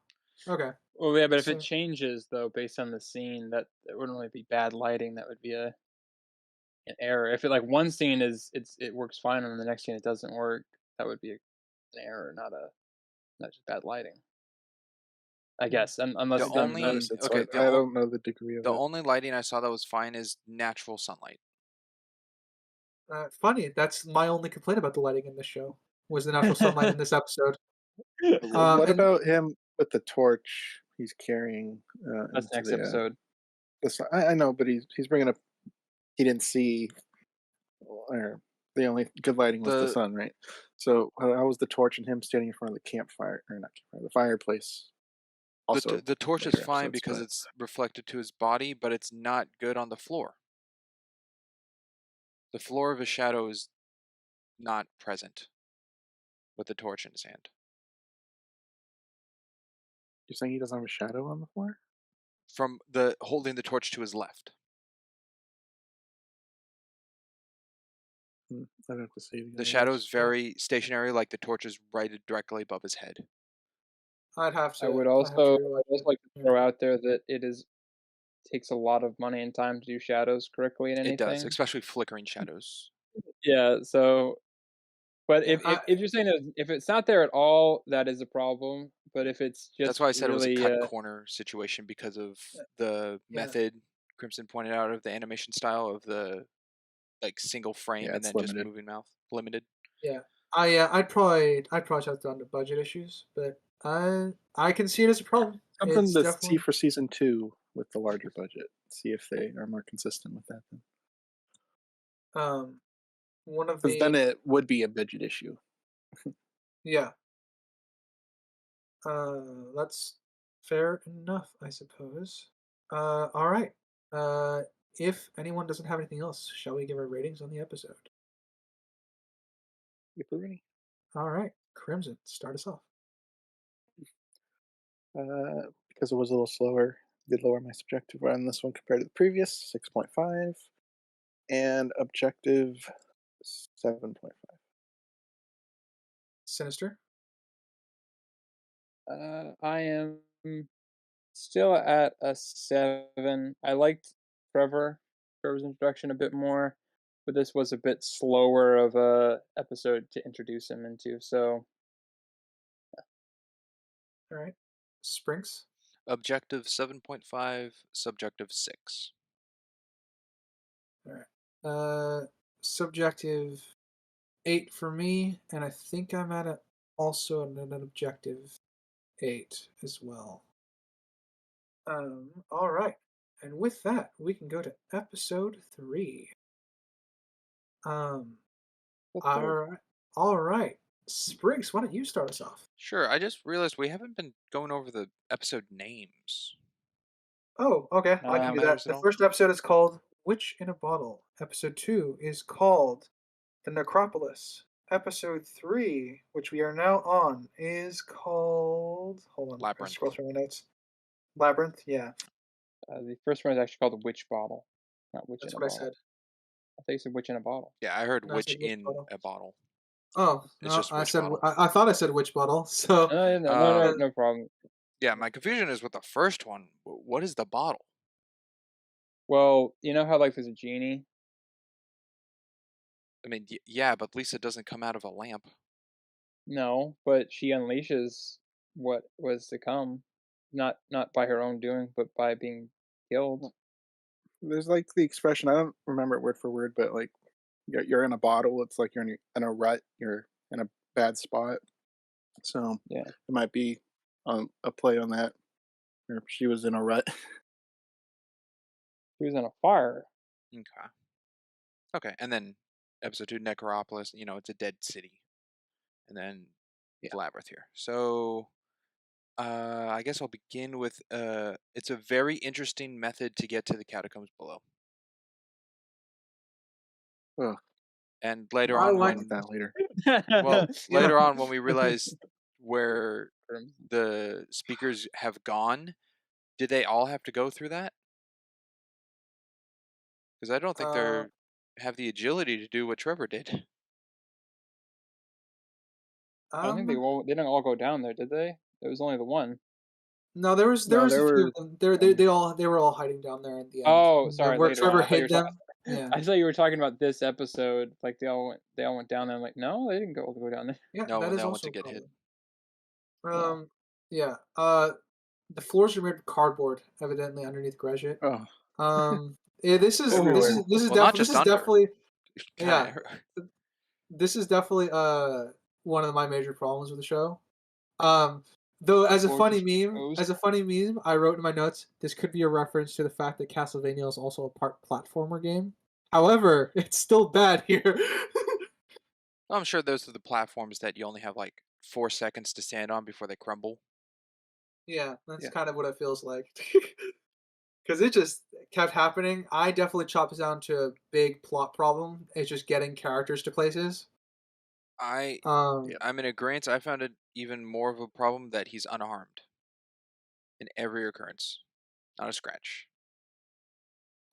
Okay. Well, yeah, but if it So changes though based on the scene, that wouldn't really be bad lighting. That would be an error. If it like one scene it works fine, and the next scene it doesn't work, that would be an error, not just bad lighting. I guess, unless the it's done. I've only noticed it, so okay, I don't know the degree of the it. only lighting I saw that was fine is natural sunlight. funny. That's my only complaint about the lighting in this show was the natural sunlight in this episode. What And about him with the torch he's carrying That's into next episode. the sun? I know, but he's bringing up. He didn't see, or the only good lighting was the The sun, right? So how was the torch and him standing in front of the campfire, or not campfire, the fireplace? Also the torch is later fine episodes, because but it's reflected to his body, but it's not good on the floor. The floor of his shadow is not present with the torch in his hand. you're saying he doesn't have a shadow on the floor? From the holding the torch to his left. I'd have to see it again, The I shadow guess. is very stationary, like the torch is right directly above his head. I'd have I would to. I have to also rewatch it. like to Yeah. throw out there that takes a lot of money and time to do shadows correctly in It does, anything. especially flickering shadows. Yeah, so but Yeah. if you're saying that if it's not there at all, that is a problem. But if it's That's just why I said it was a really cut corner situation because of the Yeah. method Crimson pointed out of the animation style of the like single frame Yeah, and it's then just limited. moving mouth. Limited. Yeah. I'd probably have to under budget issues, but I can see it as a problem. Something It's to see definitely for season 2 with the larger budget. See if they are more consistent with that. um one of Because then the it would be a budget issue. yeah. That's fair enough, I suppose. All right. If anyone doesn't have anything else, shall we give our ratings on the episode? If we're ready. All right, Crimson, start us off. Because it was a little slower, did lower my subjective on this one compared to the previous 6.5, and objective 7.5. Sinister. I am still at a 7. I liked Trevor's introduction a bit more, but this was a bit slower of a episode to introduce him into. So All right, Sprinks. Objective 7.5, subjective 6. All right. Subjective 8 for me, and I think I'm at also an objective 8 as well. All right, and with that, we can go to episode 3. Um, let's all do it. right, all right. Spriggs, why don't you start us off? Sure, I just realized we haven't been going over the episode names. Oh, okay, I can That do Um, that. matters at The all? first episode is called Witch in a Bottle. Episode 2 is called The Necropolis. Episode 3, which we are now on, is called. Hold on, I Labyrinth. scroll through my notes. Labyrinth, yeah, the first one is actually called the Witch Bottle, not Witch that's in a what I Bottle. said. I think you said Witch in a Bottle. Yeah, I heard No, I witch said Witch in Bottle. a bottle. Oh, It's no, just witch bottle. I thought I said Witch Bottle, so. Uh, No problem. yeah, my confusion is with the first one. What is the bottle? Well, you know how like there's a genie. I mean, yeah, but Lisa doesn't come out of a lamp. No, but she unleashes what was to come, not by her own doing, but by being killed. There's like the expression, I don't remember it word for word, but like you're in a bottle. It's like you're in a rut. You're in a bad spot. So Yeah. it might be a play on that. Or she was in a rut. He was on a fire. Okay. Okay, and then episode 2, Necropolis. You know, it's a dead city, and then Yeah. Labyrinth here. So, I guess I'll begin with it's a very interesting method to get to the catacombs below. Ugh, And later I on, talk like about that later. well, Yeah. later on when we realize where Crimson. the speakers have gone, did they all have to go through that? Because I don't think Uh, they're have the agility to do what Trevor did. I don't think they um, didn't all go down there, did they? There was only the one. no, there No, was a there few were of them. They were all hiding down there at the end. Oh, sorry, Where later on. Trevor I thought you were hid them. Yeah, I thought you were talking about this episode. Like they all went down there. I'm like, no, they didn't go down there. yeah, No, that when is they all went also to a get hit. problem. Oh. Yeah. The floors are made of cardboard, evidently underneath Greshit. oh Yeah, this is everywhere. Well, not just under. definitely Kinda, this is definitely one of my major problems with the show. Though as a Floor funny just meme, exposed. I wrote in my notes this could be a reference to the fact that Castlevania is also a part platformer game. However, it's still bad here. I'm sure those are the platforms that you only have like 4 seconds to stand on before they crumble. Yeah, that's Yeah. kind of what it feels like. Because it just kept happening. I definitely chopped this down to a big plot problem. It's just getting characters to places. I Yeah. I'm in agreement. I found it even more of a problem that he's unarmed in every occurrence, not a scratch.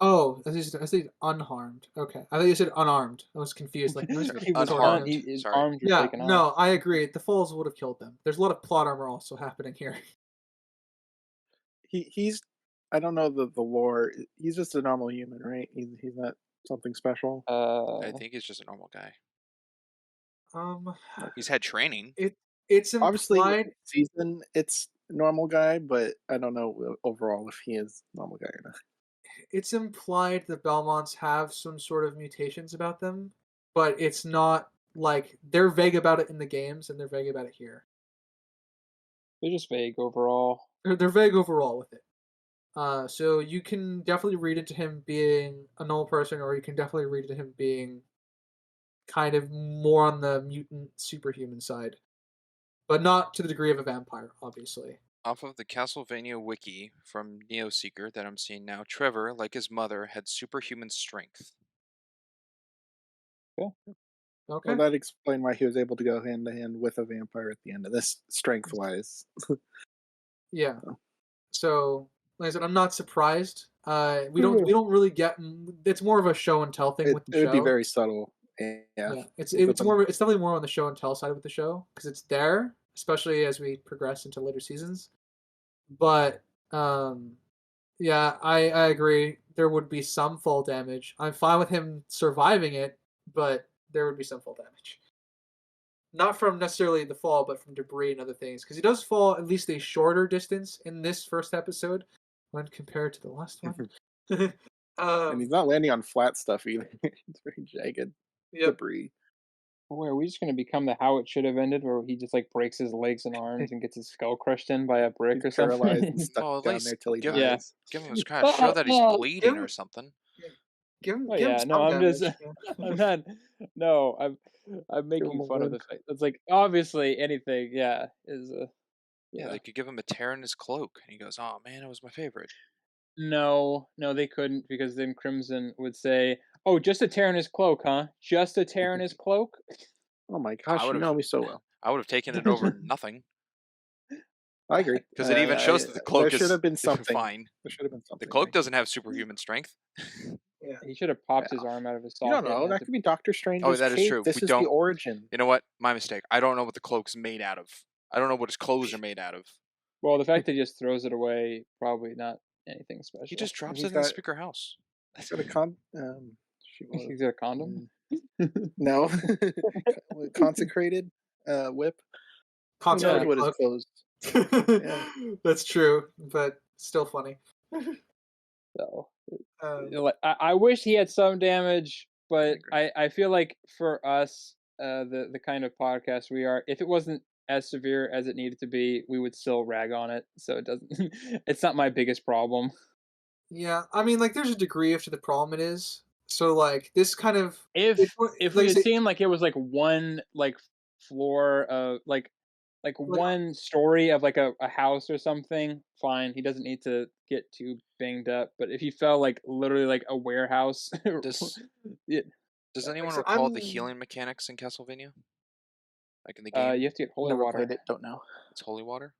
Oh, I said unharmed. Okay, I thought you said unarmed. I was confused. Like, no, he's Sorry, He was sword in unharmed. hand. his Sorry. arms were Yeah, taken off. no, I agree. The falls would have killed them. There's a lot of plot armor also happening here. He's I don't know the lore. He's just a normal human, right? He's not something special. I think he's just a normal guy. Um, He's had training. it's Obviously, in implied. the season it's normal guy, but I don't know overall if he is normal guy or not. It's implied the Belmonts have some sort of mutations about them, but it's not like they're vague about it in the games and they're vague about it here. They're just vague overall. They're vague overall with it. So you can definitely read into him being a normal person, or you can definitely read into him being kind of more on the mutant superhuman side, but not to the degree of a vampire, obviously. Off of the Castlevania wiki from Neoseeker that I'm seeing now, Trevor, like his mother, had superhuman strength. Okay. Well, that explained why he was able to go hand to hand with a vampire at the end of this, strength wise. Yeah. So, like I said, I'm not surprised. We don't really get. It's more of a show and tell thing with the It would be show. very subtle. Yeah, Yeah, it's with them. it's definitely more on the show and tell side with the show because it's there, especially as we progress into later seasons. But yeah, I agree. There would be some fall damage. I'm fine with him surviving it, but there would be some fall damage. Not from necessarily the fall, but from debris and other things. Because he does fall at least a shorter distance in this first episode when compared to the last one. And he's not landing on flat stuff either. It's very jagged Yep. debris. Where are we just gonna become the how it should have ended, where he just like breaks his legs and arms and gets his skull crushed in by a brick He's or paralyzed something? and stuck Well, at down least there till he give, Yeah. dies. give him a scratch. Show that he's bleeding or something. Give him, Oh give him yeah, some no, I'm damage. just, Yeah. I'm not, no, I'm Give him making a fun of the wound. fact it's like obviously anything, yeah, is Yeah, yeah. they could give him a tear in his cloak, and he goes, "Oh man, it was my favorite." No, they couldn't because then Crimson would say, "Oh, just a tear in his cloak, huh? Just a tear in his cloak." Oh my I gosh, would you have, know me so well. I would have taken it over nothing I agree. because it even shows that the cloak There should is have been something. fine. There should have been The something. cloak right? doesn't have superhuman strength. Yeah. He should have popped Yeah. his arm out of his You socket. don't know. and had That to- could be Doctor Oh, Strange's that is cape. true. This We is don't. the origin. You know what? My mistake. I don't know what the cloak's made out of. I don't know what his clothes are made out of. Well, the fact that he just throws it away, probably not anything special. He just drops He's it in the got- speaker house. He's got a He's got a condom. no consecrated whip. Who knows Concentrated what his cloak. clothes? That's true, but still funny. So Like, I wish he had some damage, but agree. I feel like for us, the kind of podcast we are, if it wasn't as severe as it needed to be, we would still rag on it. So it doesn't. It's not my biggest problem. Yeah, I mean, like, there's a degree of to the problem it is. So, like, this kind of it's If one if like we I had say, seen like it was like one like floor of like like, one story of like a house or something, fine. He doesn't need to get too banged up. But if he fell like literally like a warehouse, Does yeah, Does like I anyone said, recall the healing mechanics in Castlevania? Like in the you game, have to get holy Never water. played it. Don't know. it's holy water.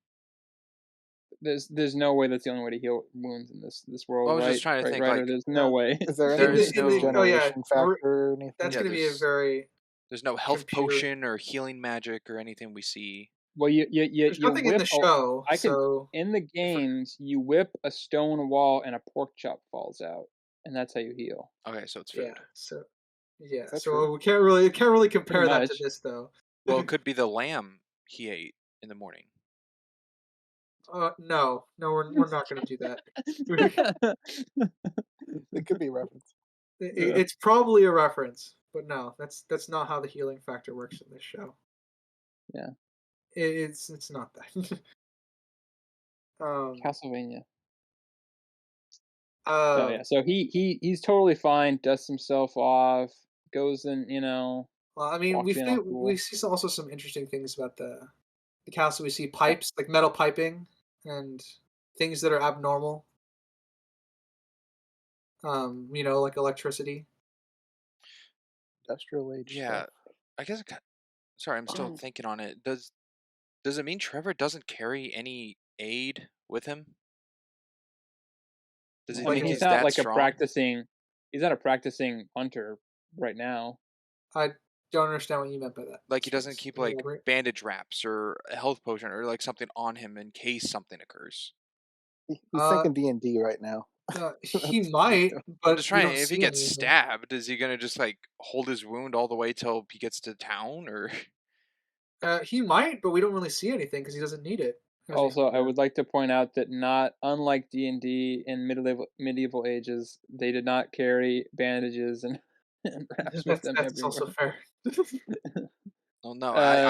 There's no way that's the only way to heal wounds in this Well, I world, was just right? trying to Right, think. Ryder? Like, There's no no, way. Is there any there's in the no oh, yeah, regeneration factor or anything? that's Yeah, gonna be a very there's no health computer potion or healing magic or anything we see. Well, there's you nothing in whip. the show, I can so in the if games you whip a stone wall and a pork chop falls out, and that's how you heal. Okay, so it's yeah, food. so yeah, Is that so true? we can't really Pretty compare that to much. this, though. Well, it could be the lamb he ate in the morning. No, we're not gonna do that. It could be a reference. Yeah. It's probably a reference, but no, that's not how the healing factor works in this show. Yeah. It's not that. um, Castlevania. So uh, yeah, so he's totally fine. Dusts himself off. Goes and well, I mean, walks in all we cool. see also some interesting things about the castle. We see pipes, like metal piping, and things that are abnormal. Like electricity. Industrial age Yeah, stuff. I guess. Sorry, I'm still thinking on it. Does it mean Trevor doesn't carry any aid with him? Does he I Like mean, think in, he's that strong? he's not a practicing hunter right now. I don't understand what you meant by that. Like he doesn't keep Can you like elaborate? bandage wraps or a health potion or like something on him in case something occurs. He's Uh, thinking D&D right now. he That's what he's might, doing. I'm but just we trying. don't If he see gets anything. stabbed, is he gonna just like hold his wound all the way till he gets to town, or? He might, but we don't really see anything because he doesn't need it. As we Also, find I out. would like to point out that not unlike D&D in medieval ages, they did not carry bandages and, and wraps with them That's everywhere. also fair. Well, no, Uh,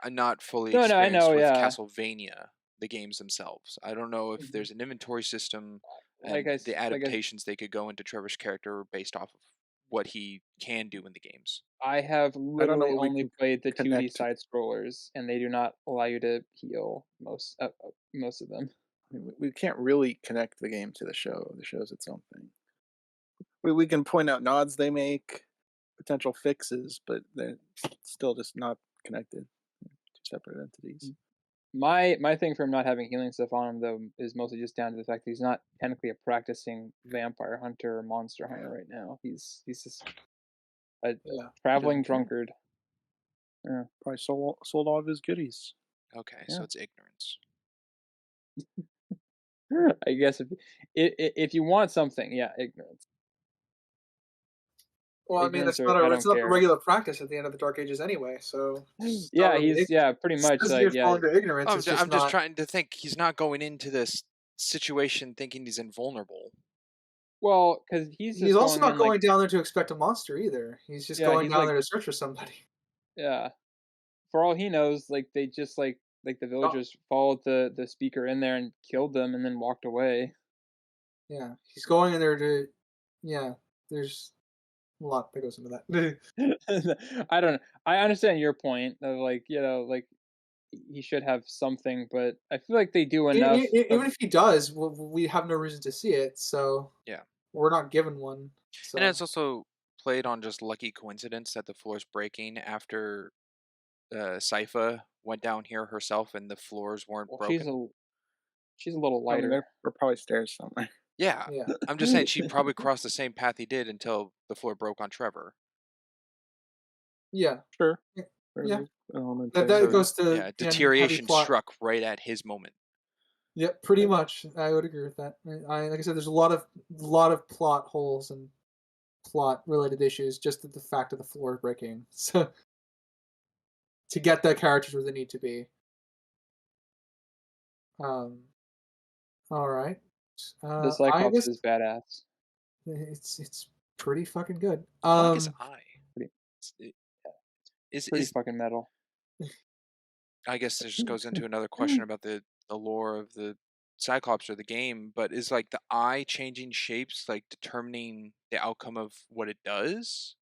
I'm not fully no, I know, experienced with yeah. Castlevania, the games themselves. I don't know if Mhm. there's an inventory system Like and I the like adaptations they could go into Trevor's character based off of what he can do in the games. I have I don't know literally what we only can played the 2D connect. side scrollers, and they do not allow you to heal most of them. I mean, we can't really connect the game to the show. The show's its own thing. We can point out nods they make, potential fixes, but they're still just not connected. Two separate entities. My thing for him not having healing stuff on him though is mostly just down to the fact that he's not technically a practicing vampire hunter or monster hunter right now. He's just a Yeah. traveling care. drunkard. Yeah. Probably sold all of his goodies. Okay, Yeah. so it's ignorance. I guess if you want something, yeah, ignorance. Well, I mean, Ignorance that's or not I a don't it's not the care. regular practice at the end of the Dark Ages anyway. So it's not Yeah, really he's yeah, pretty it much doesn't like even fall yeah. under ignorance. I'm, It's just I'm just not. trying to think. He's not going into this situation thinking he's invulnerable. Well, because he's He's just also going not in like going down there to expect a monster either. He's just yeah, going he's down like there to search for somebody. yeah. For all he knows, like they just like the Oh, villagers followed the speaker in there and killed them and then walked away. yeah, he's going in there to. Yeah, there's a lot that goes into that. I don't know. I understand your point of like like he should have something, but I feel like they do enough of Even if he does, we have no reason to see it, so Yeah, we're not given one. and it's So also played on just lucky coincidence that the floor's breaking after Sypha went down here herself and the floors weren't well, broken. she's a little I mean, lighter. there were probably stairs somewhere. Yeah, yeah, I'm just saying she probably crossed the same path he did until the floor broke on Trevor. yeah, Sure. yeah. There's Yeah. an element That there. that So goes to yeah, again heavy deterioration plot. struck right at his moment. Yep, pretty much. I would agree with that. Like I said, there's a lot of plot holes and plot related issues just at the fact of the floor breaking. So to get the characters where they need to be. Um. All right. The I Cyclops guess is badass. It's pretty fucking good. Fuck is I? Pretty, It's- it- Is pretty is fucking metal. I guess this just goes into another question about the lore of the Cyclops or the game, but is like the eye changing shapes like determining the outcome of what it does?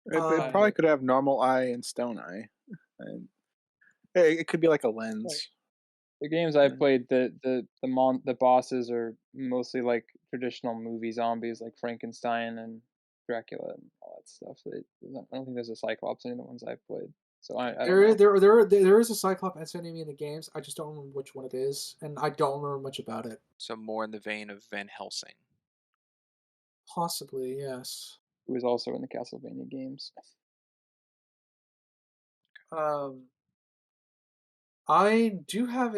It Um, probably could have normal eye and stone eye, and it could be like a Like, lens. the games I Yeah. played, the bosses are mostly like traditional movie zombies, like Frankenstein and Dracula and all that stuff. I don't think there's a Cyclops in the ones I've played, so I don't there is know. there is a Cyclops enemy in the games. I just don't remember which one it is, and I don't remember much about it. So more in the vein of Van Helsing. Possibly, yes. Who was also in the Castlevania games. Um, I do have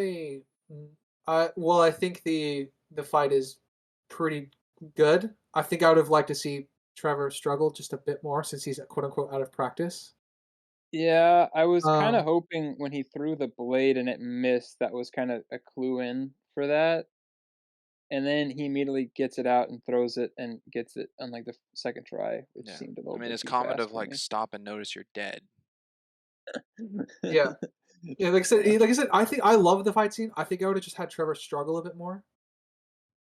well, I think the fight is pretty good. I think I would have liked to see Trevor struggle just a bit more since he's quote unquote out of practice. Yeah, I was kind of Um, hoping when he threw the blade and it missed, that was kind of a clue in for that. And then he immediately gets it out and throws it and gets it on like the second try, which Yeah. seemed a I little mean, bit his too comment fast of for like me. stop and notice you're dead. yeah, yeah. Like I said, I think I love the fight scene. I think I would have just had Trevor struggle a bit more.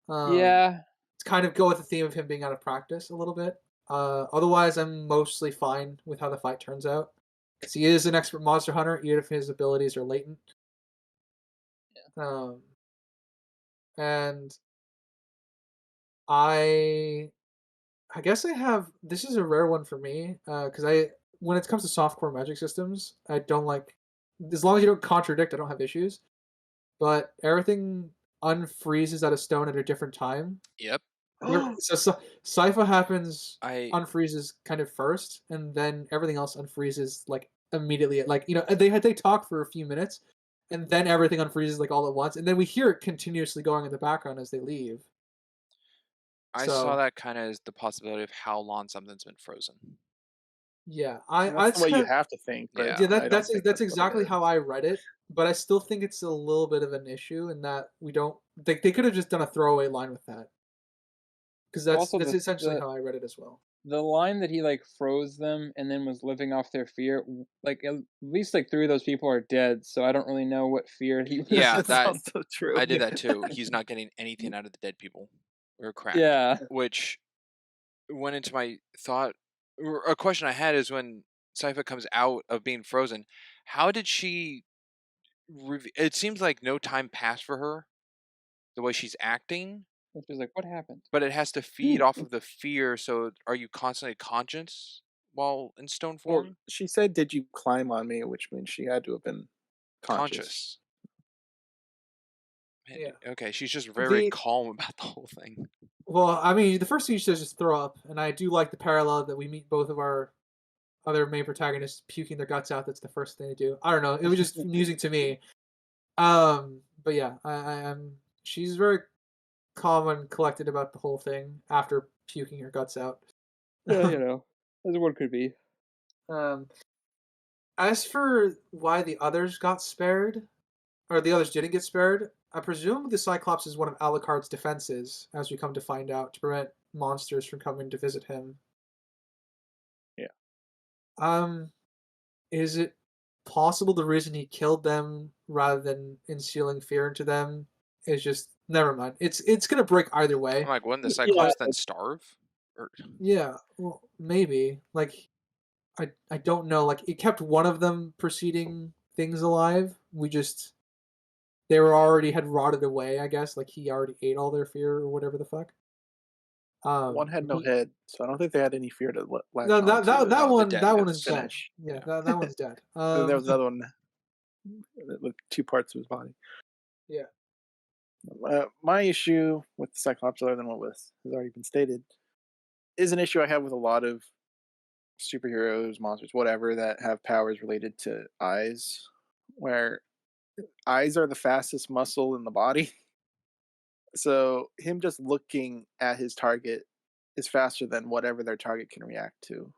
Yeah, To kind of go with the theme of him being out of practice a little bit. Otherwise, I'm mostly fine with how the fight turns out because he is an expert monster hunter, even if his abilities are latent. Um, and I I guess I have this is a rare one for me because I when it comes to softcore magic systems, I don't like as long as you don't contradict, I don't have issues. But everything unfreezes out of stone at a different time. Yep. So Sypha happens I unfreezes kind of first, and then everything else unfreezes like immediately. Like they talk for a few minutes, and then everything unfreezes like all at once, and then we hear it continuously going in the background as they leave. I saw So that kind of as the possibility of how long something's been frozen. yeah, I That's the it's way you kind of have to think, but Yeah. yeah I don't think that's that's what exactly it how is. I read it, but I still think it's a little bit of an issue in that we don't they could have just done a throwaway line with that because also that's essentially how I read it as well. the line that he like froze them and then was living off their fear, like at least like three of those people are dead, so I don't really know what fear he was. Yeah, That's that also true. I did that too. He's not getting anything out of the dead people or cracked, Yeah, which went into my thought. Or a question I had is when Sypha comes out of being frozen, how did she? It seems like no time passed for her the way she's acting, which is like, what happened? but it has to feed off of the fear. So, are you constantly conscious while in stone Well, form? she said, "Did you climb on me?" Which means she had to have been conscious. Conscious. Man, Yeah. okay, she's just very The calm about the whole thing. Well, I mean, the first thing she does is throw up, and I do like the parallel that we meet both of our other main protagonists puking their guts out. That's the first thing they do. I don't know. It was just amusing to me. But yeah, I am. She's very calm and collected about the whole thing after puking her guts out. Yeah, as one could be. um, as for why the others got spared, or the others didn't get spared, I presume the Cyclops is one of Alucard's defenses, as we come to find out, to prevent monsters from coming to visit him. Yeah. Um, is it possible the reason he killed them rather than instilling fear into them is just never mind. It's gonna break either I'm way. like, wouldn't the Yeah, Cyclops then starve? Or Yeah, well, maybe. Like, I don't know. Like, it kept one of them preceding things alive. They were already had rotted away. I guess like he already ate all their fear or whatever the fuck. one had no He head, so I don't think they had any fear to latch no on to that no, the one dead that one is ones. dead. finish. Yeah, Yeah. that one's dead. And then there was another one with two parts of his body. Yeah. My issue with the Cyclops, other than what has already been stated, is an issue I have with a lot of superheroes, monsters, whatever, that have powers related to eyes, where eyes are the fastest muscle in the body. So him just looking at his target is faster than whatever their target can react to.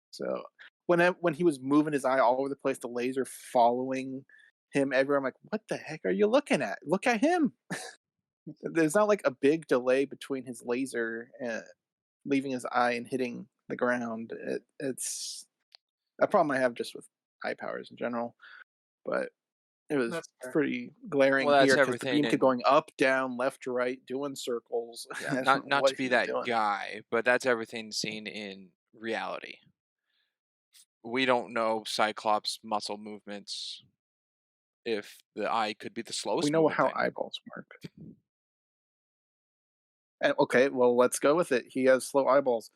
So when he was moving his eye all over the place, the laser following him everywhere, I'm like, what the heck are you looking at? Look at him. There's not like a big delay between his laser leaving his eye and hitting the ground. It's a problem I have just with eye powers in general, but it was That's fair. pretty glaring Well, that's here because the everything beam kept in going up, down, left, right, doing circles. yeah, I don't know not to what be he was that doing. guy, but that's everything seen in reality. We don't know Cyclops' muscle movements if the eye could be the We slowest know moving how thing. eyeballs work. And, okay, well, let's go with it. He has slow eyeballs.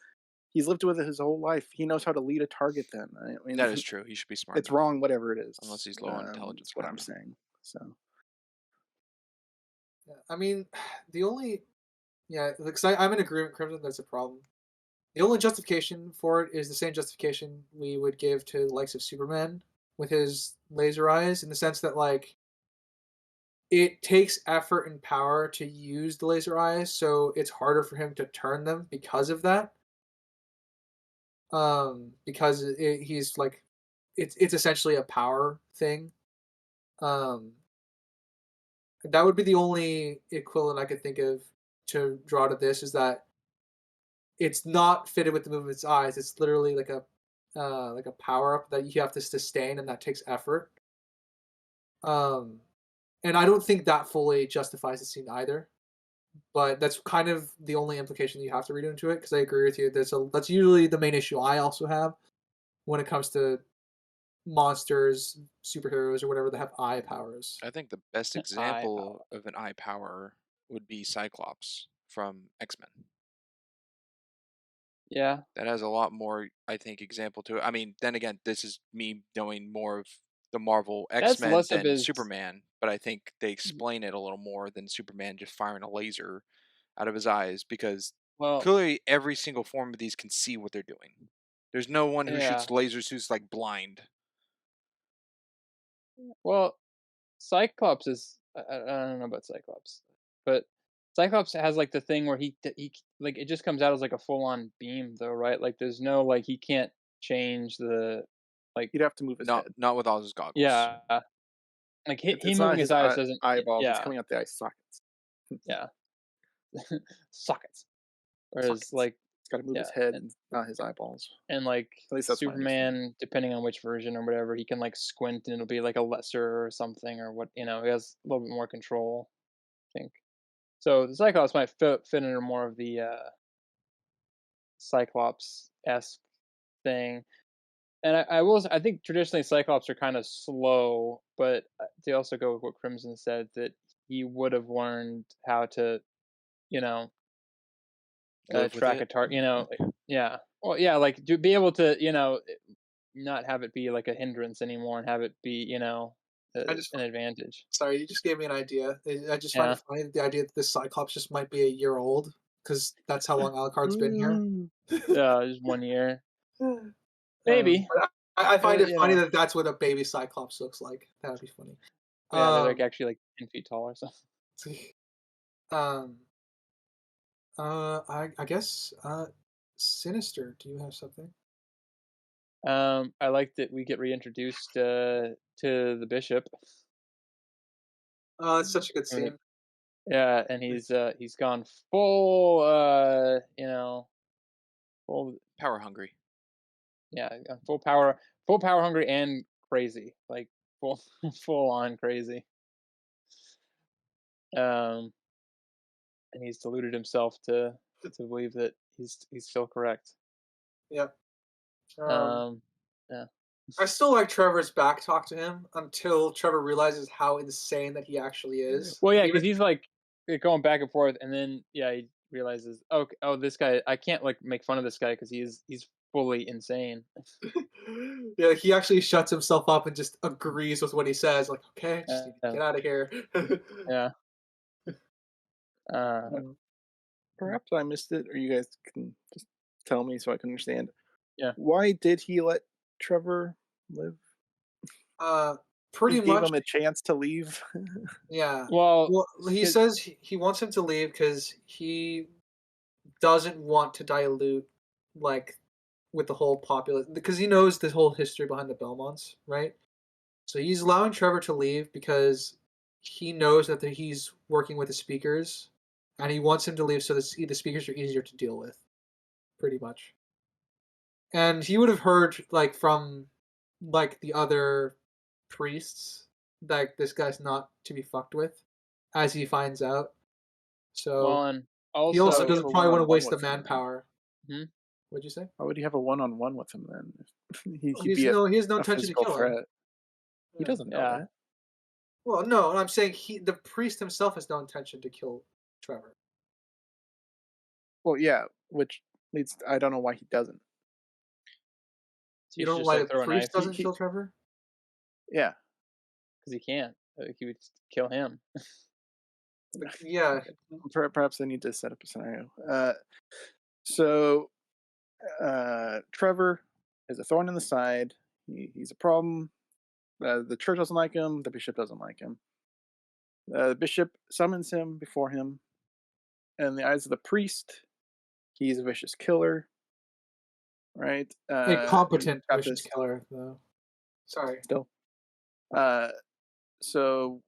He's lived with it his whole life. He knows how to lead a target. Then I mean, That is true. He should be smart it's enough, wrong, whatever it is. unless he's low on intelligence. That's what I don't I'm know. saying. So Yeah, I mean, the only because I'm in agreement, Crimson. That's a problem. The only justification for it is the same justification we would give to the likes of Superman with his laser eyes, in the sense that like it takes effort and power to use the laser eyes, so it's harder for him to turn them because of that. Because he's like, it's essentially a power thing. Um, that would be the only equivalent I could think of to draw to this, is that it's not fitted with the movement of its eyes. It's literally like a power up that you have to sustain, and that takes effort. Um, and I don't think that fully justifies the scene either. But that's kind of the only implication that you have to read into it. Because I agree with you. That's usually the main issue I also have when it comes to monsters, superheroes, or whatever that have eye powers. I think the best Eye power. example of an eye power would be Cyclops from X-Men. Yeah, That has a lot more, I think, example to it. I mean, then again, this is me knowing more of the Marvel that's X-Men less of than his. Superman, but I think they explain it a little more than Superman just firing a laser out of his eyes, because Well, clearly every single form of these can see what they're doing. There's no one who shoots yeah. lasers who's like blind. Well, Cyclops is. I don't know about Cyclops, but Cyclops has like the thing where he like it just comes out as like a full on beam though, right? Like there's no like he can't change the like he'd have to move his Not head. with all his goggles. yeah like he It's moving not his his eyes doesn't eyeballs. It's yeah coming out the eye sockets. yeah sockets. Whereas Sockets. like He's got to move his yeah head, not his eyeballs. and like At least that's my understanding. Superman, depending on which version or whatever, he can like squint and it'll be like a lesser or something or what he has a little bit more control. I think so. The Cyclops might fit into more of the Cyclops esque thing. And I think traditionally Cyclops are kind of slow, but they also go with what Crimson said, that he would have learned how to, you know, Live with track a it. target. Yeah. Well, yeah, like to be able to, not have it be like a hindrance anymore and have it be, I just an advantage. Sorry, you just gave me an idea. I just find Yeah. it funny, the idea that this Cyclops just might be a year old, because that's how long Alucard's been here. Yeah, just 1 year, Um, maybe. but I find it You funny know. that that's what a baby Cyclops looks like. That would be funny. Yeah, they're like Um, actually like 10 feet tall or something. um, I guess, Sinister. Do you have something? I like that we get reintroduced to the bishop. Oh, it's such a good I mean, scene. yeah, and he's gone full full Power hungry. yeah full power hungry and crazy, like full full on crazy. Um, and he's deluded himself to believe that he's still correct. Yep. Um, yeah. I still like Trevor's back talk to him until Trevor realizes how insane that he actually is. Well, yeah, Even because he's like going back and forth, and then he realizes, oh, this guy, I can't like make fun of this guy because he's fully insane. yeah, he actually shuts himself up and just agrees with what he says. Like, okay, just need to Uh, get out of here. yeah. Uh, Perhaps I missed it, or you guys can just tell me so I can understand. yeah. Why did he let Trevor live? uh, He pretty gave much, him a chance to leave. yeah. Well, Well, he says he wants him to leave because he doesn't want to dilute, like, with the whole populace, because he knows the whole history behind the Belmonts, right? So he's allowing Trevor to leave because he knows that he's working with the speakers, and he wants him to leave so the speakers are easier to deal with, pretty much. And he would have heard like from like the other priests like this guy's not to be fucked with, as he finds out. Well, So and he also Why would also, he have doesn't a probably want to one-on-one waste the with him then? manpower. hmm? What'd you say? Why would he have a one-on-one with him then? Well, He'd be a he has no intention to physical kill him. threat. He Yeah. doesn't know Yeah. that. Well, no, I'm saying the priest himself has no intention to kill Trevor. Well, yeah, which leads. I don't know why he doesn't. So You you don't should know just why like the throw a priest knife doesn't He kill Trevor? yeah. because he can't. He would just kill him. Yeah. Perhaps I need to set up a scenario. So Trevor is a thorn in the side. He's a problem. The church doesn't like him. The bishop doesn't like him. The bishop summons him before him. And in the eyes of the priest, he's a vicious killer, right? A He's competent got vicious this killer, though. Sorry. still. Uh, so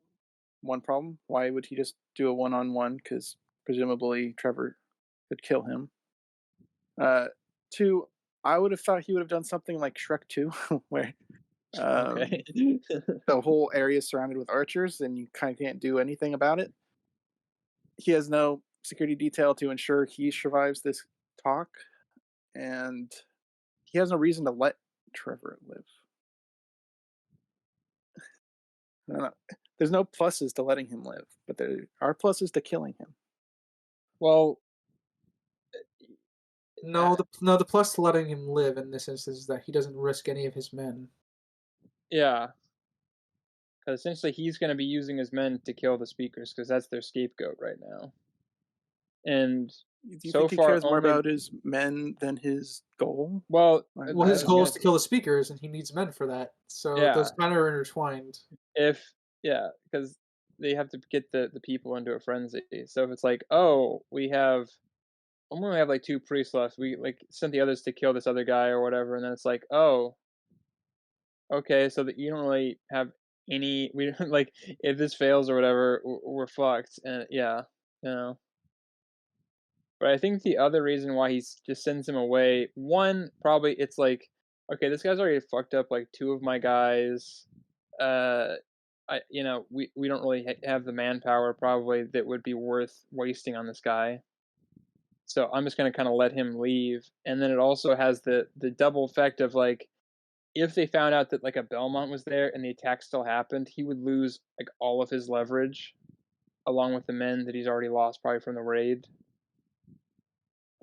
one problem: why would he just do a one-on-one? Because presumably Trevor could kill him. Two, I would have thought he would have done something like Shrek 2, where Okay. the whole area is surrounded with archers and you kind of can't do anything about it. He has no security detail to ensure he survives this talk, and he has no reason to let Trevor live. I don't know. There's no pluses to letting him live, but there are pluses to killing him. Well, No, the plus to letting him live in this instance is that he doesn't risk any of his men. yeah, because essentially he's going to be using his men to kill the speakers because that's their scapegoat right now. And Do you so think he far, cares more only about his men than his goal? well, Well, I his was goal is gonna to say, kill the speakers, and he needs men for that. So yeah, those kind of are intertwined. if yeah, because they have to get the people into a frenzy. So if it's like, oh, we only have like 2 priests left. We like sent the others to kill this other guy or whatever, and then it's like, oh, okay, so that you don't really have any. We don't like if this fails or whatever, we're fucked. And yeah, you know. But I think the other reason why he just sends him away, one probably it's like, okay, this guy's already fucked up like 2 of my guys. We don't really have the manpower probably that would be worth wasting on this guy. So I'm just gonna kind of let him leave, and then it also has the double effect of like, if they found out that like a Belmont was there and the attack still happened, he would lose like all of his leverage, along with the men that he's already lost probably from the raid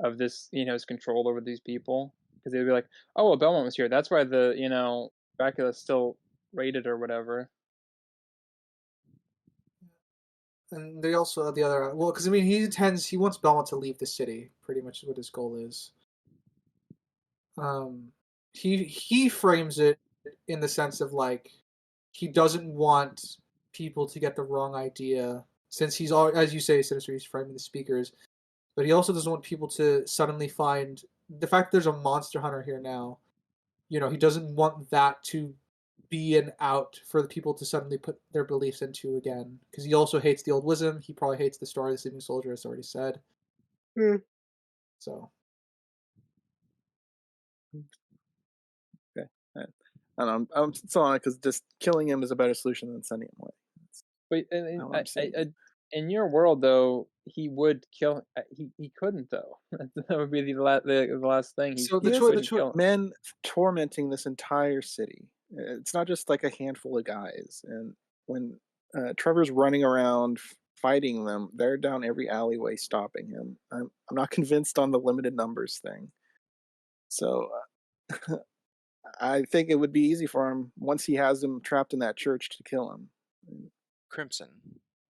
of this, his control over these people. Because they'd be like, oh, well, Belmont was here. That's why Dracula's still raided or whatever. And they also the other because I mean he wants Belmont to leave the city. Pretty much is what his goal is. Um, he frames it in the sense of like he doesn't want people to get the wrong idea since he's all as you say, Sinister, he's framing the speakers, but he also doesn't want people to suddenly find the fact that there's a monster hunter here now. He doesn't want that to be an out for the people to suddenly put their beliefs into again. Because he also hates the old wisdom. He probably hates the story of the sleeping soldier, as already said. So Okay. I don't know. I'm still on it because just killing him is a better solution than sending him away. But That's what I'm saying. in your world, though, he would kill. He couldn't though. That would be the last thing. so He the has choice Kill him. men tormenting this entire city. It's not just like a handful of guys. And when Trevor's running around fighting them, they're down every alleyway stopping him. I'm not convinced on the limited numbers thing. So I think it would be easy for him once he has him trapped in that church to kill him. Crimson,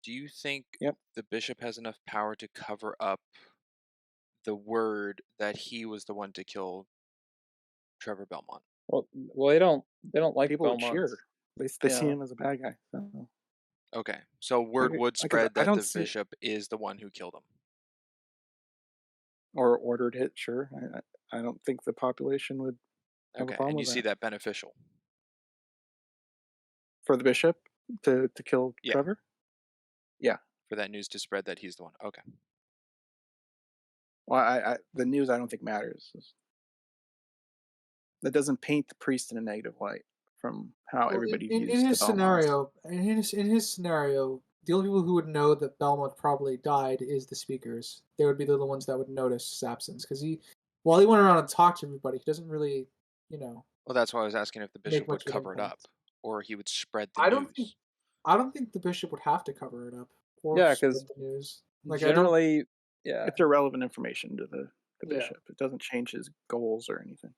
do you think Yep. the bishop has enough power to cover up the word that he was the one to kill Trevor Belmont? Well, they don't like People would Belmont. cheer. They see Yeah. him as a bad guy. So. Okay, so word would spread I that don't the see bishop is the one who killed him. or ordered it. Sure, I don't think the population would have a Okay, problem and you with see that. that beneficial. For the bishop to kill Yeah. Trevor. Yeah, For that news to spread that he's the one. Okay. Well, the news I don't think matters. That doesn't paint the priest in a negative light from how Well, everybody in views the his Belmonts. scenario, in his scenario, the only people who would know that Belmont probably died is the speakers. They would be the ones that would notice his absence because while he went around and talked to everybody, he doesn't really, you know, Well, that's why I was asking if the make bishop would much of an cover it up, impact. or he would spread the I don't think news. I don't think the bishop would have to cover it up or Yeah, spread because the news. Like I don't. generally, yeah, It's irrelevant information to the Yeah. bishop. It doesn't change his goals or anything.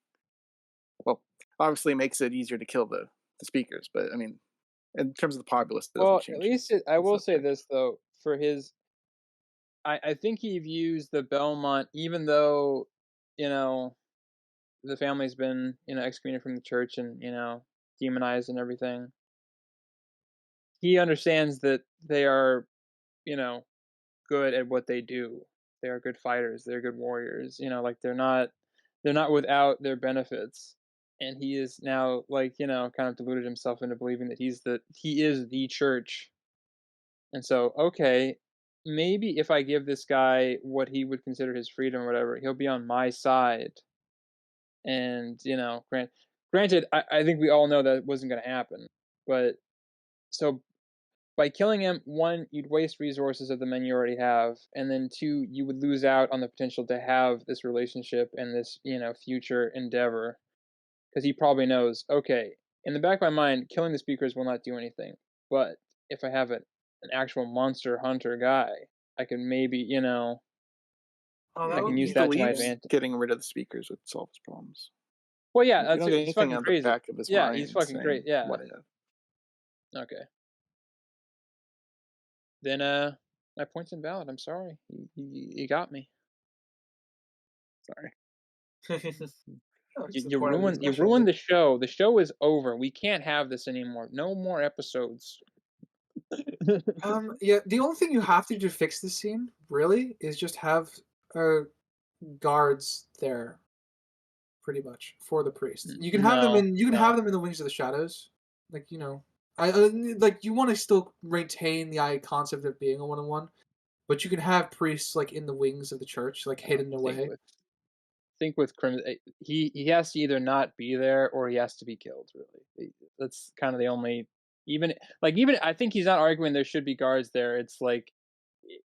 Well, obviously, it makes it easier to kill the speakers, but I mean, in terms of the populace, it doesn't well, at change least I the will say subject. this though, for his, I think he views the Belmont, even though, you know, the family's been, excommunicated from the church and, demonized and everything. He understands that they are, you know, good at what they do. They are good fighters. They're good warriors. Like they're not without their benefits. And he is now like, kind of deluded himself into believing that he is the church. And so, okay, maybe if I give this guy what he would consider his freedom or whatever, he'll be on my side. And, granted, I think we all know that wasn't going to happen. But so by killing him, one, you'd waste resources of the men you already have, and then two, you would lose out on the potential to have this relationship and this, future endeavor. Because he probably knows, okay, in the back of my mind, killing the speakers will not do anything. But if I have an actual monster hunter guy, I can maybe, Oh, I that can would He use be that to my believes interesting. advantage. getting rid of the speakers would solve his problems. Well, yeah, We that's don't get he's anything fucking on the crazy. back of his Yeah, he's mind fucking great. saying Yeah. what if. Okay. Then my point's invalid. I'm sorry. You got me. Sorry. No, it's the You point of the ruined discussion. the show. The show is over. We can't have this anymore. No more episodes. Yeah, the only thing you have to do to fix this scene, really, is just have uh, guards there, pretty much, for the priest. You can have them No, in. You can no. have them in the Wings of the Shadows, like like you want to still retain the concept of being a one-on-one, but you can have priests like in the wings of the church, like I hidden think away. with Crimson, he has to either not be there or he has to be killed. Really, that's kind of the only. Even I think he's not arguing there should be guards there. It's like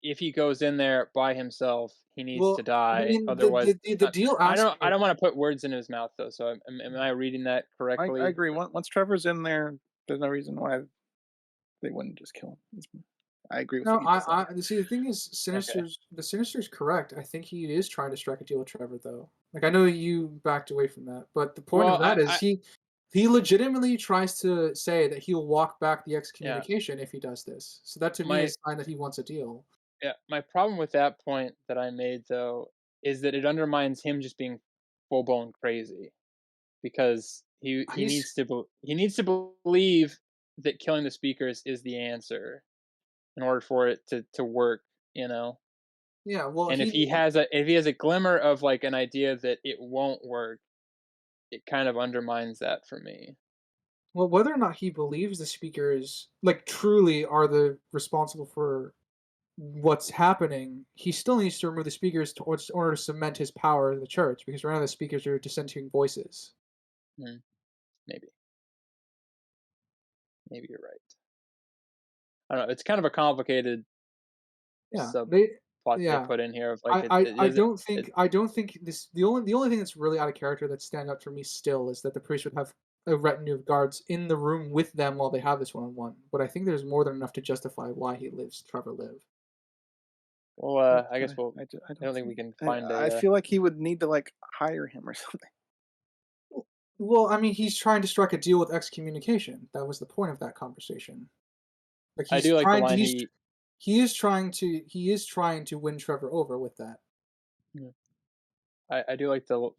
if he goes in there by himself, he needs to Well, I die. mean, Otherwise, the deal aspect I of don't want to put words in his mouth though. So am I reading that I correctly? agree. Once Trevor's in there, there's no reason why they wouldn't just kill him. I agree with no, what you just said. see, the thing is, Okay. Sinister's correct. I think he is trying to strike a deal with Trevor, though. Like, I know you backed away from that, but the point Well, of that is I he legitimately tries to say that he'll walk back the yeah. excommunication if he does this. So that to me My is a sign that he wants a deal. Yeah, my problem with that point that I made though is that it undermines him just being full blown crazy because He's he needs to believe that killing the speakers is the answer in order for it to work, you know. yeah, well, And if he has a glimmer of like an idea that it won't work, it kind of undermines that for me. well, whether or not he believes the speakers like truly are the responsible for what's happening, he still needs to remove the speakers in order to cement his power in the church, because right now the speakers are dissenting voices. Hmm, maybe you're right. I don't know. It's kind of a complicated Yeah, subplot they yeah. put in here of like I, I, it I doesn't don't think it I don't think this the only thing that's really out of character that stand out for me still is that the priest would have a retinue of guards in the room with them while they have this one-on-one. But I think there's more than enough to justify why Trevor live. Well, I guess I I don't don't think we think. can find I a. feel like he would need to like hire him or something. Well, I mean, he's trying to strike a deal with excommunication. That was the point of that conversation. Like I he's do like the trying to line he's he is trying to win Trevor over with that. yeah, I do like the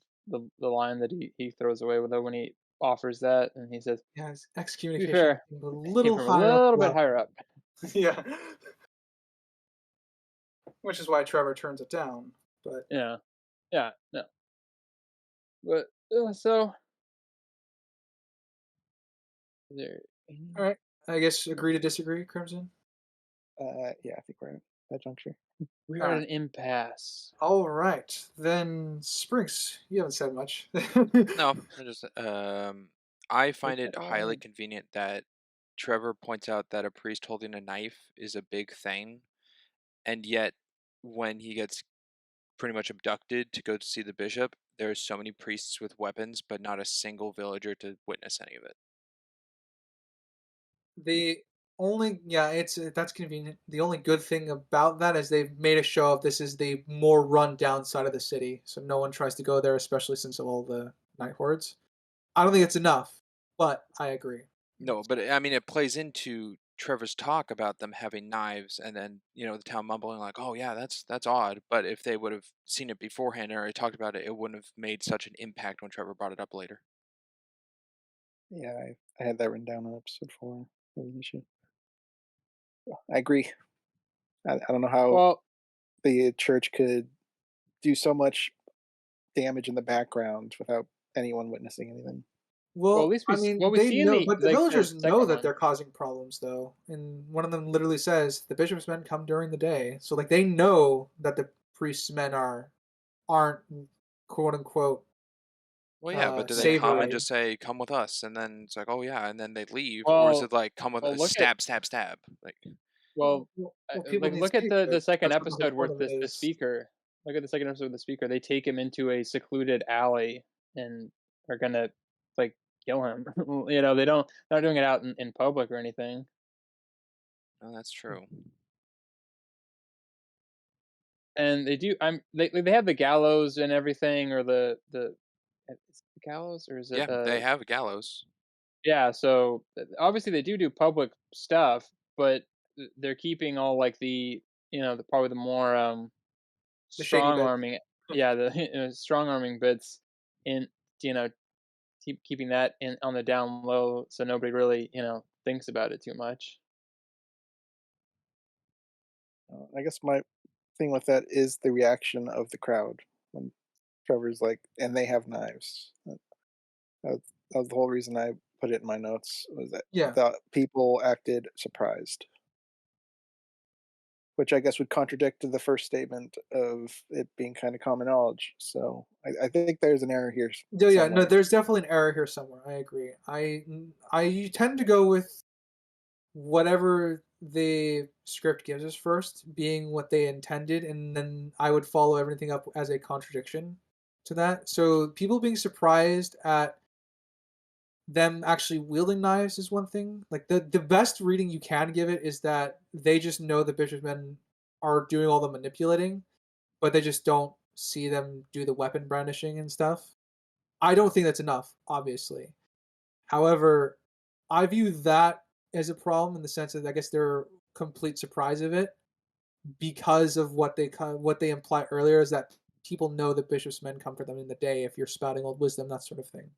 line that he throws away with it when he offers that, and he says, Yeah, his "To be excommunication fair, came a came little from a higher up little the bit ladder. higher up." Yeah. Which is why Trevor turns it down. But Yeah, yeah, no, but so is there. all right, I guess agree to disagree, Crimson. Yeah, I think we're at that juncture. We're at Alright. an impasse. All right, then Springs, you haven't said much. No, I find Take it it highly on. convenient that Trevor points out that a priest holding a knife is a big thing, and yet when he gets pretty much abducted to go to see the bishop, there's so many priests with weapons, but not a single villager to witness any of it. The only it's that's convenient. The only good thing about that is they've made a show of this is the more run down side of the city, so no one tries to go there, especially since of all the night hordes. I don't think it's enough, but I agree. No, but I mean, it plays into Trevor's talk about them having knives, and then the town mumbling like, "Oh yeah, that's odd." But if they would have seen it beforehand or talked about it, it wouldn't have made such an impact when Trevor brought it up later. Yeah, I had that written down on episode 4. That was an issue. I agree. I don't know how Well, the church could do so much damage in the background without anyone witnessing anything. Well, at least I mean, we they see in know, the but the like the villagers know second that one. they're causing problems, though. And one of them literally says, "The bishop's men come during the day." So, like, they know that the priest's men aren't quote unquote Well, yeah, but do they come and savory. just say, "Come with us," and then it's like, "Oh yeah," and then they leave, or is Well, it like, "Come with us, look at stab, stab, stab"? Like, People like need look at the scapegoats. second That's what the whole episode point with of it the is. speaker. Look at the second episode with the speaker. They take him into a secluded alley and are gonna like kill him. they're not doing it out in public or anything. no, that's true. And they do. They have the gallows and everything, or is it the gallows or is it Yeah, they have gallows. yeah. So obviously they do public stuff, but they're keeping all like probably the more The shady strong bit. arming, yeah, the strong arming bits in you know keeping that in on the down low, so nobody really thinks about it too much. I guess my thing with that is the reaction of the crowd when Trevor's like, "And they have knives." That that was the whole reason I put it in my notes, was that Yeah. the people acted surprised, which I guess would contradict the first statement of it being kind of common knowledge. So I think there's an error here Yeah, no, somewhere. there's definitely an error here somewhere. I agree. I tend to go with whatever the script gives us first, being what they intended, and then I would follow everything up as a contradiction to that. So people being surprised at them actually wielding knives is one thing. Like the best reading you can give it is that they just know the bishop's men are doing all the manipulating, but they just don't see them do the weapon brandishing and stuff. I don't think that's enough, obviously. However, I view that as a problem in the sense that I guess they're complete surprise of it because of what they imply earlier is that people know that bishop's men come for them in the day if you're spouting old wisdom, that sort of thing.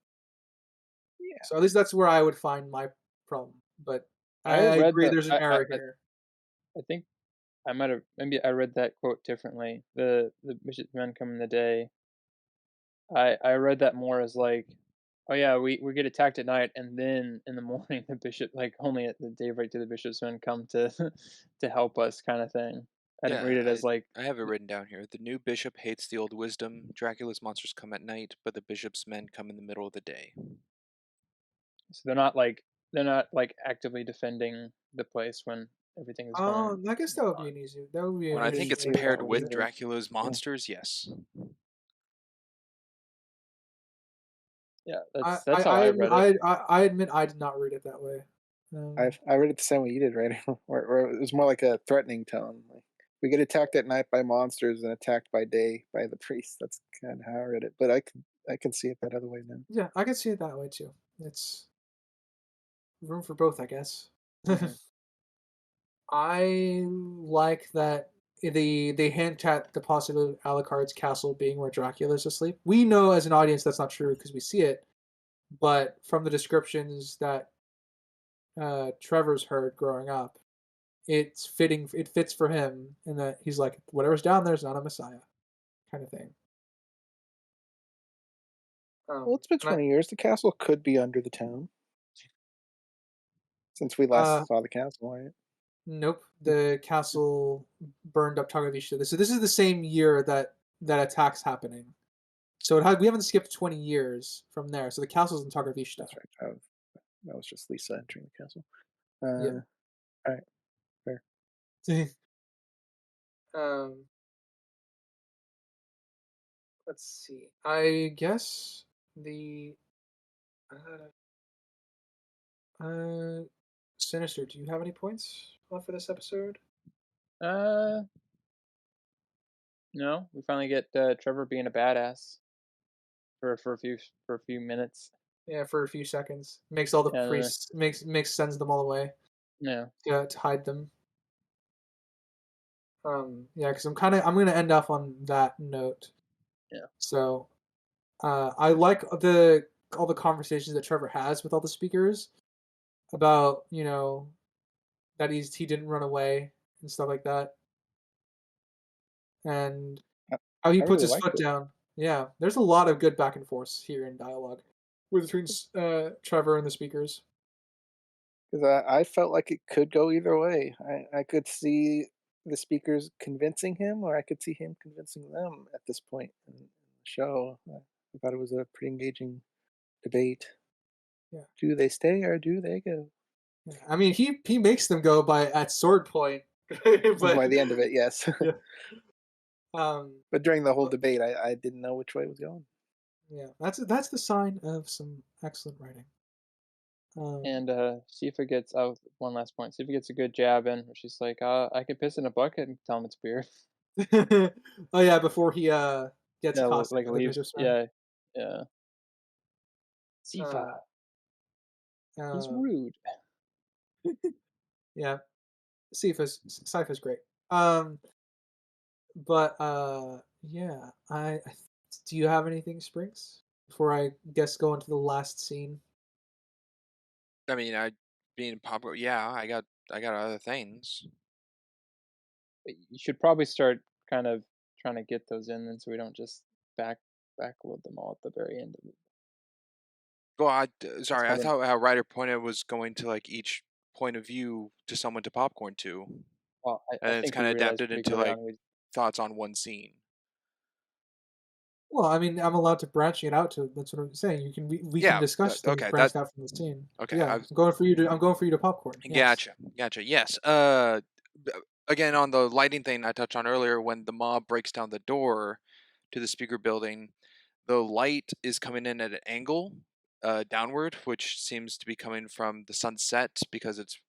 Yeah, So at least that's where I would find my problem. But I I read agree that. there's an error here. I think I might have maybe I read that quote differently. The bishop's men come in the day. I read that more as like, oh yeah, we get attacked at night, and then in the morning the bishop, like only at the daybreak do the bishop's men come to to help us, kind of thing. I didn't read Yeah, it as like, I have it written down here. The new bishop hates the old wisdom. Dracula's monsters come at night, but the bishop's men come in the middle of the day. so they're not like actively defending the place when everything is going I guess on. that would be When an I think maybe it's interesting way maybe to that paired would look be at with it. the Dracula's yeah. monsters, yes. Yeah, I that's I how I I admit read it. I admit I did not read it that way. Um, I read it the same way you did, right? Where it was more like a threatening tone. Like, we get attacked at night by monsters and attacked by day by the priest. That's kind of how I read it. But I can see it that other way now. yeah, I can see it that way too. It's room for both, I guess. Hmm. I like that they hint at the possibility of Alucard's castle being where Dracula's asleep. We know as an audience that's not true because we see it, but from the descriptions that Trevor's heard growing up, it's fitting. It fits for him, in that he's like, whatever's down there is not a messiah, kind of thing. Well, it's been And 20 years. The castle could be under the town since we I, last saw the castle, right? Nope. The castle burned up Targovish. So this is the same year that attack's happening. So we haven't skipped 20 years from there. So the castle's in Targovish. That's right. That was just Lisa entering the castle. Yeah. All right, fair. um, let's see. I guess the uh, Sinister. Do you have any points left for this episode? No, we finally get Trevor being a badass for a few minutes. Yeah, for a few seconds. Makes all the Yeah, priests sends them all away. yeah. To hide them. Yeah, because I'm gonna end off on that note. Yeah. So, I like all the conversations that Trevor has with all the speakers about that he didn't run away and stuff like that, and I, how he I puts really his liked foot it down. Yeah, there's a lot of good back and forth here in dialogue between Trevor and the speakers. because I felt like it could go either way. I could see the speakers convincing him, or I could see him convincing them at this point in the show. I thought it was a pretty engaging debate. Yeah. Do they stay or do they go? Yeah. I mean, he makes them go at sword point, but By the end of it, yes. yeah. But during the whole debate, I didn't know which way it was going. Yeah, that's the sign of some excellent writing. And Sypha gets one last point. Sypha gets a good jab in where she's like, I could piss in a bucket and tell him it's beer. Oh yeah, before he gets Yeah, accosted like by the leaves. bishop's man. Yeah, yeah. Sypha, he's Uh, rude. yeah, Sypha's great. But yeah, do you have anything, Springs? Before I guess go into the last scene. I mean, being popular. Yeah, I got other things. But you should probably start kind of trying to get those in, then so we don't just backload them all at the very end of it. Well, sorry, I probably- thought how Ryder pointed was going to like each point of view to someone to popcorn to, Well, and I then it's think we kind of realized adapted pretty into early like on thoughts on one scene. Well, I mean, I'm allowed to branch it out to. That's what I'm saying. We can Yeah. discuss things Okay. branched out from the scene. Okay. Yeah, I'm going for you to popcorn. Yes. Gotcha. Yes. Again, on the lighting thing I touched on earlier, when the mob breaks down the door to the speaker building, the light is coming in at an angle, downward, which seems to be coming from the sunset because it's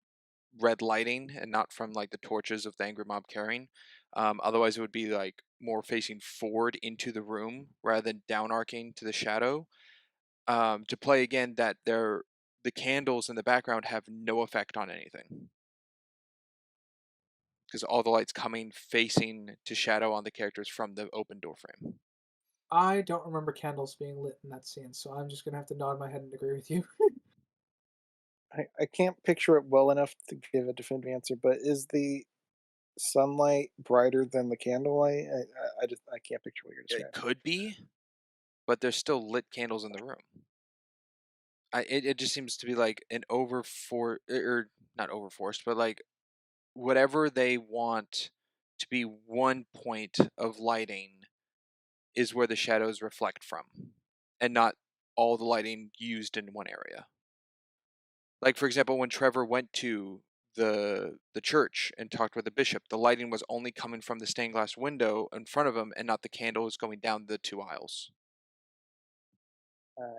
red lighting and not from like the torches of the angry mob carrying. Otherwise, it would be like more facing forward into the room rather than down arcing to the shadow. To play again that the candles in the background have no effect on anything because all the light's coming facing to shadow on the characters from the open door frame. I don't remember candles being lit in that scene, so I'm just gonna have to nod my head and agree with you. I can't picture it well enough to give a definitive answer, but is the sunlight brighter than the candlelight? I can't picture what you're It describing. could be, but there's still lit candles in the room. It just seems to be like an or not overforced, but like whatever they want to be one point of lighting is where the shadows reflect from, and not all the lighting used in one area. Like for example, when Trevor went to the church and talked with the bishop, the lighting was only coming from the stained glass window in front of him and not the candles going down the two aisles.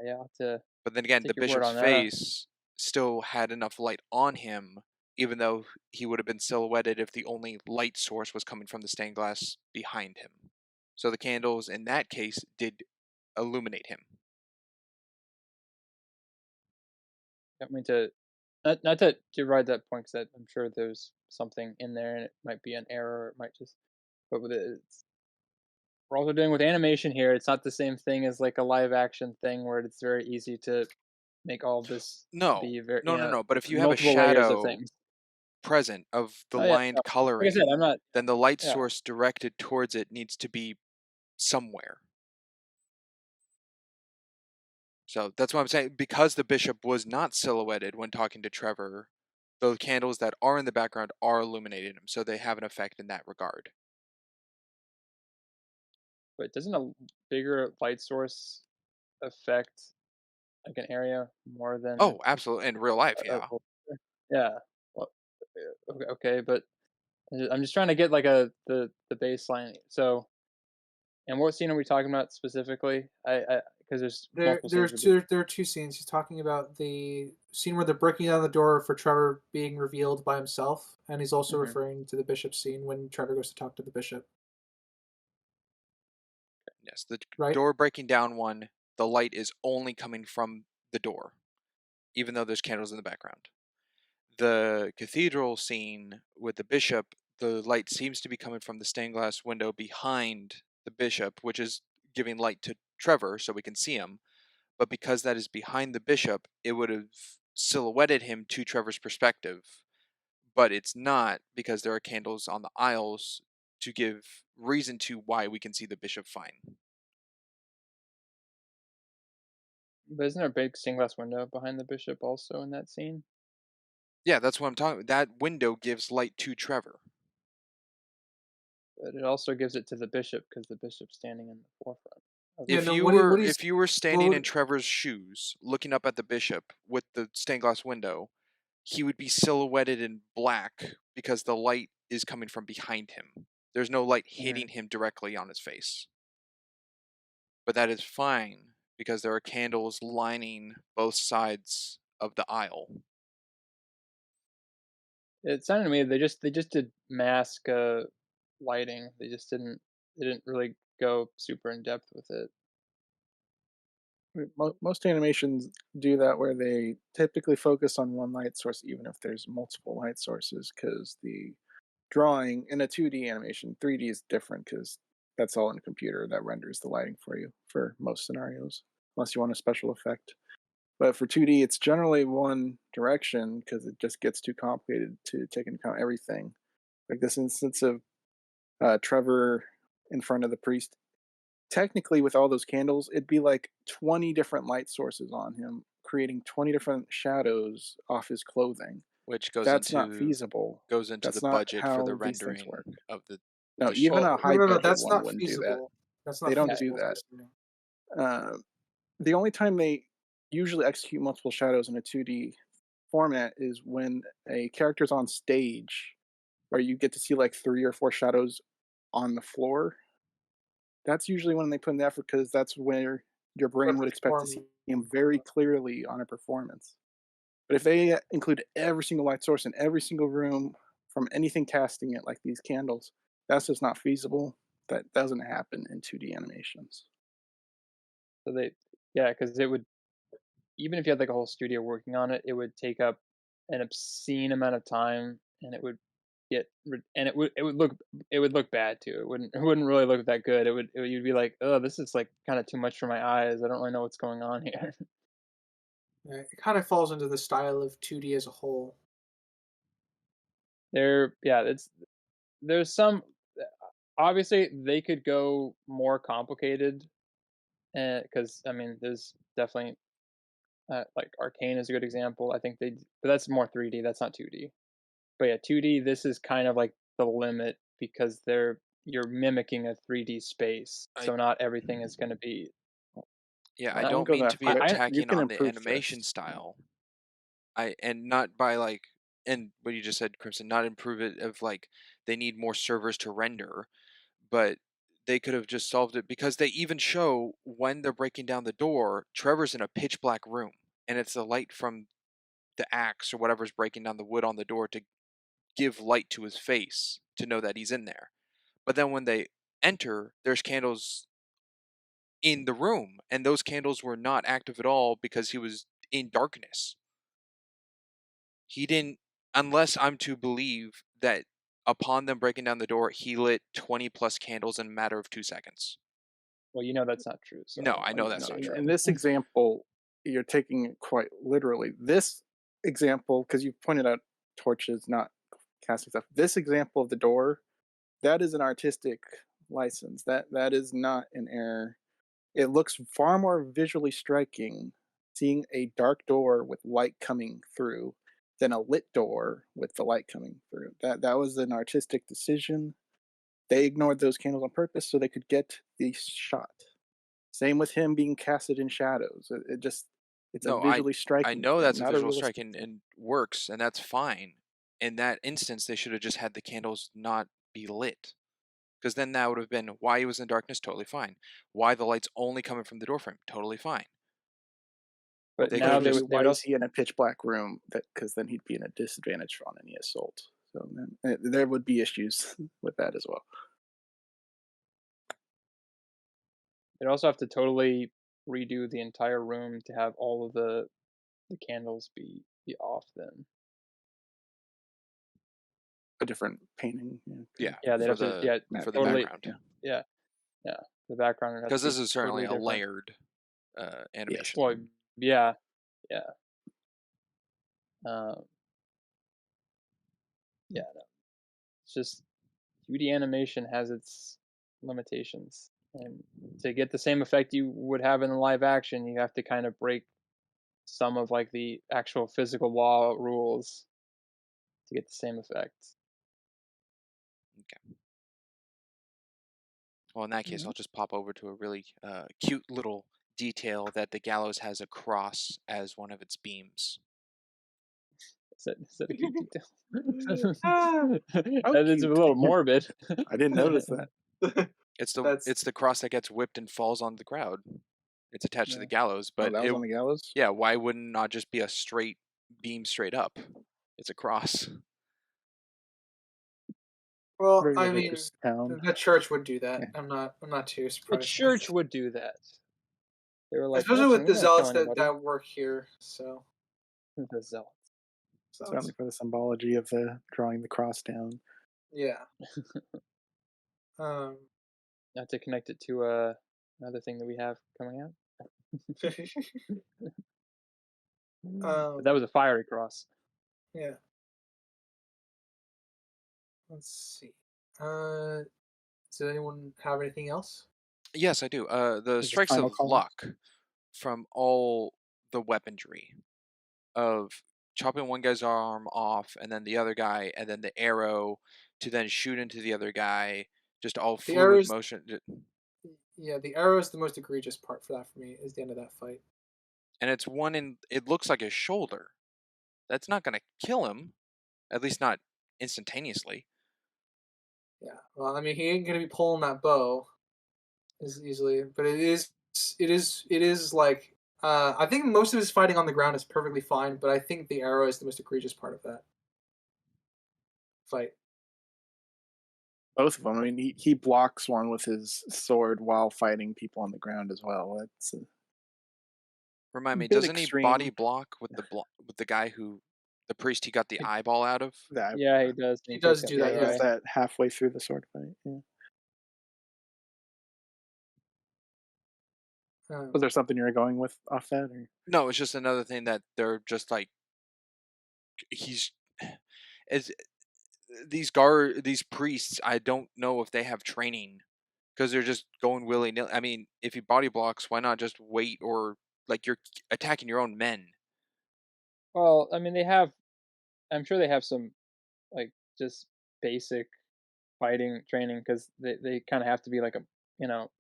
Yeah, I'll have to But then again, the take your word bishop's on that. face still had enough light on him, even though he would have been silhouetted if the only light source was coming from the stained glass behind him. So the candles in that case did illuminate him. I mean not to ride that point because I'm sure there's something in there and it might be an error. It might just, but with we're also dealing with animation here. It's not the same thing as like a live action thing where it's very easy to make all of this No, be very no. But if you have a multiple layers of shadow things. present of the Oh yeah, lined no. Like I coloring, said, I'm not. then the light Yeah, source directed towards it needs to be somewhere. So that's what I'm saying. Because the bishop was not silhouetted when talking to Trevor, The candles that are in the background are illuminating him, so they have an effect in that regard. But doesn't a bigger light source affect like an area more than Oh, absolutely. In real life, a yeah. yeah. Well, okay, but I'm just trying to get like the baseline. So, and what scene are we talking about specifically? I because there's There, multiple scenes. there's two. There are two scenes. He's talking about the scene where they're breaking down the door for Trevor being revealed by himself, and he's also Mhm. referring to the bishop scene when Trevor goes to talk to the bishop. Yes, the Right? door breaking down one, the light is only coming from the door, even though there's candles in the background. The cathedral scene with the bishop, the light seems to be coming from the stained glass window behind the bishop, which is giving light to Trevor so we can see him. But because that is behind the bishop, it would have silhouetted him to Trevor's perspective. But it's not, because there are candles on the aisles to give reason to why we can see the bishop fine. But isn't there a big stained glass window behind the bishop also in that scene? Yeah, that's what I'm talking about. That window gives light to Trevor. But it also gives it to the bishop because the bishop's standing in the forefront. Yeah. If No. you What were he's if you were what standing in would, Trevor's shoes, looking up at the bishop with the stained glass window, he would be silhouetted in black because the light is coming from behind him. There's no light Mhm. hitting him directly on his face. But that is fine because there are candles lining both sides of the aisle. It sounded to me they just did mask lighting. They didn't really go super in depth with it. Most animations do that where they typically focus on one light source, even if there's multiple light sources, because the drawing in a 2D animation, 3D is different because that's all in a computer that renders the lighting for you for most scenarios, unless you want a special effect. But for 2D, it's generally one direction because it just gets too complicated to take into account everything. Like this instance of Trevor in front of the priest, technically with all those candles, it'd be like 20 different light sources on him, creating 20 different shadows off his clothing. Which goes That's not into feasible. the That's not budget for the how these things rendering work. of No, the even show. a well, no, high no, no. budget That's one not wouldn't do that. feasible. That's They not don't Yeah, do feasible. that. For this movie. Uh, the only time they usually execute multiple shadows in a 2D format is when a character's on stage, where you get to see like 3 or 4 shadows on the floor. That's usually when they put in the effort because that's where your For brain would expect to see perform, him very clearly on a performance. But if they include every single light source in every single room from anything casting it, like these candles, that's just not feasible. That doesn't happen in 2D animations. so yeah, because it would, even if you had like a whole studio working on it, it would take up an obscene amount of time, and it would and it would look bad too. It wouldn't really look that good. You'd be like, oh, this is like kind of too much for my eyes. I don't really know what's going on here. it kind of falls into the style of 2D as a whole. Yeah, there's some, obviously they could go more complicated, because I mean there's definitely, like Arcane is a good example. I think but that's more 3D. That's not 2D. But yeah, 2D. This is kind of like the limit because you're mimicking a 3D space, I so not everything is going to be. Yeah, I I Uh, wouldn't don't go mean that to be far. I You attacking can on the improve animation this. style. And not by like, and what you just said, Crimson, not improve it of like they need more servers to render, but they could have just solved it because they even show when they're breaking down the door, Trevor's in a pitch black room and it's the light from the axe or whatever's breaking down the wood on the door to give light to his face to know that he's in there. But then when they enter, there's candles in the room and those candles were not active at all because he was in darkness. He didn't, unless I'm to believe that upon them breaking down the door, he lit 20 plus candles in a matter of 2 seconds. well, you know that's not true. No, So I know No, that's no. not In true. this example, you're taking it quite literally. This example, because you pointed out torches, not casting stuff. This example of the door, that is an artistic license. That is not an error. It looks far more visually striking seeing a dark door with light coming through than a lit door with the light coming through. That was an artistic decision. They ignored those candles on purpose so they could get the shot. Same with him being casted in shadows. It just it's a No, visually I striking know thing, that's a not a visual strike realistic thing. and works, and that's fine. In that instance, they should have just had the candles not be lit. Because then that would have been why he was in darkness, totally fine. Why the light's only coming from the doorframe, totally fine. But They could now have they just would they Why would is also he in a pitch black room? Because then he'd be in a disadvantage on any assault. So then, there would be issues with that as well. they'd also have to totally redo the entire room to have all of the candles be off then. A different painting. Yeah, Yeah, they'd for have to the for the totally background. yeah, yeah. The background would have Because to this be is certainly totally a different. layered Yes. animation. Well, yeah, yeah. Um, yeah, no. It's just 2D animation has its limitations, and to get the same effect you would have in the live action, you have to kind of break some of like the actual physical law rules to get the same effect. Okay. Well, in that case, I'll just pop over to a really cute little detail that the gallows has a cross as one of its beams. Is that a cute detail? Ah, how That is a cute. little morbid. I didn't notice that. That's It's the cross that gets whipped and falls on the crowd. It's attached to the gallows, Oh, but that was on the gallows? yeah, why wouldn't it not just be a straight beam straight up? It's a cross. well, Very I mean, religious town. the church would do that. Yeah. I'm not too The surprised. church would do that. They were like, Especially listen, with we the don't kill zealots anybody. that work here. So, The zealots. Certainly for the symbology of the drawing the cross down. yeah. Um, Not to connect it to another thing that we have coming out. But that was a fiery cross. yeah. Let's see. Does anyone have anything else? Yes, I do. The Is it strikes final of call? luck from all the weaponry of chopping one guy's arm off and then the other guy and then the arrow to then shoot into the other guy, just all The fluid arrows. motion. Yeah, the arrow is the most egregious part for that for me. Is the end of that fight. And it's one in, it looks like his shoulder. That's not going to kill him, at least not instantaneously. Yeah. Well, I mean, he ain't gonna be pulling that bow as easily, but it is like I think most of his fighting on the ground is perfectly fine, but I think the arrow is the most egregious part of that fight. Both of them. I mean, he blocks one with his sword while fighting people on the ground as well. That's a Remind me, bit doesn't he body extreme. block with the guy who, the priest he got the eyeball out of? That Yeah, he does. He He does takes out do the yeah, that. he other does Yeah. eye. that halfway through the sword fight. Yeah. Was there something you were going with off that? Or? No, it's just another thing that they're just like, he's, as these priests, I don't know if they have training because they're just going willy nilly. I mean, if he body blocks, why not just wait, or like you're attacking your own men? Well, I mean, they have. I'm sure they have some, like, just basic fighting training because they kind of have to be like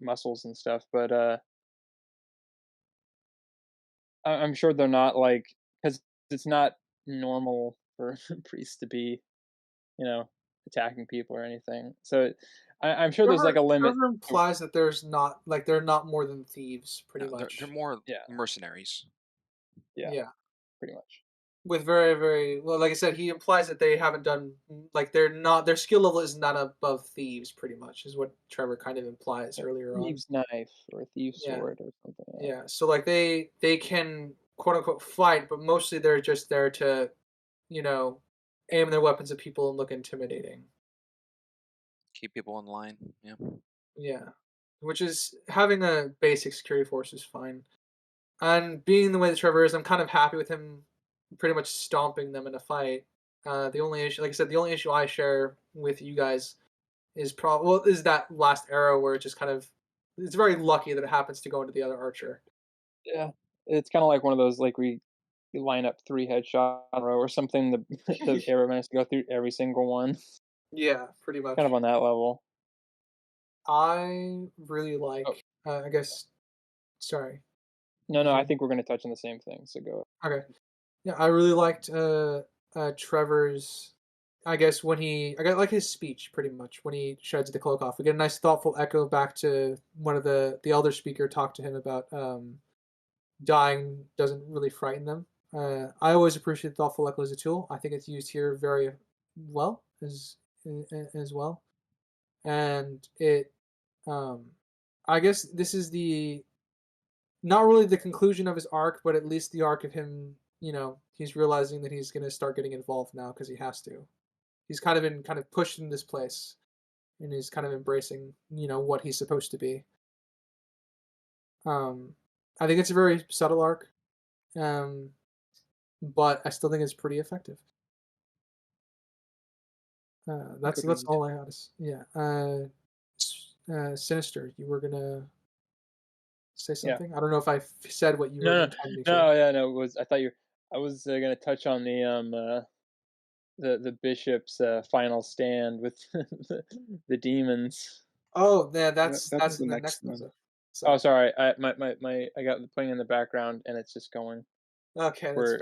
muscles and stuff. But I'm sure they're not like because it's not normal for priests to be attacking people or anything. So I'm sure there's like a limit. Trevor implies that there's not like they're not more than thieves, pretty No, they're much. more Yeah, mercenaries. yeah, Yeah. pretty much. With very, very well, like I said, he implies that they haven't done like they're not their skill level is not above thieves, pretty much, is what Trevor kind of implies A earlier on. thieves' knife or a thieves' Yeah. sword or something. Yeah. Yeah. So like they can quote unquote fight, but mostly they're just there to, you know, aim their weapons at people and look intimidating. Keep people in line. Yeah. Yeah. Which is having a basic security force is fine. And being the way that Trevor is, I'm kind of happy with him pretty much stomping them in a fight. The only issue, like I said, the only issue I share with you guys is is that last arrow where it just kind of it's very lucky that it happens to go into the other archer. Yeah, it's kind of like one of those like we you line up 3 headshots in a row or something. The arrow has to go through every single one. Yeah, pretty Kind of much. on that level. I really Oh, like. I guess. Sorry. no, Did no, I you? think we're gonna touch on the same thing. So go. Okay. Yeah, I really liked Trevor's. I guess when I got like his speech pretty much when he shreds the cloak off. We get a nice thoughtful echo back to one of the elder speaker talked to him about dying doesn't really frighten them. I always appreciate thoughtful echo as a tool. I think it's used here very well as well, and it. Um, I guess this is the not really the conclusion of his arc, but at least the arc of him. He's realizing that he's going to start getting involved now because he has to. He's kind of been kind of pushed in this place, and he's kind of embracing what he's supposed to be. Um, I think it's a very subtle arc, um, but I still think it's pretty effective. That's Agreed. all I had. Yeah. Sinister, you were gonna say Yeah. something. I don't know if I said what you were No, no, intending to. no, yeah, no. It was I thought you. I was gonna touch on the bishop's final stand with the demons. Oh, yeah, that's That's the in the next next one. episode. Oh, So sorry. I got playing in the background and it's just going. okay, that's We're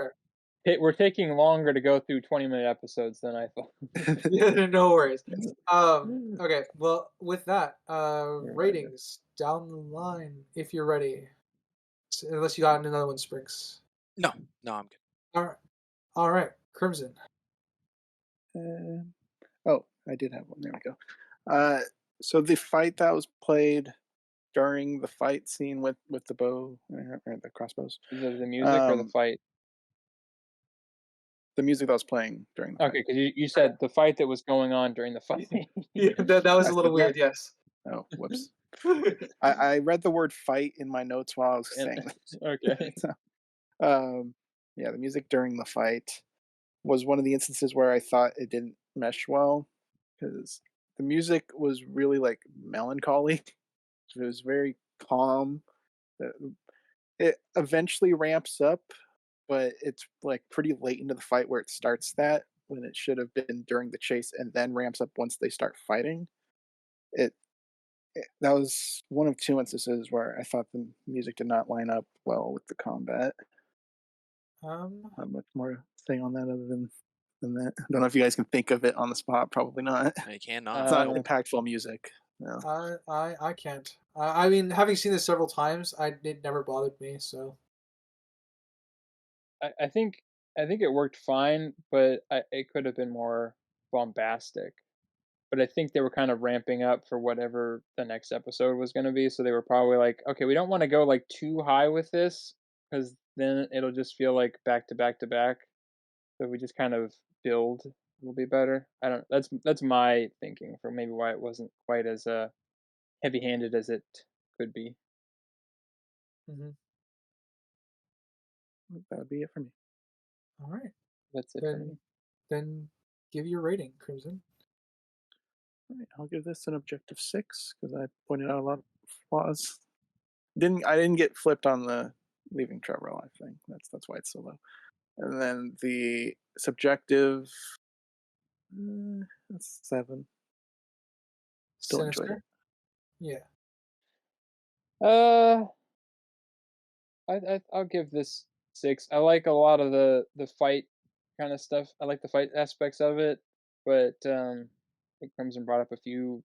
fair. we're taking longer to go through 20-minute episodes than I thought. Yeah, no worries. Yes. Okay, well, with that, Yeah, right. ratings down the line if you're ready. Unless you got another one, Springs. No, no, I'm good. All right, Crimson. Uh, oh, I did have one. There we go. So the fight that was played during the fight scene with the bow or the crossbows, The music or the um, fight? the music that was playing during the Okay, fight. because you Okay. said the fight that was going on during the fight. Yeah, that was I a little said that. weird. Yes. Oh, whoops. I read the word fight in my notes while I was And saying this. okay. So, yeah, the music during the fight was one of the instances where I thought it didn't mesh well because the music was really like melancholy. It was very calm. Uh, It eventually ramps up, but it's like pretty late into the fight where it starts that when it should have been during the chase and then ramps up once they start fighting. It, that was one of two instances where I thought the music did not line up well with the combat. um, Not much more to say on that other than that. I don't know if you guys can think of it on the spot. Probably not. I cannot. It's not Uh, impactful music. No. I can't. I mean, having seen this several times, it never bothered me. So I think it worked fine, but it could have been more bombastic. But I think they were kind of ramping up for whatever the next episode was going to be, so they were probably like, okay, we don't want to go like too high with this because then it'll just feel like back to back to back. So we just kind of build, it'll be better. I don't. That's my thinking for maybe why it wasn't quite as heavy-handed as it could be. mhm. That would be it for me. All right, That's it for then me. then give your rating, Crimson. All right, I'll give this an objective 6 because I pointed out a lot of flaws. I didn't get flipped on the leaving Trevor alive thing. That's why it's so low. And then the subjective, that's 7. Still enjoyed it. Sinister. Yeah. Uh, I'll give this 6. I like a lot of the fight kind of stuff. I like the fight aspects of it, but I think Crimson brought up a few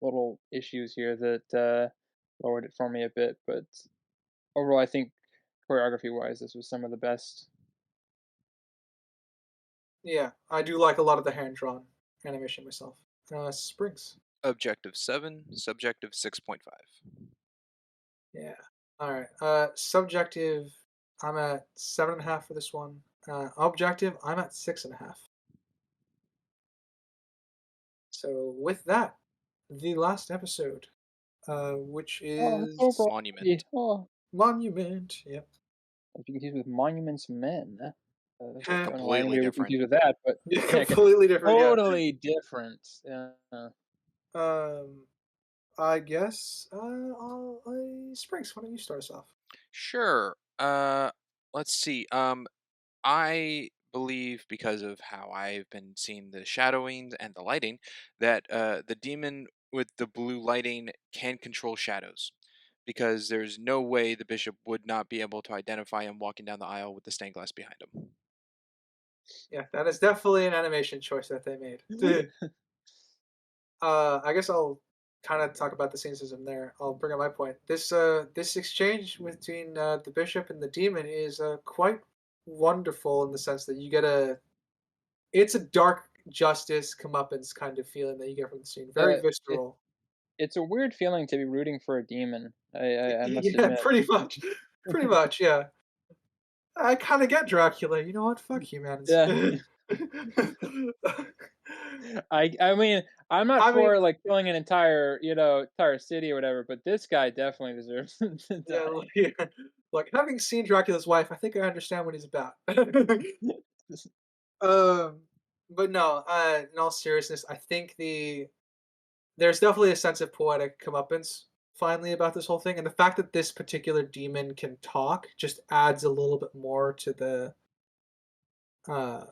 little issues here that lowered it for me a bit. But overall, I think choreography wise, this was some of the best. Yeah, I do like a lot of the hand drawn animation myself. Springs. Objective 7, subjective 6.5. Yeah. All right. Subjective. I'm at 7.5 for this one. Objective. I'm at 6.5. So with that, the last episode, which Oh, it's is over already. Monument. Oh, Monument. Yep. I'd be confused with Monuments Men. I don't know why Completely anybody would be different. confused with that, but Yeah, yeah, completely different. Yeah. totally different. Yeah. I guess. Springs. Why don't you start us off? Sure. Let's see. I believe, because of how I've been seeing the shadowing and the lighting, that the demon with the blue lighting can control shadows. Because there's no way the bishop would not be able to identify him walking down the aisle with the stained glass behind him. Yeah, that is definitely an animation choice that they made. I guess I'll kind of talk about the scene system there. I'll bring up my point. This exchange between the bishop and the demon is quite wonderful in the sense that you get it's a dark justice comeuppance kind of feeling that you get from the scene. Very It visceral. it's a weird feeling to be rooting for a demon. I must Yeah, admit. pretty much. Pretty much, yeah. I kind of get Dracula. You know what? Fuck humans. Yeah. I mean, I'm not I mean, for like killing an entire, entire city or whatever, but this guy definitely deserves to yeah, die. like having seen Dracula's wife, I think I understand what he's about. um, but no, in all seriousness, I think there's definitely a sense of poetic comeuppance finally about this whole thing, and the fact that this particular demon can talk just adds a little bit more to uh,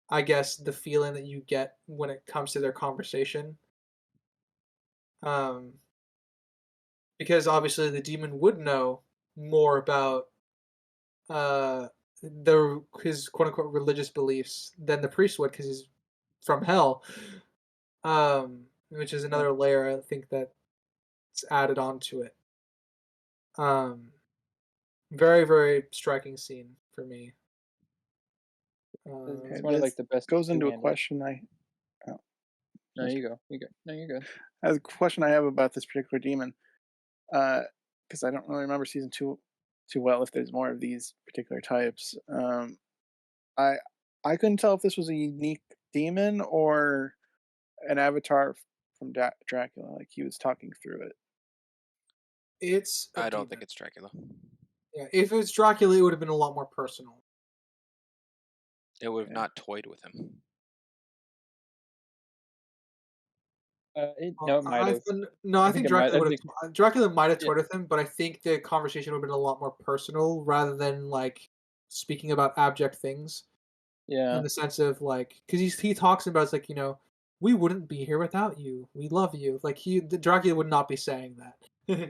I guess, the feeling that you get when it comes to their conversation. Um, because obviously the demon would know more about the his quote unquote religious beliefs than the priest would because he's from hell. Which is Yeah. another layer I think that's added onto it. Um, very very striking scene for me. It's Okay, one of like this the best goes into a two-handed. question oh, No, you go. You go. No, you're good. a question I have about this particular demon, because I don't really remember season two too well. If there's more of these particular types, I I couldn't tell if this was a unique demon or an avatar from Dracula. Like he was talking through it. It's a I don't think demon. it's Dracula. Yeah, if it was Dracula, it would have been a lot more personal. It would have Okay. not toyed with him. No, it might have. No, I I think think it might. Dracula I would think. have Dracula might have Yeah. toyed with him, but I think the conversation would have been a lot more personal rather than like speaking about abject things in Yeah. the sense of like because he talks about it's like we wouldn't be here without you. We love you. Like Dracula would not be saying that.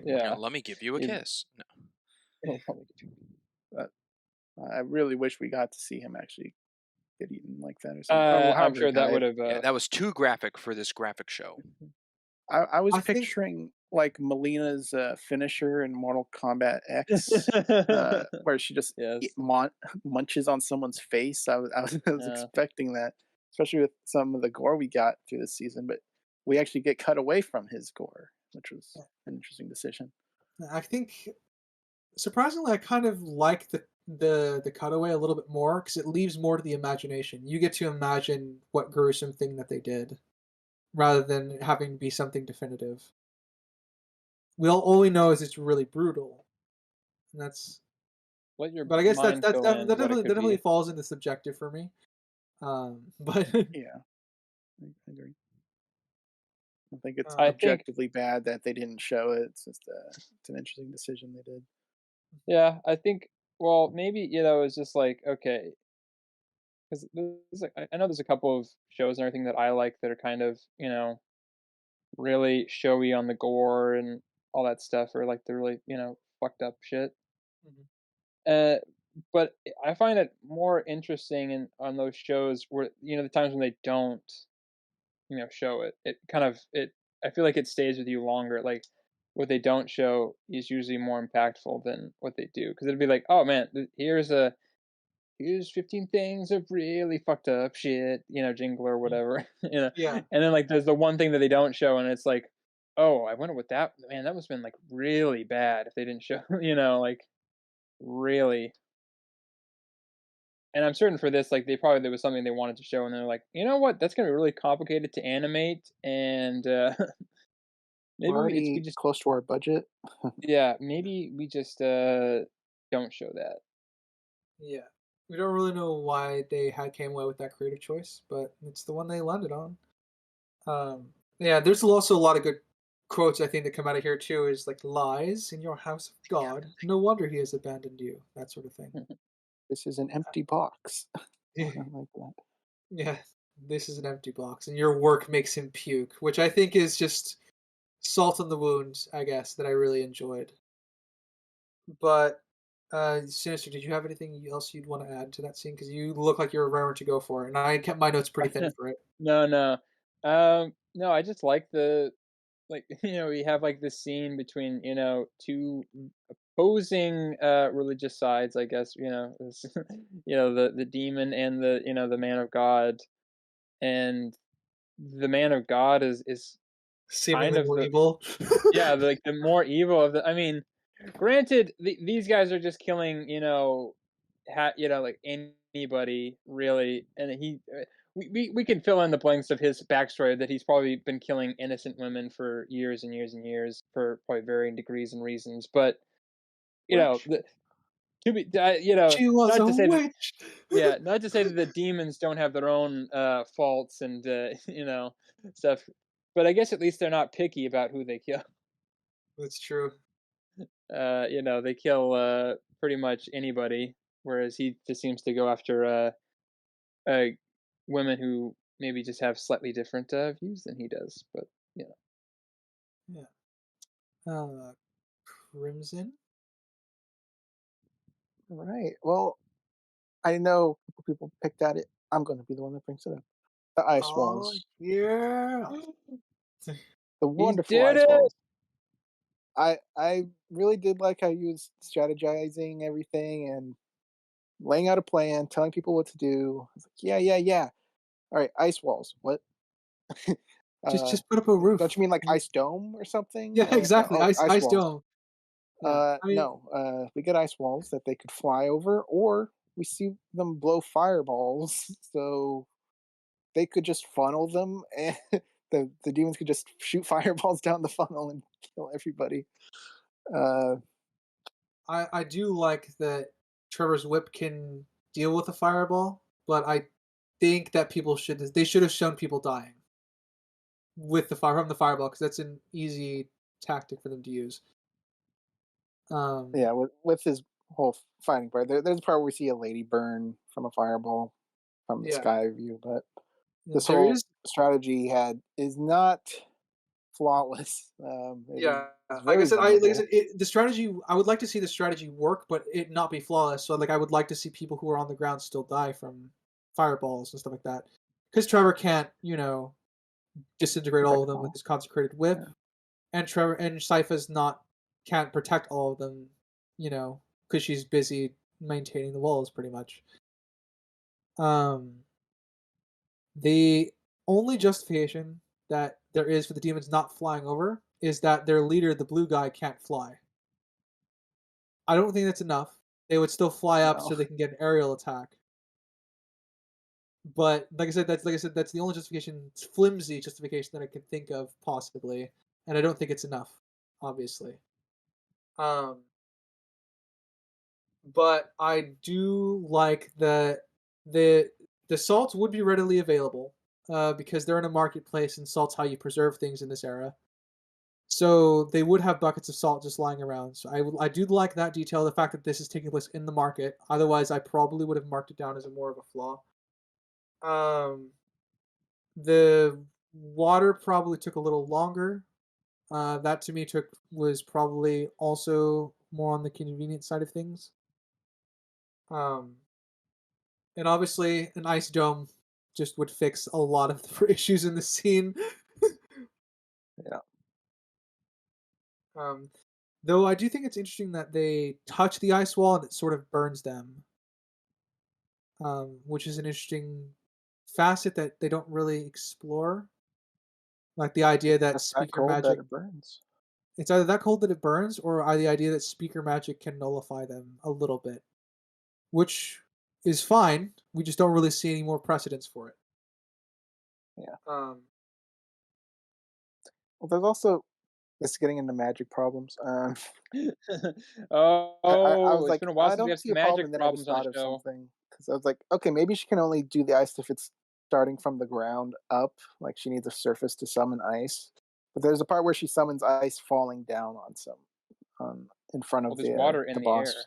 You know, Yeah. let me give you a It, kiss. No. But I really wish we got to see him actually get eaten like that or something. Or I'm however he sure that would died. have. Yeah, that was too graphic for this graphic show. I was I think picturing like Melina's finisher in Mortal Kombat X, where she just Yes. munches on someone's face. I was Yeah. expecting that, especially with some of the gore we got through this season. But we actually get cut away from his gore, which was an interesting decision. I think surprisingly I kind of like the cutaway a little bit more because it leaves more to the imagination. You get to imagine what gruesome thing that they did rather than having to be something definitive. All we know is it's really brutal, and that's. Let your But I guess mind fill that in what it could definitely be. falls into subjective for me. But Yeah, I agree. I think it's I um, think. objectively bad that they didn't show it. It's just it's an interesting decision they did. Yeah. I think. Well, maybe it's just like okay, because I know there's a couple of shows and everything that I like that are kind of really showy on the gore and all that stuff, or like the really fucked up shit. mhm, Uh, but I find it more interesting in on those shows where the times when they don't show it. It kind of it. I feel like it stays with you longer. Like what they don't show is usually more impactful than what they do because it'd be like, oh man, here's 15 things of really fucked up shit, jingle or mhm. whatever, Yeah, and then like there's the one thing that they don't show, and it's like, oh, I wonder what that man that must have been like really bad if they didn't show, like really. And I'm certain for this, like there was something they wanted to show, and they're like, you know what, that's gonna be really complicated to animate, and We're maybe we already just close to our budget. yeah, maybe we just don't show that. yeah. We don't really know why they had came away with that creative choice, but it's the one they landed on. Yeah, there's also a lot of good quotes I think that come out of here too. Is like lies in your house of God. No wonder he has abandoned you. That sort of thing. This is an empty box. Yeah. I like that. Yeah, this is an empty box, and your work makes him puke, which I think is just salt on the wound, I guess, that I really enjoyed. But, Sinister, did you have anything else you'd want to add to that scene? Because you look like you're raring to go for it, and I kept my notes pretty thin for it. No, no. No, I just like we have like this scene between, two opposing religious sides, I guess, the demon and the man of God. And the man of God is kind Seemingly of more the evil. the more evil of the. I mean, granted, these guys are just killing, like anybody really, and we can fill in the blanks of his backstory that he's probably been killing innocent women for years and years and years for probably varying degrees and reasons. But you know, Witch. the, to be, She was not a to say that, witch. yeah, not to say that the demons don't have their own faults and stuff, but I guess at least they're not picky about who they kill. That's true. They kill pretty much anybody, whereas he just seems to go after uh, women who maybe just have slightly different views than he does. But you know, Yeah. Uh, Crimson. Right. Well, I know people picked at it. I'm going to be the one that brings it up. The ice Oh walls. yeah. The he wonderful did ice it. walls. I really did like how he was strategizing everything and laying out a plan, telling people what to do. I was like, yeah, yeah, yeah. All right, ice walls. What? just uh, just put up a don't roof. you mean like ice dome or something? Yeah, exactly. Oh, ice Ice walls. dome. Yeah. I mean, No. We get ice walls that they could fly over, or we see them blow fireballs, so they could just funnel them, and the demons could just shoot fireballs down the funnel and kill everybody. Uh, I do like that Trevor's whip can deal with a fireball, but I think that they should have shown people dying with the fire from the fireball because that's an easy tactic for them to use. Um, yeah, with his whole fighting part, there's a part where we see a lady burn from a fireball from the yeah, sky view, but this there whole is. strategy he had is not flawless. Yeah, it's like I very said, vulnerable. the strategy. I would like to see the strategy work, but it not be flawless. So, like, I would like to see people who are on the ground still die from fireballs and stuff like that. Because Trevor can't, disintegrate all Protect of them with all. his consecrated whip, Yeah. and Trevor and Sypha's not can't protect all of them, because she's busy maintaining the walls pretty much. Um, the only justification that there is for the demons not flying over is that their leader, the blue guy, can't fly. I don't think that's enough. They would still fly up No. so they can get an aerial attack. But like I said, that's the only justification, it's flimsy justification that I can think of possibly, and I don't think it's enough, obviously. Um, but I do like that the the salts would be readily available, because they're in a marketplace and salt's how you preserve things in this era. So they would have buckets of salt just lying around. So I do like that detail, the fact that this is taking place in the market. Otherwise, I probably would have marked it down as a more of a flaw. Um, the water probably took a little longer. That to me was probably also more on the convenient side of things. Um, and obviously, an ice dome just would fix a lot of the issues in the scene. Yeah. Um, though I do think it's interesting that they touch the ice wall and it sort of burns them, which is an interesting facet that they don't really explore. Like the idea that Just that speaker cold that magic, it burns. it's either that cold that it burns, or the idea that speaker magic can nullify them a little bit, which is fine. We just don't really see any more precedents for it. Yeah. Um, Well, there's also this getting into magic problems. I Oh, was it's like, been a while I since we don't had see some a problem, magic and then I just problems on the thought of show. something because I was like, okay, maybe she can only do the ice if it's starting from the ground up. Like she needs a surface to summon ice. But there's a part where she summons ice falling down on some in front Well, of there's the water the in the boss. air.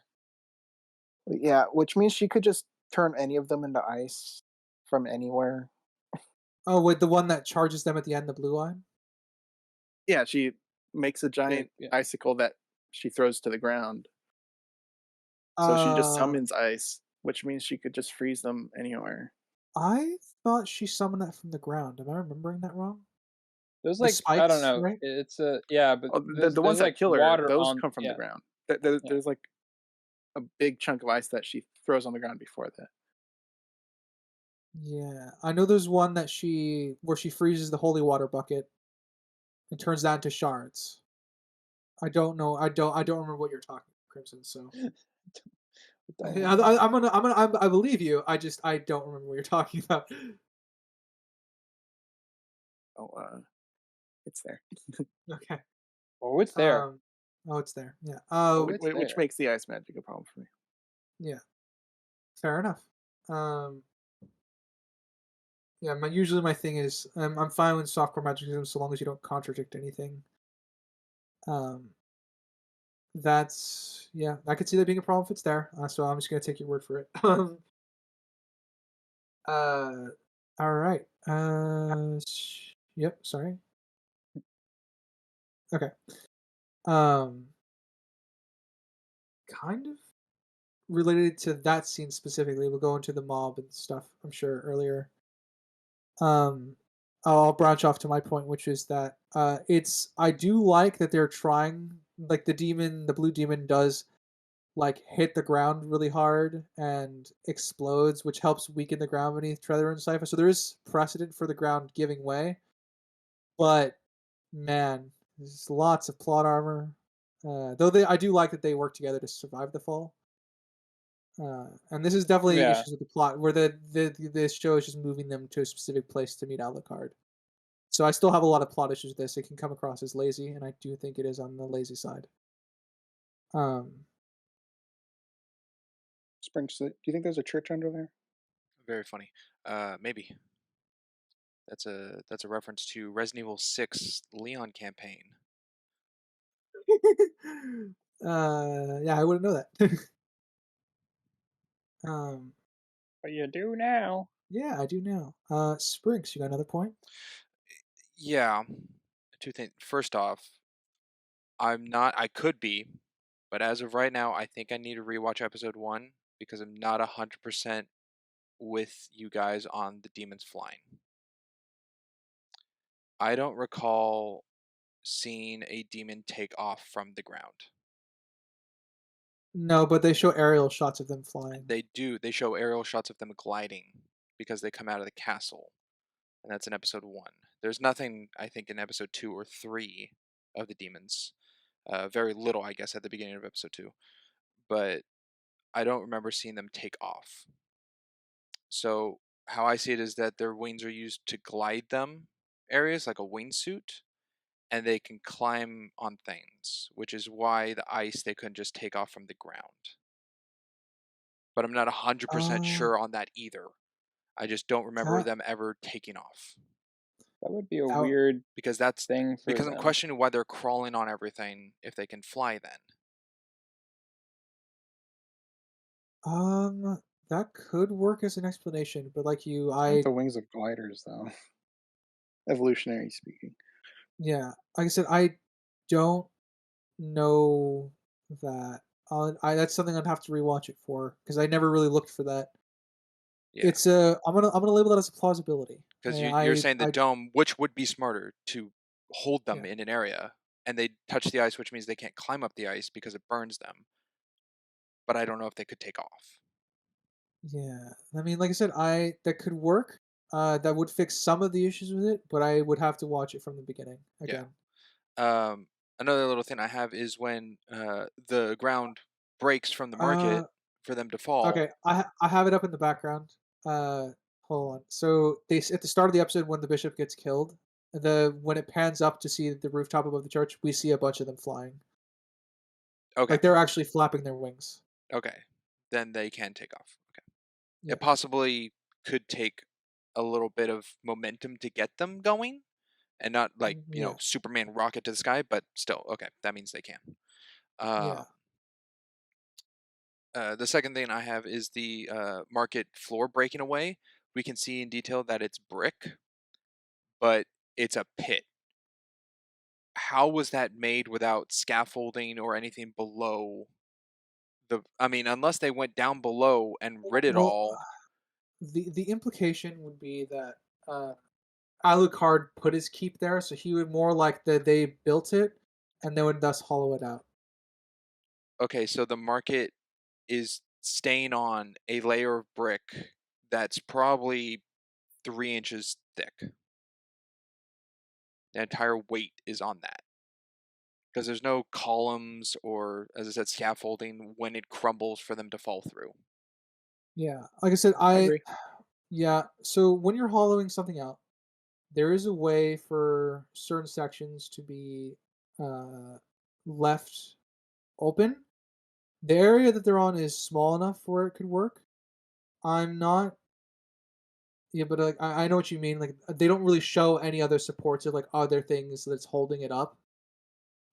Yeah, which means she could just turn any of them into ice from anywhere. Oh, with the one that charges them at the end, the blue line? Yeah, she makes a giant Yeah. icicle that she throws to the ground. So she just Uh, summons ice, which means she could just freeze them anywhere. I thought she summoned that from the ground. Am I remembering that wrong? There's The like I don't spikes, know. right? It's a yeah, but Oh, the there's ones that like kill her, water those on come from the yeah ground. yeah. There's like a big chunk of ice that she throws on the ground before that. Yeah, I know there's one that she freezes the holy water bucket and turns that into shards. I don't know. I don't remember what you're talking, Crimson. So Don't I believe you. I don't remember what you're talking about. Oh, it's there. Okay. oh, it's there. Um. Oh, it's there. Yeah. Oh, Oh, it's Which there. makes the ice magic a problem for me. yeah. Fair enough. Um. Yeah. Usually my thing is I'm fine with softcore magicism so long as you don't contradict anything. Um. That's yeah. I could see that being a problem if it's there. So I'm just gonna take your word for it. Uh. All right. Yep. Sorry. Okay. Um. Kind of related to that scene specifically. We'll go into the mob and stuff. I'm sure earlier. Um. I'll branch off to my point, which is that it's I do like that they're trying like the blue demon does like hit the ground really hard and explodes, which helps weaken the ground beneath Trevor and Sypha. So there is precedent for the ground giving way, but man, there's lots of plot armor. Though I do like that they work together to survive the fall. And this is definitely Yeah, issues with the plot where this show is just moving them to a specific place to meet Alucard. So I still have a lot of plot issues with this. It can come across as lazy, and I do think it is on the lazy side. Um, Springs, do you think there's a church under there? Very funny. Maybe that's a reference to Resident Evil 6 Leon campaign. yeah, I wouldn't know that. um, but you do now. yeah, I do now. Sprinks, you got another point? Yeah, two things. First off, I'm not. I could be, but as of right now, I think I need to rewatch episode 1 because I'm not 100% with you guys on the demons flying. I don't recall seeing a demon take off from the ground. No, but they show aerial shots of them flying. They do. They show aerial shots of them gliding because they come out of the castle, and that's in episode 1. There's nothing, I think, in episode 2 or 3 of the demons. Very little, I guess, at the beginning of episode 2, but I don't remember seeing them take off. So how I see it is that their wings are used to glide them areas like a wingsuit, and they can climb on things, which is why the ice they couldn't just take off from the ground. But I'm not 100% Uh, sure on that either. I just don't remember that them ever taking off That would be a that weird because that's thing for because I'm them. questioning why they're crawling on everything if they can fly then. that could work as an explanation, but like you, It's not the wings of gliders, though. Evolutionary speaking. yeah, like I said, I don't know that. That's something I'd have to rewatch it for because I never really looked for that. Yeah, It's a I'm gonna label that as a plausibility. because you're I saying the I dome, which would be smarter to hold them yeah. in an area, and they touch the ice, which means they can't climb up the ice because it burns them. But I don't know if they could take off. Yeah, I mean, like I said, I that could work. That would fix some of the issues with it, but I would have to watch it from the beginning Yeah. again. Another little thing I have is when the ground breaks from the Uh, market for them to fall. okay, I have it up in the background. Hold on. So at the start of the episode when the bishop gets killed, when it pans up to see the rooftop above the church, we see a bunch of them flying. Okay, Like they're actually flapping their wings. okay, then they can take off. Okay, Yeah, it possibly could take a little bit of momentum to get them going, and not like yeah, Superman rocket to the sky, but still, okay, that means they can. yeah. Um, The second thing I have is the market floor breaking away. We can see in detail that it's brick, but it's a pit. How was that made without scaffolding or anything below the? I mean, unless they went down below and rid it Well, all. the implication would be that Alucard put his keep there, so he would more like that they built it and they would thus hollow it out. Okay, so the market is staying on a layer of brick that's probably 3 inches thick. The entire weight is on that. Because there's no columns or, as I said, scaffolding when it crumbles for them to fall through. Yeah, like I said, I agree. yeah. So when you're hollowing something out, there is a way for certain sections to be uh, left open. The area that they're on is small enough where it could work. I'm not. Yeah, but like I know what you mean. Like they don't really show any other supports or like other things that's holding it up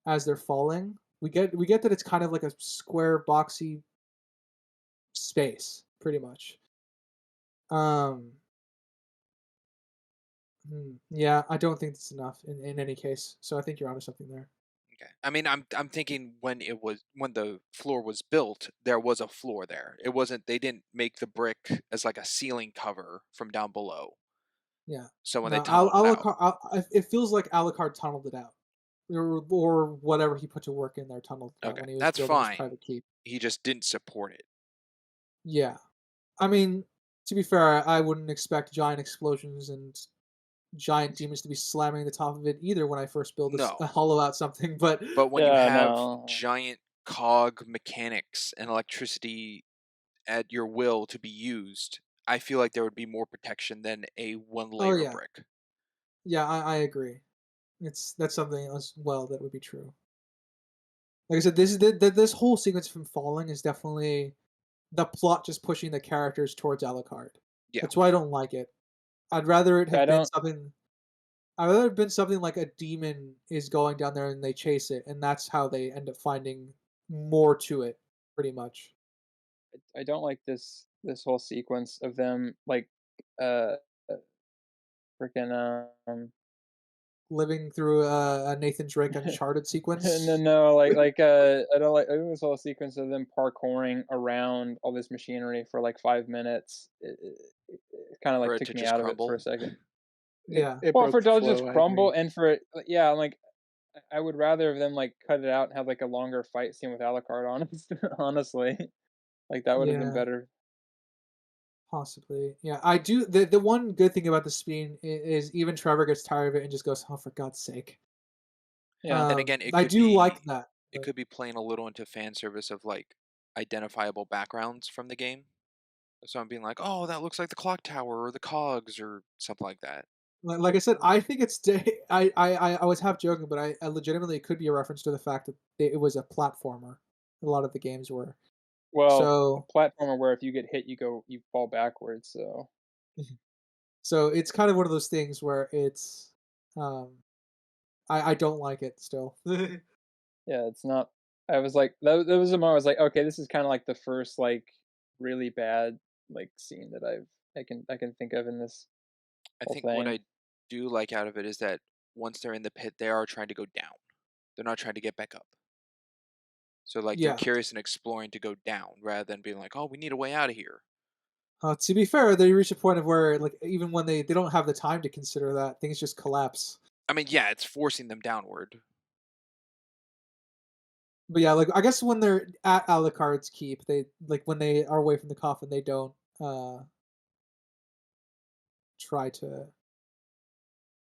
as they're falling. We get that it's kind of like a square boxy space, pretty much. Um, yeah, I don't think that's enough in any case. So I think you're onto something there. Okay. I mean, I'm thinking when the floor was built, there was a floor there. It wasn't they didn't make the brick as like a ceiling cover from down below. Yeah. So when they No, tunneled it out. It feels like Alucard tunneled it out, or whatever he put to work in there tunneled it out Okay, when he was that's building his fine. private keep. He just didn't support it. Yeah, I mean, to be fair, I wouldn't expect giant explosions and giant demons to be slamming the top of it either when I first build a No. hollow out something. But But when you Yeah, have no. giant cog mechanics and electricity at your will to be used, I feel like there would be more protection than a one oh layer yeah, brick. yeah, I agree. That's something as well that would be true. Like I said, this whole sequence from falling is definitely the plot just pushing the characters towards Alucard. Yeah. That's why I don't like it. I'd rather it I have been don't. something. I'd rather have been something like a demon is going down there and they chase it, and that's how they end up finding more to it, pretty much. I don't like this whole sequence of them like uh freaking Living through a Nathan Drake Uncharted no, sequence. no, I don't like this whole sequence of them parkouring around all this machinery for like 5 minutes. It kind of For like it took to me just out of it for crumble. a second. Yeah, It Well, for broke it the to just flow. I crumble agree. and for it, yeah, I'm like, I would rather of them like cut it out and have like a longer fight scene with Alucard. Honestly, like that would have been yeah, better. possibly. Yeah, I do. The one good thing about the scene is even Trevor gets tired of it and just goes, "Oh, for God's sake." Yeah, Then again, I do like that. it But could be playing a little into fan service of like identifiable backgrounds from the game. So I'm being like, oh, that looks like the clock tower or the cogs or something like that. like I said, I think it's. I was half joking, but I legitimately it could be a reference to the fact that it was a platformer. A lot of the games were. well, a So platformer where if you get hit, you fall backwards. So so it's kind of one of those things where it's. Um, I don't like it still. yeah, it's not. I was like, that was the moment I was like, okay, this is kind of like the first like really bad like scene that I can think of in this I whole think what thing. I do like out of it is that once they're in the pit, they are trying to go down. They're not trying to get back up. So like they're Yeah. curious and exploring to go down rather than being like, oh, we need a way out of here. To be fair, they reach a point of where, like, even when they don't have the time to consider that, things just collapse. I mean, yeah, it's forcing them downward. But yeah, like I guess when they're at Alucard's keep, they like when they are away from the coffin, they don't try to.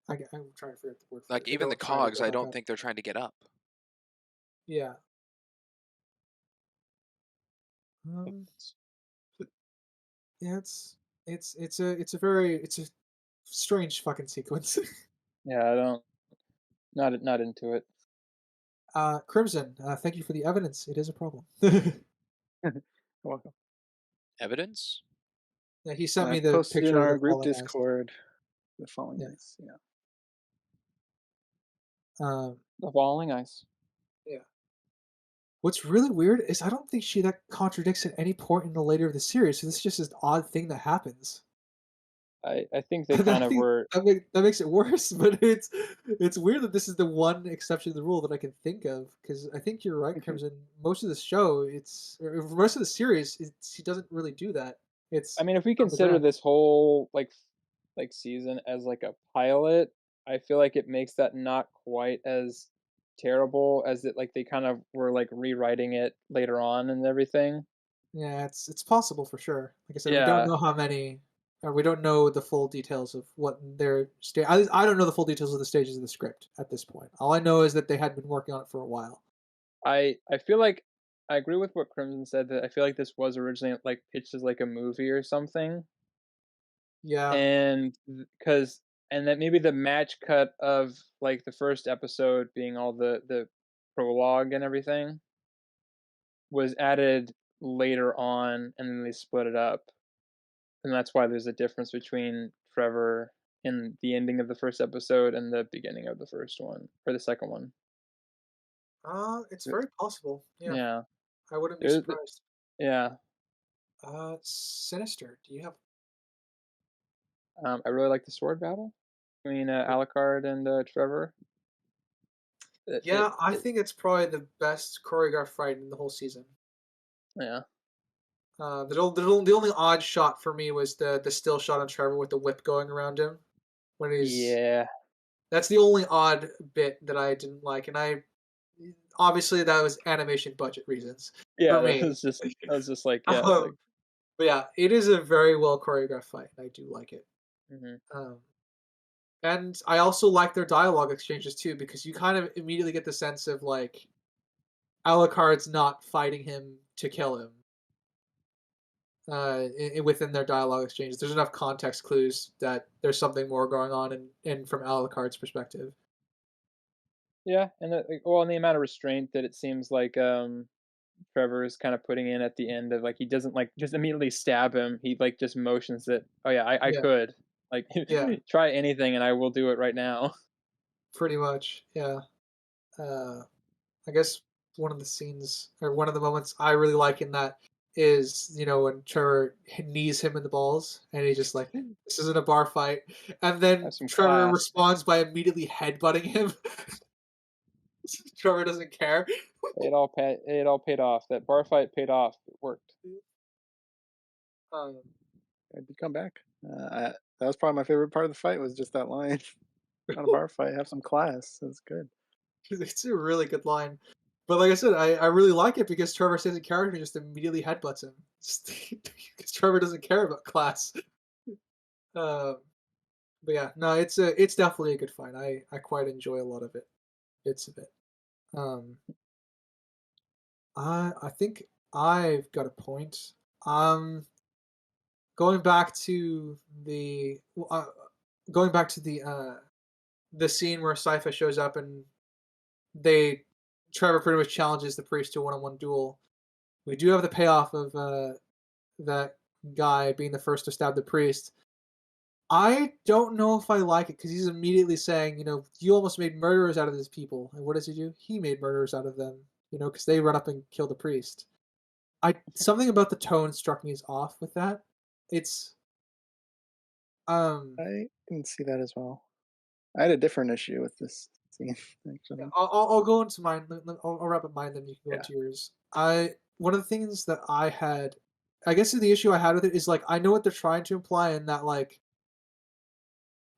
I'm trying to figure out the word for Like it. They even the don't try to cogs, go I back don't up. think they're trying to get up. Yeah. Um, yeah, it's a strange fucking sequence. Yeah, I don't not into it. Crimson, thank you for the evidence. It is a problem. Welcome. Evidence? Yeah, he sent I me the posted in picture of our the group falling ice. Discord the falling Yeah. ice. Yeah. Um, The falling ice. yeah. What's really weird is I don't think she that contradicts at any point in the later of the series. So this is just an odd thing that happens. I think they And kind of were. that makes it worse, but it's weird that this is the one exception to the rule that I can think of. Because I think you're right, Mhm. Crimson. Most of the show, or most of the series, she doesn't really do that. I It's mean, if we on the consider ground. this whole like season as like a pilot, I feel like it makes that not quite as terrible as it like they kind of were like rewriting it later on and everything. Yeah, it's possible for sure. Like I said, we don't Yeah, know how many, or we don't know the full details of what their stage. I don't know the full details of the stages of the script at this point. All I know is that they had been working on it for a while. I feel like I agree with what Crimson said that I feel like this was originally like pitched as like a movie or something, Yeah. and because and that maybe the match cut of like the first episode being all the prologue and everything was added later on, and then they split it up, and that's why there's a difference between Trevor in the ending of the first episode and the beginning of the first one or the second one. It's very possible. Yeah, Yeah, I wouldn't be there's surprised. yeah. Sinister. Do you have? I really like the sword battle between Alucard and Trevor. Yeah, I think it's probably the best choreographed fight in the whole season. Yeah, The only odd shot for me was the still shot on Trevor with the whip going around him when he's. yeah, That's the only odd bit that I didn't like, and I obviously that was animation budget reasons yeah. for me. That was just like yeah, like Um, but yeah, it is a very well choreographed fight, and I do like it. hmm Um, and I also like their dialogue exchanges too, because you kind of immediately get the sense of like Alucard's not fighting him to kill him. Within their dialogue exchanges, there's enough context clues that there's something more going on in from Alucard's perspective. yeah, and well, and the amount of restraint that it seems like Trevor is kind of putting in at the end of like he doesn't like just immediately stab him. He like just motions that oh yeah, I Yeah, could like yeah, try anything and I will do it right now. pretty much. Yeah. I guess one of the scenes or one of the moments I really like in that is when Trevor knees him in the balls and he's just like, "This isn't a bar fight," and then Have some Trevor class. responds by immediately headbutting him. Trevor doesn't care. It all paid off. That bar fight paid off. It worked. Um, I'd come back. That was probably my favorite part of the fight. Was just that line. Not a bar fight. Have some class. That's good. it's a really good line. But like I said, I really like it because Trevor stays in character and just immediately headbutts him. Because Trevor doesn't care about class. Um, but yeah, no, it's definitely a good fight. I quite enjoy a lot of it, bits of it. Um, I think I've got a point. Um, going back to the going back to the scene where Sypha shows up and they Trevor pretty much challenges the priest to a one-on-one duel. We do have the payoff of that guy being the first to stab the priest. I don't know if I like it because he's immediately saying, you almost made murderers out of these people. And what does he do? He made murderers out of them, because they run up and kill the priest. Something about the tone struck me as off with that. It's um I can see that as well. I had a different issue with this scene yeah, actually. I'll go into mine. I'll wrap up mine, then you can go Yeah. into yours. One of the things that I guess the issue I had with it is like I know what they're trying to imply in that like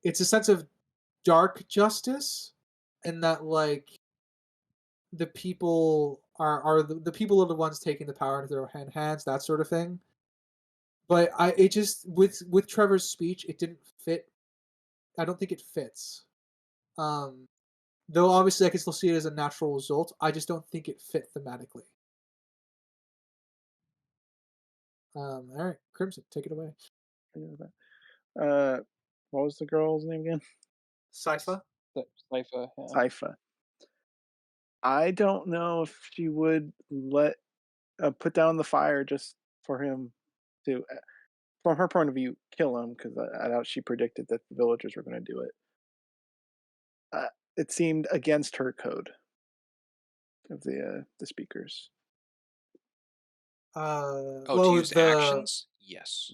it's a sense of dark justice, and that like the people are the people are the ones taking the power into their own hands, that sort of thing. But it just with Trevor's speech, it didn't fit. I don't think it fits. Um, though obviously I can still see it as a natural result. I just don't think it fit thematically. All right, Crimson, take it away. Uh, what was the girl's name again? Sypha. Sypha, yeah. Sypha. I don't know if she would let put down the fire just for him to, from her point of view, kill him because I doubt she predicted that the villagers were going to do it. It seemed against her code of the speakers. Oh, to Well, use actions? Yes.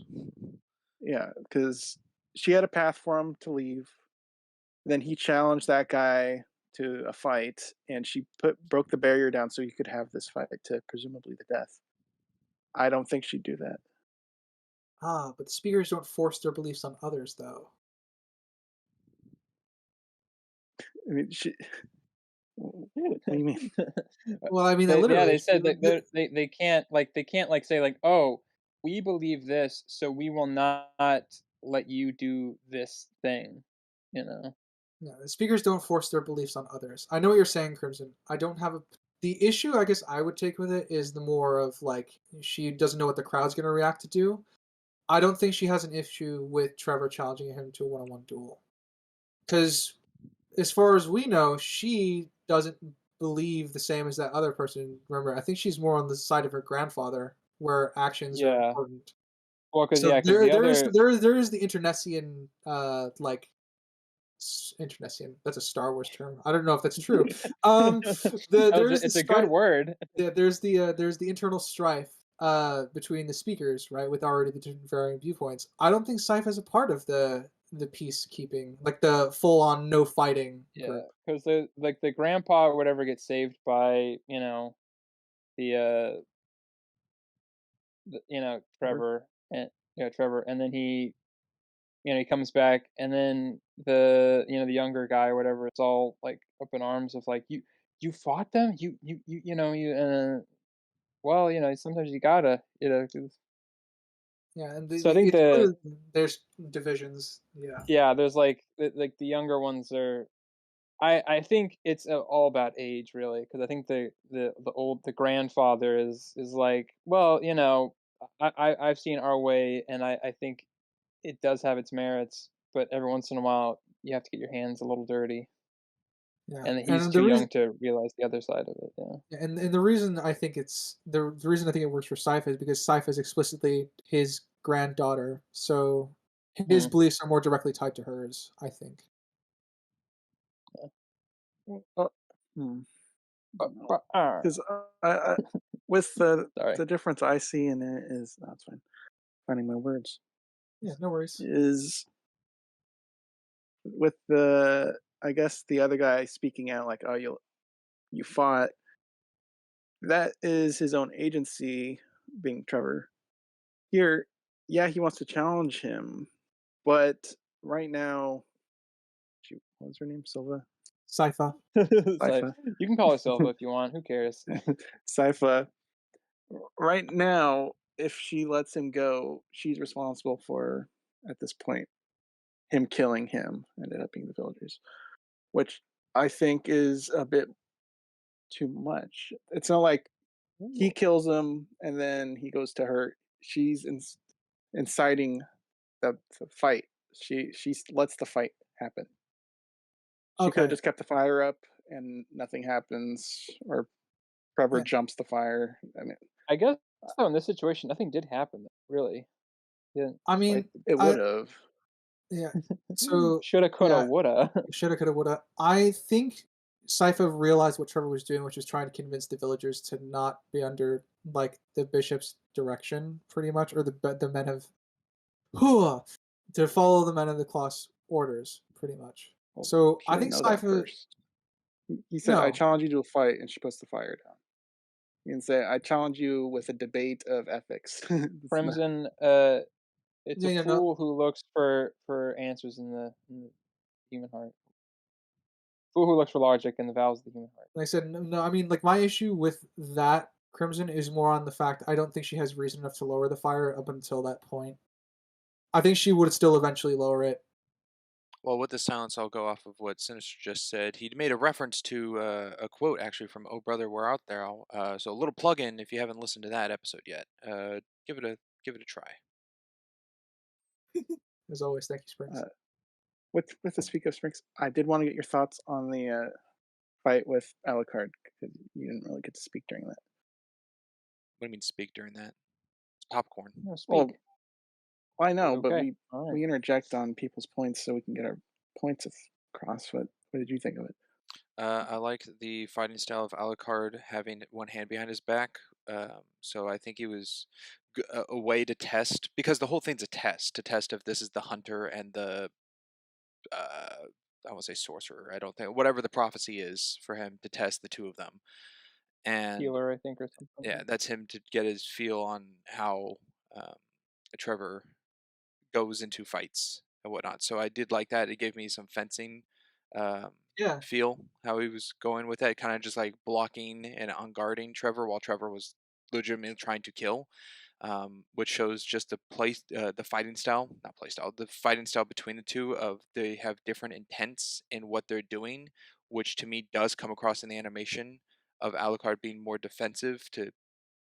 Yeah, because she had a path for him to leave. Then he challenged that guy to a fight, and she broke the barrier down so he could have this fight to presumably the death. I don't think she'd do that. but the speakers don't force their beliefs on others, though. I mean, what do you mean? Well, I mean, Yeah, literally, they said that they can't like say like, oh, we believe this, so we will not let you do this thing. You know. yeah, the speakers don't force their beliefs on others. I know what you're saying, Crimson. I don't have a. The issue, I guess, I would take with it is the more of like she doesn't know what the crowd's going to react to do. I don't think she has an issue with Trevor challenging him to a one-on-one duel, because as far as we know, she doesn't believe the same as that other person. Remember, I think she's more on the side of her grandfather, where actions are Yeah. important. Well, because So because the other there is the internecian like internecian. That's a Star Wars term. I don't know if that's true. There's the it's a good word. yeah, there's the internal strife between the speakers, right, with already the different varying viewpoints. I don't think Sypha is a part of the peacekeeping, like the full on no fighting Yeah, group. because the grandpa or whatever gets saved by the Trevor and Trevor, and then he comes back, and then the younger guy or whatever, it's all like up in arms of like you fought them, well, sometimes you gotta, Yeah, and so I think it's clear there's divisions. Yeah, there's like the younger ones are. I think it's all about age, really, because I think the grandfather is like, well, I've seen our way, and I think it does have its merits, but every once in a while you have to get your hands a little dirty, yeah, and he's and the too reason young to realize the other side of it. Yeah. yeah, and the reason I think it's the reason I think it works for Sypha is because Sypha is explicitly his granddaughter, so his Hmm. beliefs are more directly tied to hers. I think. Uh, hmm. Ah, Because with the sorry. difference I see in it is that's fine. Finding my words Yeah, no worries. is with the I guess the other guy speaking out like, oh, you fought. That is his own agency, being Trevor. Here, yeah, he wants to challenge him, but right now, what was her name? Silva? Sypha. So Sypha. you can call her Silva if you want. Who cares? Sypha. Right now, if she lets him go, she's responsible for, at this point, him killing him. Ended up being the villagers, which I think is a bit too much. It's not like he kills him and then he goes to her. She's inciting the fight. She lets the fight happen. She could have Okay. just kept the fire up and nothing happens, or Trevor Yeah. jumps the fire. I mean, I guess so. In this situation, nothing did happen. Really, yeah. I mean, it would have. yeah. So Shoulda, coulda, yeah, woulda. shoulda, coulda, woulda. I think Sypha realized what Trevor was doing, which was trying to convince the villagers to not be under like the bishop's direction, pretty much, or the men of to follow the men of the cloth's orders, pretty much. Well, So she I didn't think know that Sypha, first. He said, "I no, challenge you to a fight," and she puts the fire down. He didn't say, "I challenge you with a debate of ethics." It's not, Crimson, it's a yeah, no, fool who looks for answers in the human heart. Fool who looks for logic in the bowels of the human heart. like I said, no, no. I mean, like my issue with that Crimson is more on the fact I don't think she has reason enough to lower the fire up until that point. I think she would still eventually lower it. Well, with the silence, I'll go off of what Sinister just said. He made a reference to a quote actually from "Oh Brother, We're Out There." So a little plug-in if you haven't listened to that episode yet. Give it a try. As always, thank you, Springs. with the speak of Springs, I did want to get your thoughts on the fight with Alucard because you didn't really get to speak during that. What do you mean speak during that? It's popcorn. No, speak. Well, I know, but Okay. All right. we interject on people's points so we can get our points across. What did you think of it? I like the fighting style of Alucard having one hand behind his back. So I think he was a way to test, because the whole thing's a test to test if this is the hunter and the I won't say sorcerer. I don't think, whatever the prophecy is for him, to test the two of them. And Healer, I think, or something. yeah, that's him to get his feel on how um, Trevor goes into fights and whatnot. So I did like that. It gave me some fencing Yeah. feel, how he was going with that, kind of just like blocking and on guarding Trevor while Trevor was legitimately trying to kill, which shows just the fighting style, not play style, the fighting style between the two, of they have different intents in what they're doing, which to me does come across in the animation of Alucard being more defensive to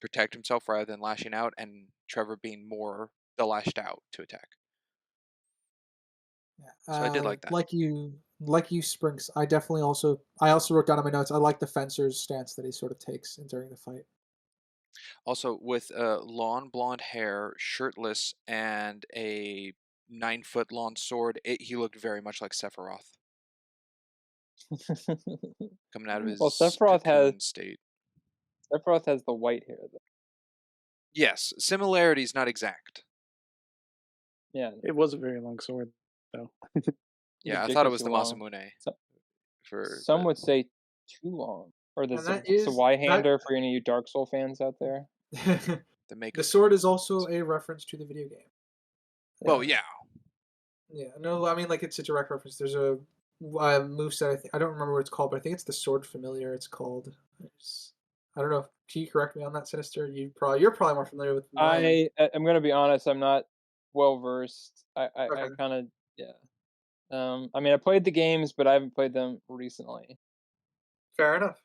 protect himself rather than lashing out, and Trevor being more the lashed out to attack. So I did like that. Like you, Sprinks. I also wrote down on my notes. I like the fencer's stance that he sort of takes during the fight. Also, with long blonde hair, shirtless, and a 9-foot long sword, he looked very much like Sephiroth coming out of his Well, Sephiroth cocoon state. has the white hair, though. Yes, similarities, not exact. Yeah, It was a very long sword, though. Yeah, I thought it was the ridiculously long. Masamune. Some would say too long. Or the And that is Y-hander for any of you Dark Soul fans out there. The make the sword is also a reference to the video game. Well, yeah. Yeah, no, I mean, like, it's a direct reference. There's a moveset, I don't remember what it's called, but I think it's the Sword Familiar, it's called. I don't know. Can you correct me on that, Sinister? You're probably more familiar with than I am. I'm gonna be honest, I'm not well versed. I Okay. kind of, yeah. I mean, I played the games, but I haven't played them recently. Fair enough.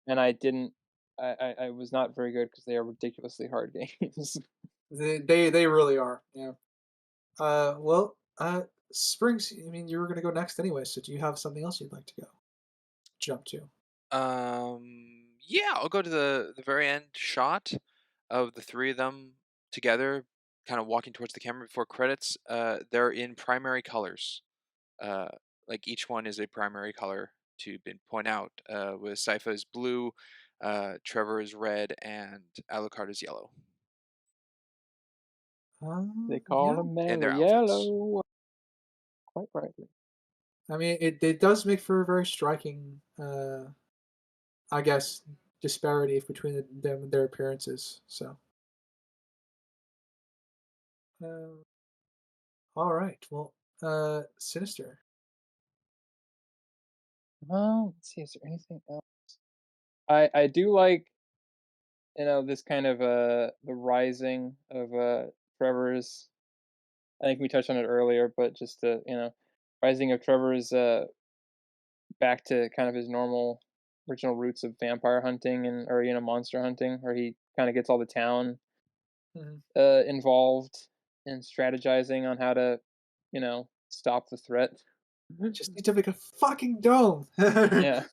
And I didn't, I was not very good because they are ridiculously hard games. They really are, yeah. Well, Springs, I mean, you were gonna go next anyway, so do you have something else you'd like to jump to? Yeah, I'll go to the very end shot of the three of them together, kind of walking towards the camera before credits. They're in primary colors. Like each one is a primary color to point out. With Sypha is blue, Trevor is red, and Alucard is yellow. They call Yeah. him In their Mellow Yellow. Quite rightly. I mean, it does make for a very striking, I guess, disparity between them and their appearances. So, all right. Well, Sinister. Let's see, is there anything else? I do like, this kind of the rising of Trevor's. I think we touched on it earlier, but just the rising of Trevor's back to kind of his normal original roots of vampire hunting or monster hunting, where he kind of gets all the town involved in strategizing on how to stop the threat. Just need to make a fucking dome. Yeah.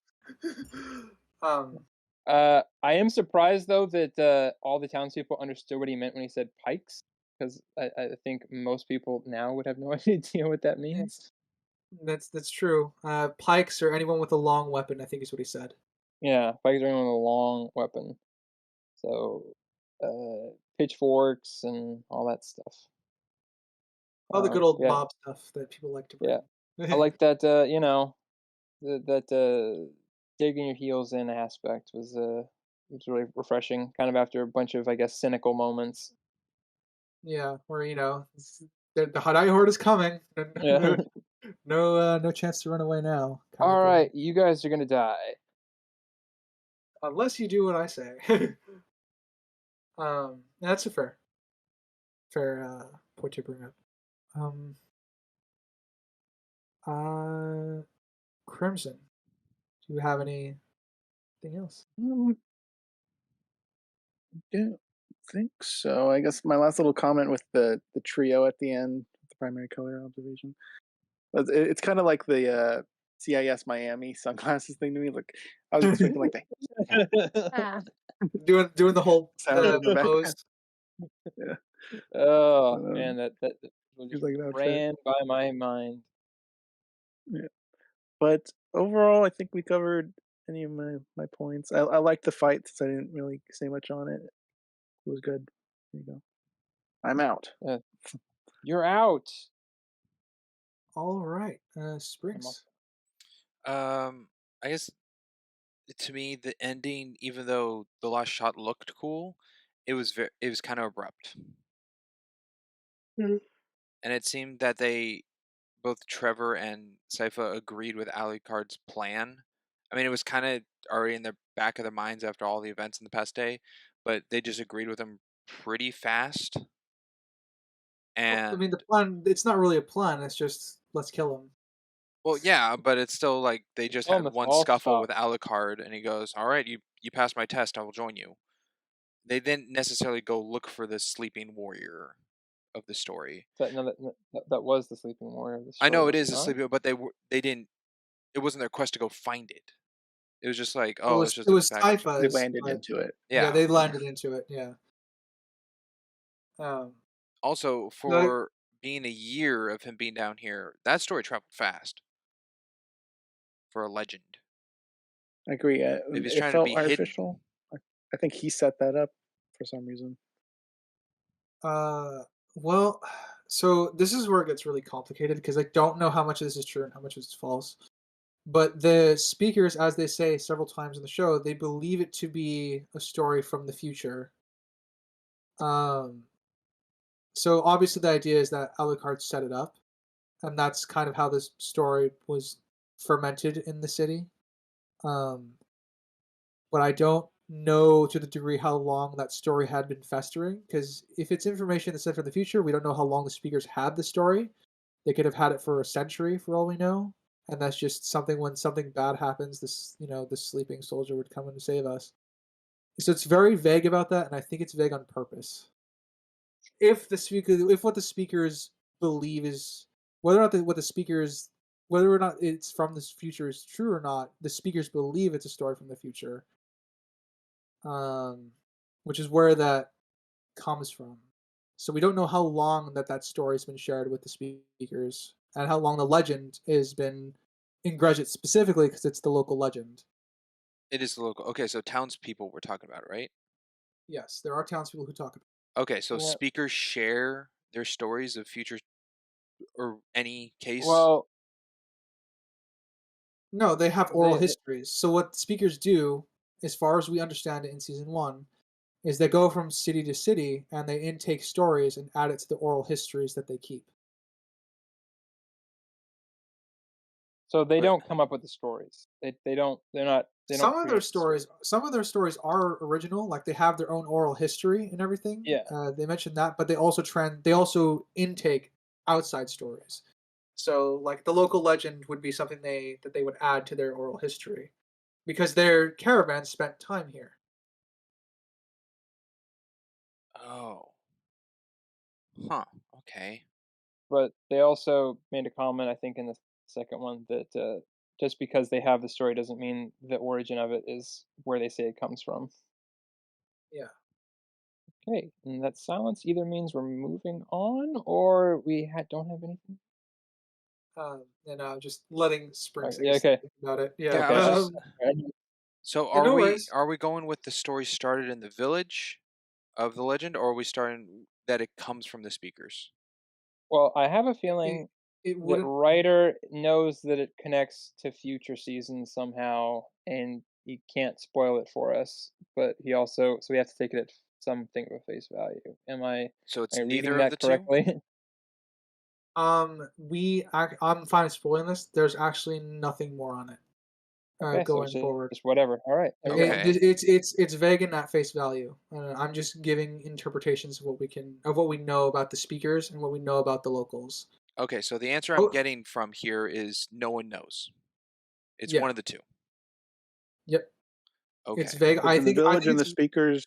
I am surprised though that all the townspeople understood what he meant when he said pikes, because I think most people now would have no idea what that means. That's true. Pikes or anyone with a long weapon, I think is what he said. Yeah, pikes are anyone with a long weapon. So, pitchforks and all that stuff. All the good old yeah, mob stuff that people like to bring. I like that. That digging your heels in aspect was really refreshing. Kind of after a bunch of, I guess, cynical moments. Yeah, where the Hadai horde is coming. Yeah. No chance to run away now. kind All of thing. right, you guys are gonna die. Unless you do what I say. That's a fair point to bring up. Crimson. Do you have anything else? Don't think so. I guess my last little comment with the trio at the end, the primary color observation, it's kind of like the CIS Miami sunglasses thing to me. Like I was expecting like the Doing the whole sound in the background. pose. Yeah. Oh man, that just like that would fit. ran by my mind. Yeah. But overall, I think we covered any of my points. I like the fight since I didn't really say much on it. It was good. There you go. I'm out. You're out. All right, I'm Springs. I guess to me the ending, even though the last shot looked cool, it was kind of abrupt. Mhm. And it seemed that both Trevor and Sypha agreed with Alucard's plan. I mean, it was kind of already in the back of their minds after all the events in the past day, but they just agreed with him pretty fast. Well, I mean, And the plan. It's not really a plan. It's just let's kill him. well, yeah, but it's still like they just Tell had him it's one all scuffle stop. with Alucard, and he goes, "All right, you passed my test. I will join you." They didn't necessarily go look for the sleeping warrior of the story. That was the sleeping warrior of the I story, know it was is it a not? sleeping, but they didn't. It wasn't their quest to go find it. It was just like, It oh, it's was just it a was package. They Sypha's, landed but into it. yeah, Yeah. they landed into it. Yeah. Also, No, for being a year of him being down here, that story traveled fast for a legend. I agree. If he's It trying to felt be hidden, artificial. I think he set that up for some reason. well, so this is where it gets really complicated because I don't know how much of this is true and how much is false. But the speakers, as they say several times in the show, they believe it to be a story from the future. Um, so obviously the idea is that Alucard set it up, and that's kind of how this story was fermented in the city. Um, but I don't know to the degree how long that story had been festering. Because if it's information that's said from the future, we don't know how long the speakers had the story. They could have had it for a century, for all we know, and that's just something when something bad happens. This sleeping soldier would come in to save us. So it's very vague about that, and I think it's vague on purpose. If what the speakers believe is whether or not whether or not it's from this future is true or not, the speakers believe it's a story from the future, um, which is where that comes from. So we don't know how long that story's been shared with the speakers, and how long the legend has been in Grudget specifically because it's the local legend. it is the local. Okay, so townspeople we're talking about, right? Yes, there are townspeople who talk about Okay, so Yeah. speakers share their stories of future or any case. Well, No, they have oral they histories. So what speakers do, as far as we understand it in season one, is they go from city to city and they intake stories and add it to the oral histories that they keep. so they But don't come up with the stories. They don't. They don't create the story. Some of their stories are original, like they have their own oral history and everything. Yeah. They mentioned that, but they also intake outside stories. So, like the local legend would be something that they would add to their oral history, because their caravan spent time here. oh, huh. Okay. But they also made a comment, I think, in the second one that just because they have the story doesn't mean the origin of it is where they say it comes from. Yeah. Okay, and that silence either means we're moving on or we don't have anything. And just letting Springs, I Yeah. guess, Okay. think about it. Yeah. Yeah, I Okay. was just Alright. so No worries. are we going with the story started in the village of the legend, or are we starting that it comes from the speakers? Well, I have a It, feeling it that wouldn't. writer knows that it connects to future seasons somehow, and he can't spoil it for us. But he also, so we have to take it at something of a face value. Am I So it's reading neither of the that two? correctly? I'm fine spoiling this. There's actually nothing more on it Okay, so it's going forward. just whatever. All right, there we go. Okay. It's vague in that face value. I'm just giving interpretations of what we know about the speakers and what we know about the locals. Okay, so the answer I'm Oh, getting from here is no one knows. It's yeah, one of the two. yep. It's Okay. vague. But then the I village think and the it's speakers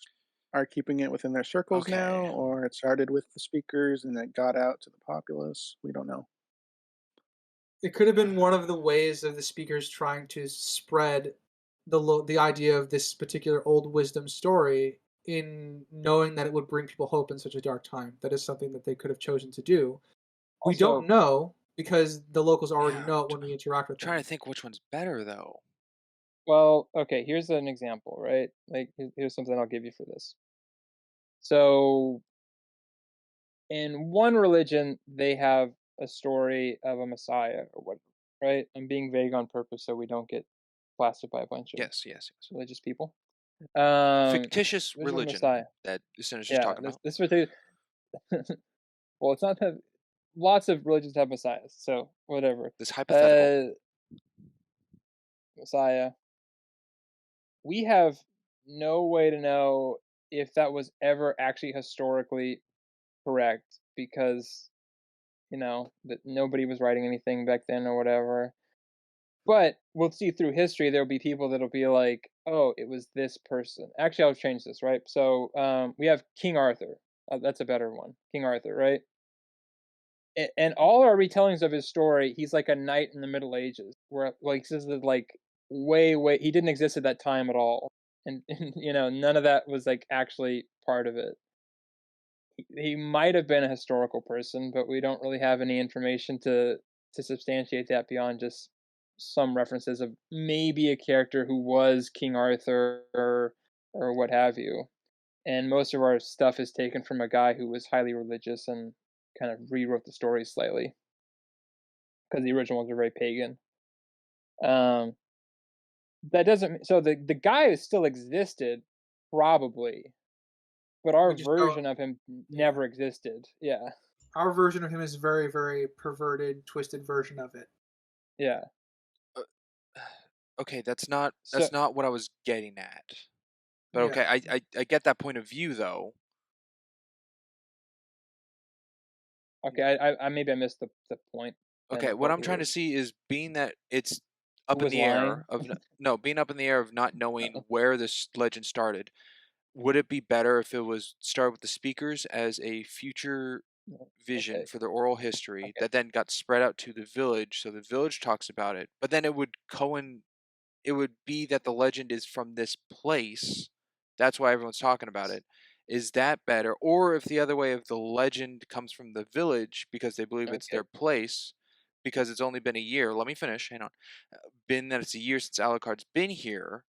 are keeping it within their circles now, Okay. or it started with the speakers and it got out to the populace. We don't know. it could have been one of the ways of the speakers trying to spread the idea of this particular old wisdom story in knowing that it would bring people hope in such a dark time. That is something that they could have chosen to do. We don't Also, know because the locals already Yeah, know it when we interact with I'm trying them. to think which one's better though. Well, okay, here's an example, right? Like, here's something I'll give you for this. So, in one religion, they have a story of a messiah or whatever, right? I'm being vague on purpose so we don't get blasted by a bunch of Yes, yes, yes. religious people. Fictitious There's a religion messiah. that Sinner's just Yeah, talking this about. this particular. Well, it's not that lots of religions have messiahs, so whatever. This hypothetical. Uh, Messiah. We have no way to know if that was ever actually historically correct because that nobody was writing anything back then or whatever. But we'll see through history there'll be people that'll be like, "Oh, it was this person." Actually, I'll change this, right? So, we have King Arthur. That's a better one. King Arthur, right? And all our retellings of his story, he's like a knight in the Middle Ages, where like this is like way he didn't exist at that time at all, and none of that was like actually part of it. He might have been a historical person, but we don't really have any information to substantiate that beyond just some references of maybe a character who was King Arthur or what have you. And most of our stuff is taken from a guy who was highly religious and kind of rewrote the story slightly because the original ones are very pagan. Um, that doesn't so the guy still existed probably, but our We just don't. version of him Yeah, never existed. Yeah, our version of him is very, very perverted, twisted version of it. yeah. Uh, okay, that's So not what I was getting at. But Yeah. okay, I get that point of view though. okay, I maybe I missed the point then Okay, of what what I'm he trying to was see is being that it's who up in was the air lying. of no, being up in the air of not knowing Uh, where this legend started. Would it be better if it was start with the speakers as a future vision okay, for the oral history okay, that then got spread out to the village, so the village talks about it, but then it would be that the legend is from this place. That's why everyone's talking about it. Is that better? Or if the other way of the legend comes from the village because they believe it's okay, their place, because it's only been a year. Let me finish. Hang on. Been that it's a year since Alucard's been here,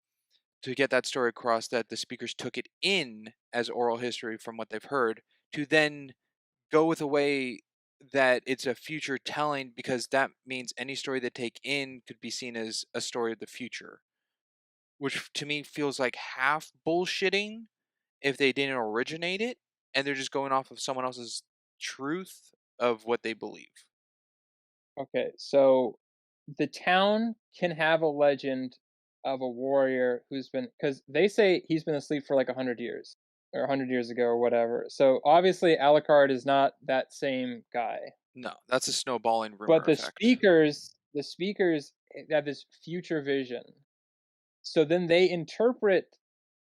to get that story across that the speakers took it in as oral history from what they've heard, to then go with a way that it's a future telling, because that means any story they take in could be seen as a story of the future, which to me feels like half bullshitting if they didn't originate it and they're just going off of someone else's truth of what they believe. okay. So the town can have a legend of a warrior who's been because they say he's been asleep for like 100 years or 100 years ago or whatever. So obviously Alucard is not that same guy. No, that's a snowballing But rumor the effect. speakers have this future vision. So then they interpret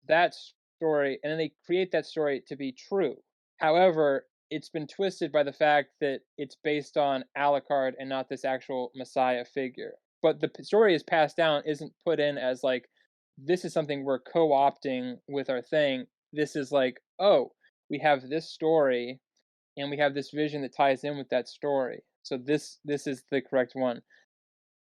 that story and then they create that story to be true. However, it's been twisted by the fact that it's based on Alucard and not this actual Messiah figure. But the story is passed down, isn't put in as like, this is something we're co opting with our thing. This is like, oh, we have this story and we have this vision that ties in with that story. So this is the correct one.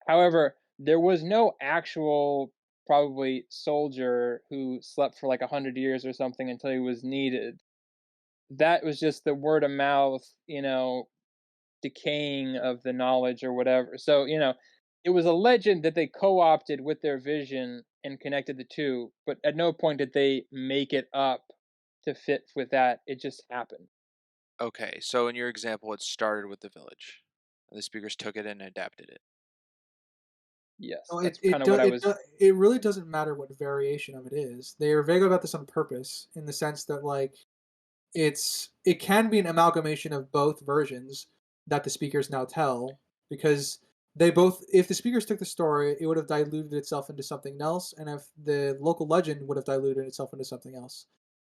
However, there was no actual probably soldier who slept for like 100 years or something until he was needed. That was just the word of mouth, decaying of the knowledge or whatever. So, it was a legend that they co-opted with their vision and connected the two, but at no point did they make it up to fit with that. It just happened. Okay, so in your example, it started with the village. And the speakers took it and adapted it. No, Yes, it that's it kind of do, what I it was. do, it really doesn't matter what variation of it is. They are vague about this on purpose, in the sense that like it can be an amalgamation of both versions that the speakers now tell, because they both, if the speakers took the story, it would have diluted itself into something else, and if the local legend would have diluted itself into something else.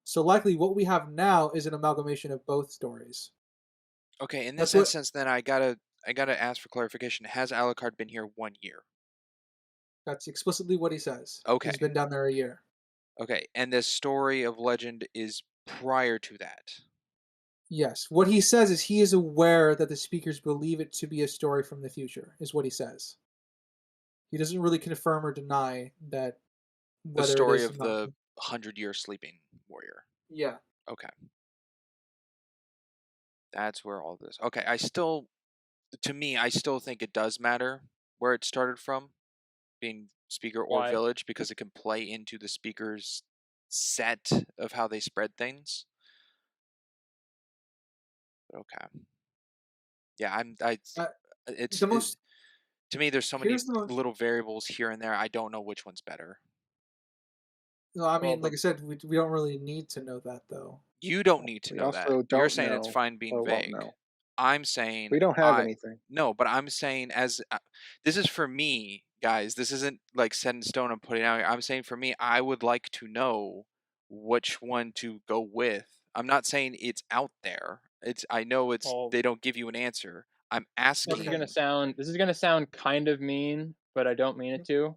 So likely what we have now is an amalgamation of both stories. Okay, in That's this what instance, then I gotta ask for clarification. Has Alucard been here 1 year? That's explicitly what he says. He's Okay, been down there a year. okay, and this story of legend is prior to that. Yes. What he says is he is aware that the speakers believe it to be a story from the future, is what he says. He doesn't really confirm or deny that The whether it story is or of not. the 100-year sleeping warrior. Yeah. Okay. That's where all this. Okay, to me, I still think it does matter where it started from, being speaker or Why? village, because it can play into the speaker's set of how they spread things. Okay. Yeah, Uh, it's the most to me there's so many here's the most little variables here and there. I don't know which one's better. no, I Well, mean, like I said, we don't really need to know that though. You don't need to We know that. also You're don't saying it's know fine being or won't vague. know. I'm saying We don't have anything. no, but I'm saying this is for me, guys. This isn't like set in stone. I'm putting out here. I'm saying for me, I would like to know which one to go with. I'm not saying it's out there. I know well, they don't give you an answer. I'm this is asking. gonna sound kind of mean, but I don't mean it to.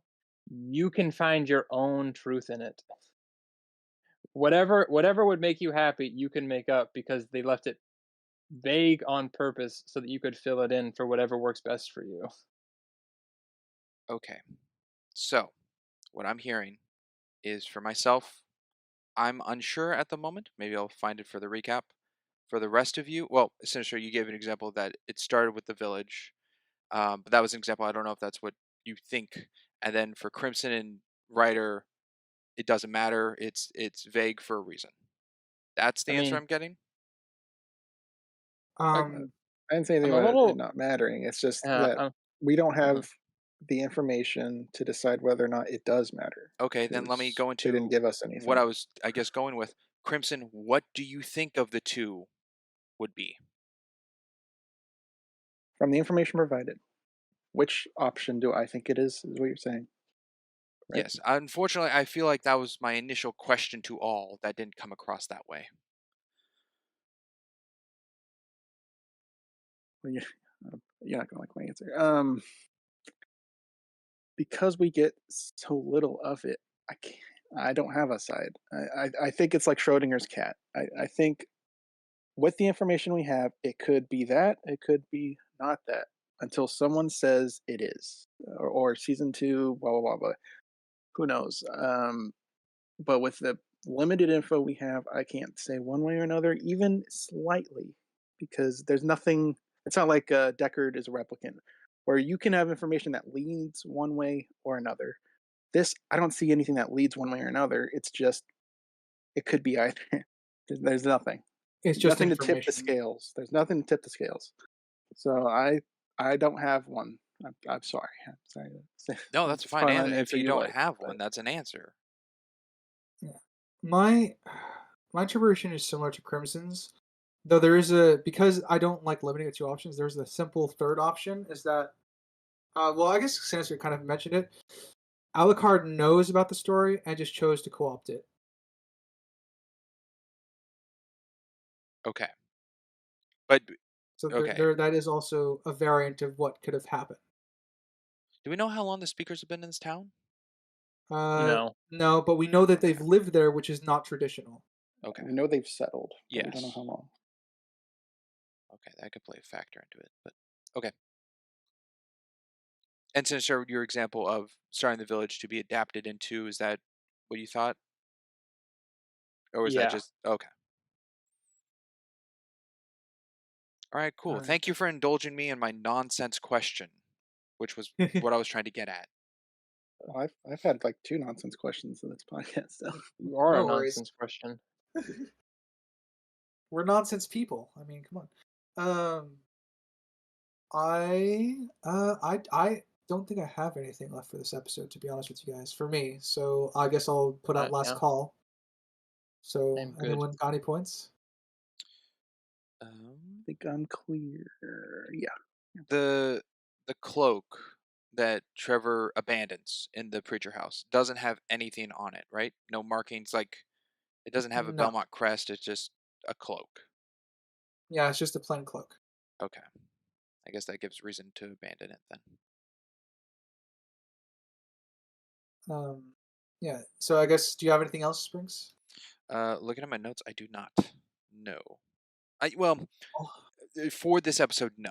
You can find your own truth in it. Whatever would make you happy, you can make up because they left it vague on purpose so that you could fill it in for whatever works best for you. Okay, so what I'm hearing is for myself. I'm unsure at the moment. Maybe I'll find it for the recap. For the rest of you, well, essentially, you gave an example that it started with the village, but that was an example. I don't know if that's what you think. And then for Crimson and Ryder, it doesn't matter. It's vague for a reason. That's I the answer mean, I'm getting. I, Um, I didn't say anything I'm a about it little not mattering. It's just uh, that I'm, we don't mhm. have the information to decide whether or not it does matter Okay, then let me because go they didn't into give us what I anything. was, I guess, going with. Crimson, what do you think of the two would be? From the information provided, which option do I think it is what you're saying, right? Yes, unfortunately, I feel like that was my initial question to all that didn't come across that way. Well, you're not going to like my answer. Because we get so little of it, I can't. I don't have a side. I think it's like Schrodinger's cat. I think with the information we have, it could be that, it could be not that, until someone says it is, or season two, blah blah blah. Blah. Who knows? But with the limited info we have, I can't say one way or another, even slightly, because there's nothing. It's not like Deckard is a replicant, where you can have information that leads one way or another. This, I don't see anything that leads one way or another. It's just it could be either. There's nothing. it's just Nothing to tip the information. scales. There's nothing to tip the scales. So I don't have one. I'm sorry. I'm sorry. No, that's a It's fine probably not answer. an If answer you you don't like, have but one, that's an answer. Yeah. My my interpretation is similar to Crimson's, though there is a because I don't like limiting it to options. There's a simple third option. Is that well, I guess since we kind of mentioned it, Alucard knows about the story and just chose to co-opt it. Okay, but So okay. that is also a variant of what could have happened. Do we know how long the speakers have been in this town? No. No, but we know that they've lived there, which is not traditional. Okay. we know they've settled, but we don't know Yes. how long. Okay, that could play a factor into it, but okay. And since your example of starting the village to be adapted into, is that what you thought, or was that Yeah. just okay? All right, All cool. right. Thank you for indulging me in my nonsense question, which was what I was trying to get at. Well, I've had like two nonsense questions in this podcast, so You are a No worries. nonsense question. We're nonsense people. I mean, come on. I don't think I have anything left for this episode, to be honest with you guys. For me, so I guess I'll put out last Yeah, call. So, I'm good. anyone got any points? I think I'm clear. Yeah. The cloak that Trevor abandons in the preacher house doesn't have anything on it, right? No markings, like it doesn't have a No. Belmont crest. It's just a cloak. Yeah, it's just a plain cloak. Okay, I guess that gives reason to abandon it then. Um, yeah. So I guess do you have anything else, Springs? Looking at my notes, I do not. No. For this episode, no.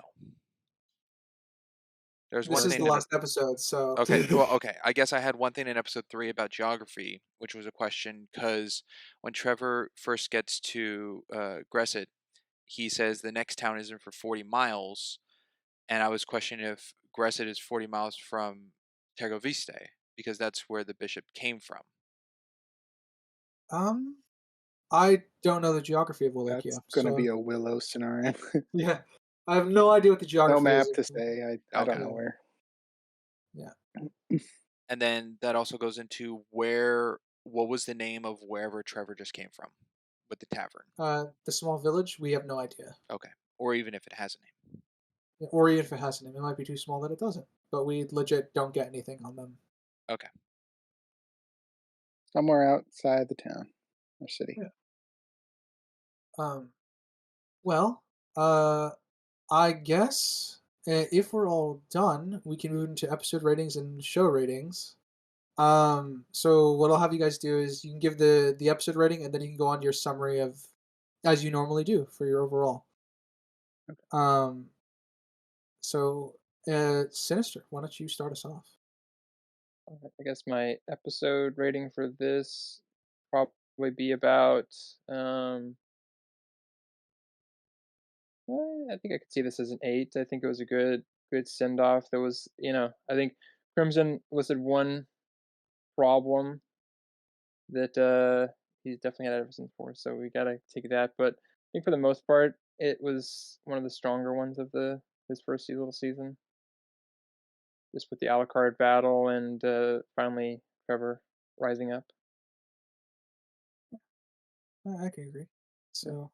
There's one This is thing the in last episode, so Okay, well, okay. I guess I had one thing in episode 3 about geography, which was a question because when Trevor first gets to Gresset, he says the next town isn't for 40 miles, and I was questioning if Gresset is 40 miles from Tergoviste because that's where the bishop came from. um, I don't know the geography of That's Wallachia, gonna be so a Willow scenario. yeah, I have no idea what the No geography map is. to say. I don't Okay. know where. Yeah. And then that also goes into what was the name of wherever Trevor just came from with the tavern? The small village, we have no idea. Okay. Or even if it has a name. Yeah, or even if it has a name, it might be too small that it doesn't. But we legit don't get anything on them. Okay. Somewhere outside the town or city. Yeah. Well, uh, I guess if we're all done, we can move into episode ratings and show ratings. So what I'll have you guys do is you can give the episode rating, and then you can go on to your summary of as you normally do for your overall. Um, so Sinister, why don't you start us off? I guess my episode rating for this probably be about. I think I could see this as an 8. I think it was a good send off. There was, I think Crimson listed one problem that he's definitely had Everson for, so we gotta take that. But I think for the most part, it was one of the stronger ones of his first little season. Just with the Alucard battle and finally Trevor rising up. I can agree. So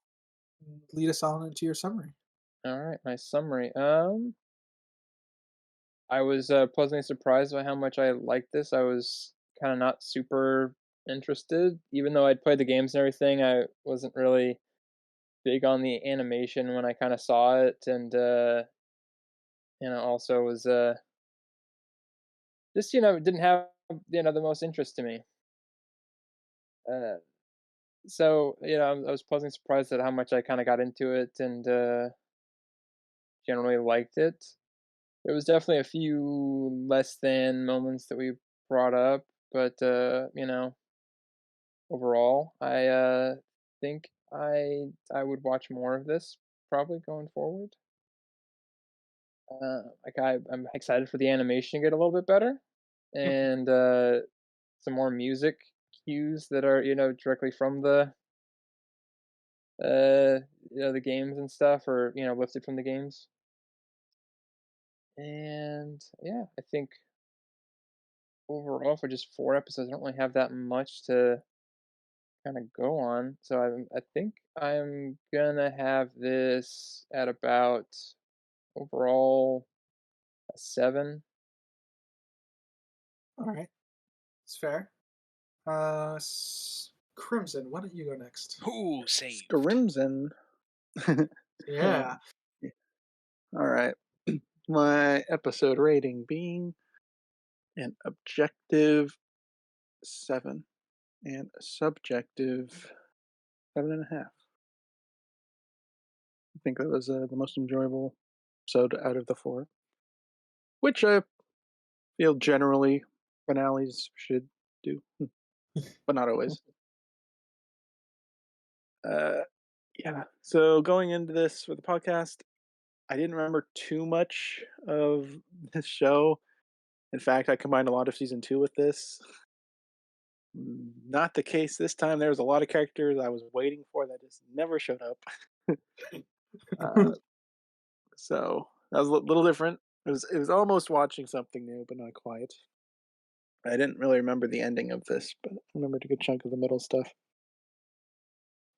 lead us on into your summary. All right, my summary. I was pleasantly surprised by how much I liked this. I was kind of not super interested, even though I'd played the games and everything. I wasn't really big on the animation when I kind of saw it, and also was just didn't have the most interest to me. Uh, so I was pleasantly surprised at how much I kind of got into it and generally liked it. There was definitely a few less than moments that we brought up, but overall, I think I would watch more of this probably going forward. I'm excited for the animation to get a little bit better, and some more music cues that are directly from the the games and stuff, or lifted from the games. And yeah, I think overall for just 4 episodes, I don't really have that much to kind of go on. So I think I'm gonna have this at about overall a 7. All right, it's fair. Crimson, why don't you go next? Who saved? Scrimson. Yeah. All right. My episode rating being an objective 7 and a subjective 7.5. I think that was the most enjoyable episode out of the 4, which I feel generally finales should do, but not always. Yeah. So going into this for the podcast, I didn't remember too much of this show. In fact, I combined a lot of season 2 with this. Not the case this time. There was a lot of characters I was waiting for that just never showed up. So that was a little different. It was almost watching something new, but not quite. I didn't really remember the ending of this, but I remembered a good chunk of the middle stuff.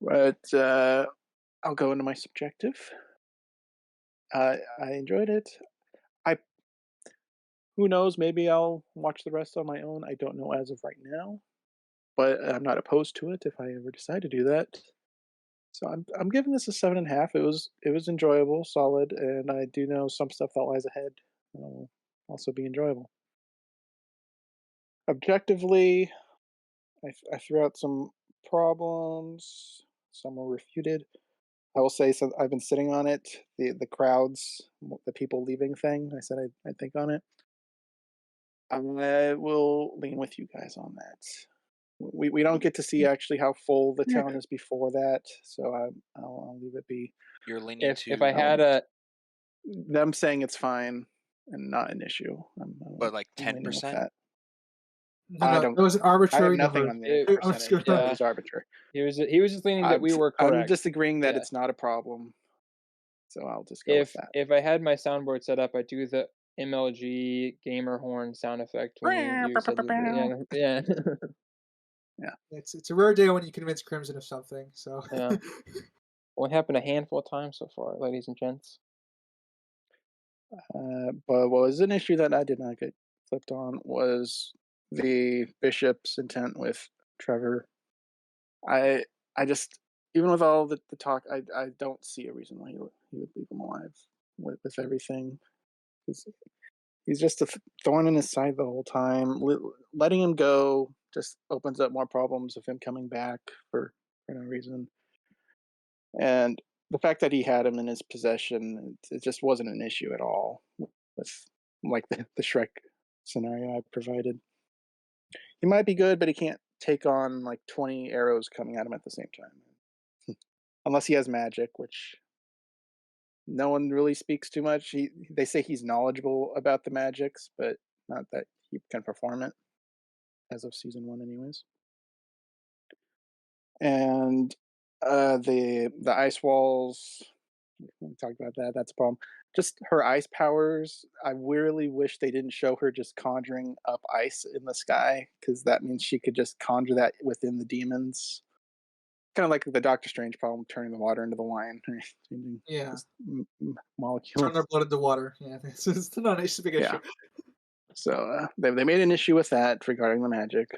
But I'll go into my subjective. I enjoyed it. I Who knows? Maybe I'll watch the rest on my own. I don't know as of right now, but I'm not opposed to it if I ever decide to do that. So I'm giving this a 7.5. It was enjoyable, solid, and I do know some stuff that lies ahead will also be enjoyable. Objectively, I threw out some problems. Some were refuted. I will say, so I've been sitting on it. The crowds, the people leaving thing. I said I'd think on it. I will lean with you guys on that. We don't get to see actually how full the town is before that, so I'll leave it be. You're leaning If I to, had a Them saying it's fine and not an issue. but like I'm leaning with 10%. that. No, I no, don't. that was an I have arbitrary nothing number. on the It- I'm just percentage. gonna. It Yeah. was arbitrary. he was just leaning that we were I'm correct. just agreeing that Yeah. it's not a problem. So I'll just go with that. If I had my soundboard set up, I'd do the MLG gamer horn sound effect when you said yeah. It's a rare day when you convince Crimson of something. So Yeah. Only happened a handful of times so far, ladies and gents. But what was an issue that I did not get flipped on was the bishop's intent with Trevor. I just, even with all the talk, I don't see a reason why he would leave him alive with everything. He's just a thorn in his side the whole time. Letting him go just opens up more problems of him coming back for no reason. And the fact that he had him in his possession, it just wasn't an issue at all with like the Shrek scenario I provided. He might be good, but he can't take on like 20 arrows coming at him at the same time. Unless he has magic, which no one really speaks too much. They say he's knowledgeable about the magics, but not that he can perform it, as of season 1 anyways. And the ice walls, we talked about that. That's a problem. Just her ice powers. I really wish they didn't show her just conjuring up ice in the sky, because that means she could just conjure that within the demons. Kind of like the Doctor Strange problem, turning the water into the wine, changing yeah, molecules. turn their blood into water. Yeah, it's not a big issue. So they made an issue with that regarding the magic.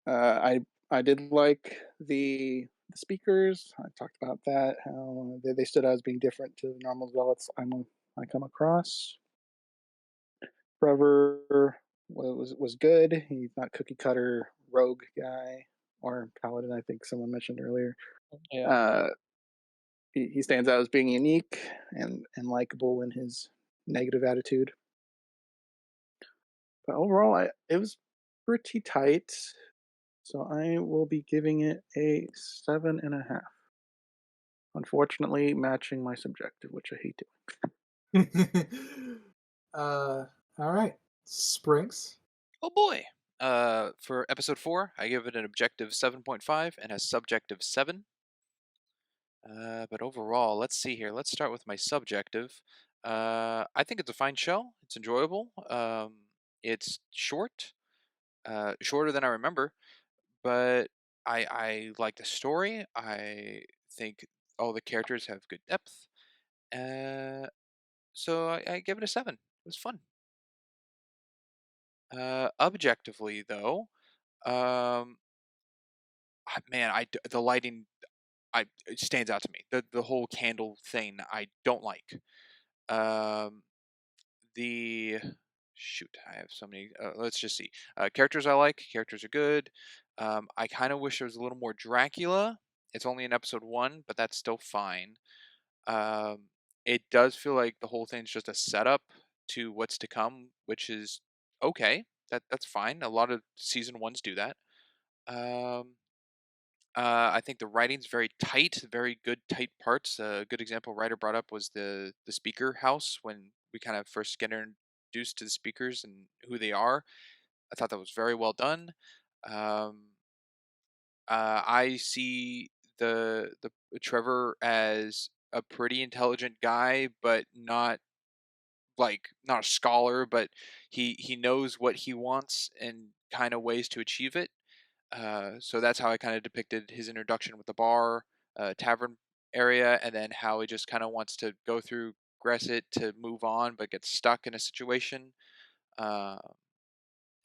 I did like the speakers. I talked about that, how they stood out as being different to the normal zealots I come across. Trevor was good. He's not cookie cutter rogue guy or paladin. I think someone mentioned earlier. Yeah. He stands out as being unique and likable in his negative attitude. But overall, it was pretty tight. So I will be giving it a 7.5. Unfortunately, matching my subjective, which I hate doing. All right, Springs. Oh boy. For episode 4, I give it an objective 7.5 and a subjective 7. But overall, let's see here. Let's start with my subjective. I think it's a fine show. It's enjoyable. It's short, shorter than I remember, but I like the story. I think all the characters have good depth. So I give it a 7. It was fun. Objectively, though, um, man, the lighting, it stands out to me. The whole candle thing, I don't like. Um, the shoot, I have so many. Let's just see. Characters I like. Characters are good. I kind of wish there was a little more Dracula. It's only in episode 1, but that's still fine. It does feel like the whole thing's just a setup to what's to come, which is okay. That's fine. A lot of season 1s do that. I think the writing's very tight, very good tight parts. A good example writer brought up was the speaker house when we kind of first get introduced to the speakers and who they are. I thought that was very well done. I see the Trevor as a pretty intelligent guy, but not not a scholar, but he knows what he wants and kind of ways to achieve it. So that's how I kind of depicted his introduction with the bar, tavern area, and then how he just kind of wants to go through Gresset to move on, but gets stuck in a situation. Uh,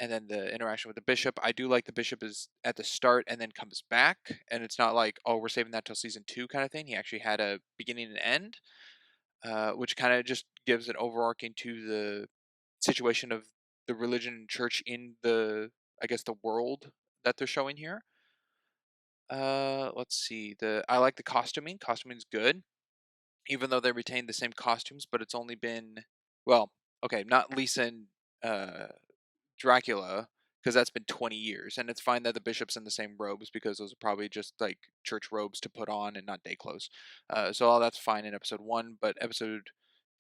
and then the interaction with the bishop. I do like the bishop is at the start and then comes back, and it's not like, oh, we're saving that till season 2 kind of thing. He actually had a beginning and end, which kind of just gives an overarching to the situation of the religion and church in the, I guess, the world that they're showing here. Let's see. I like the costuming. Costuming's good, even though they retain the same costumes, but it's only been, well, okay, not Lisa and uh Dracula, because that's been 20 years, and it's fine that the bishop's in the same robes because those are probably just like church robes to put on and not day clothes. So all that's fine in episode 1, but episode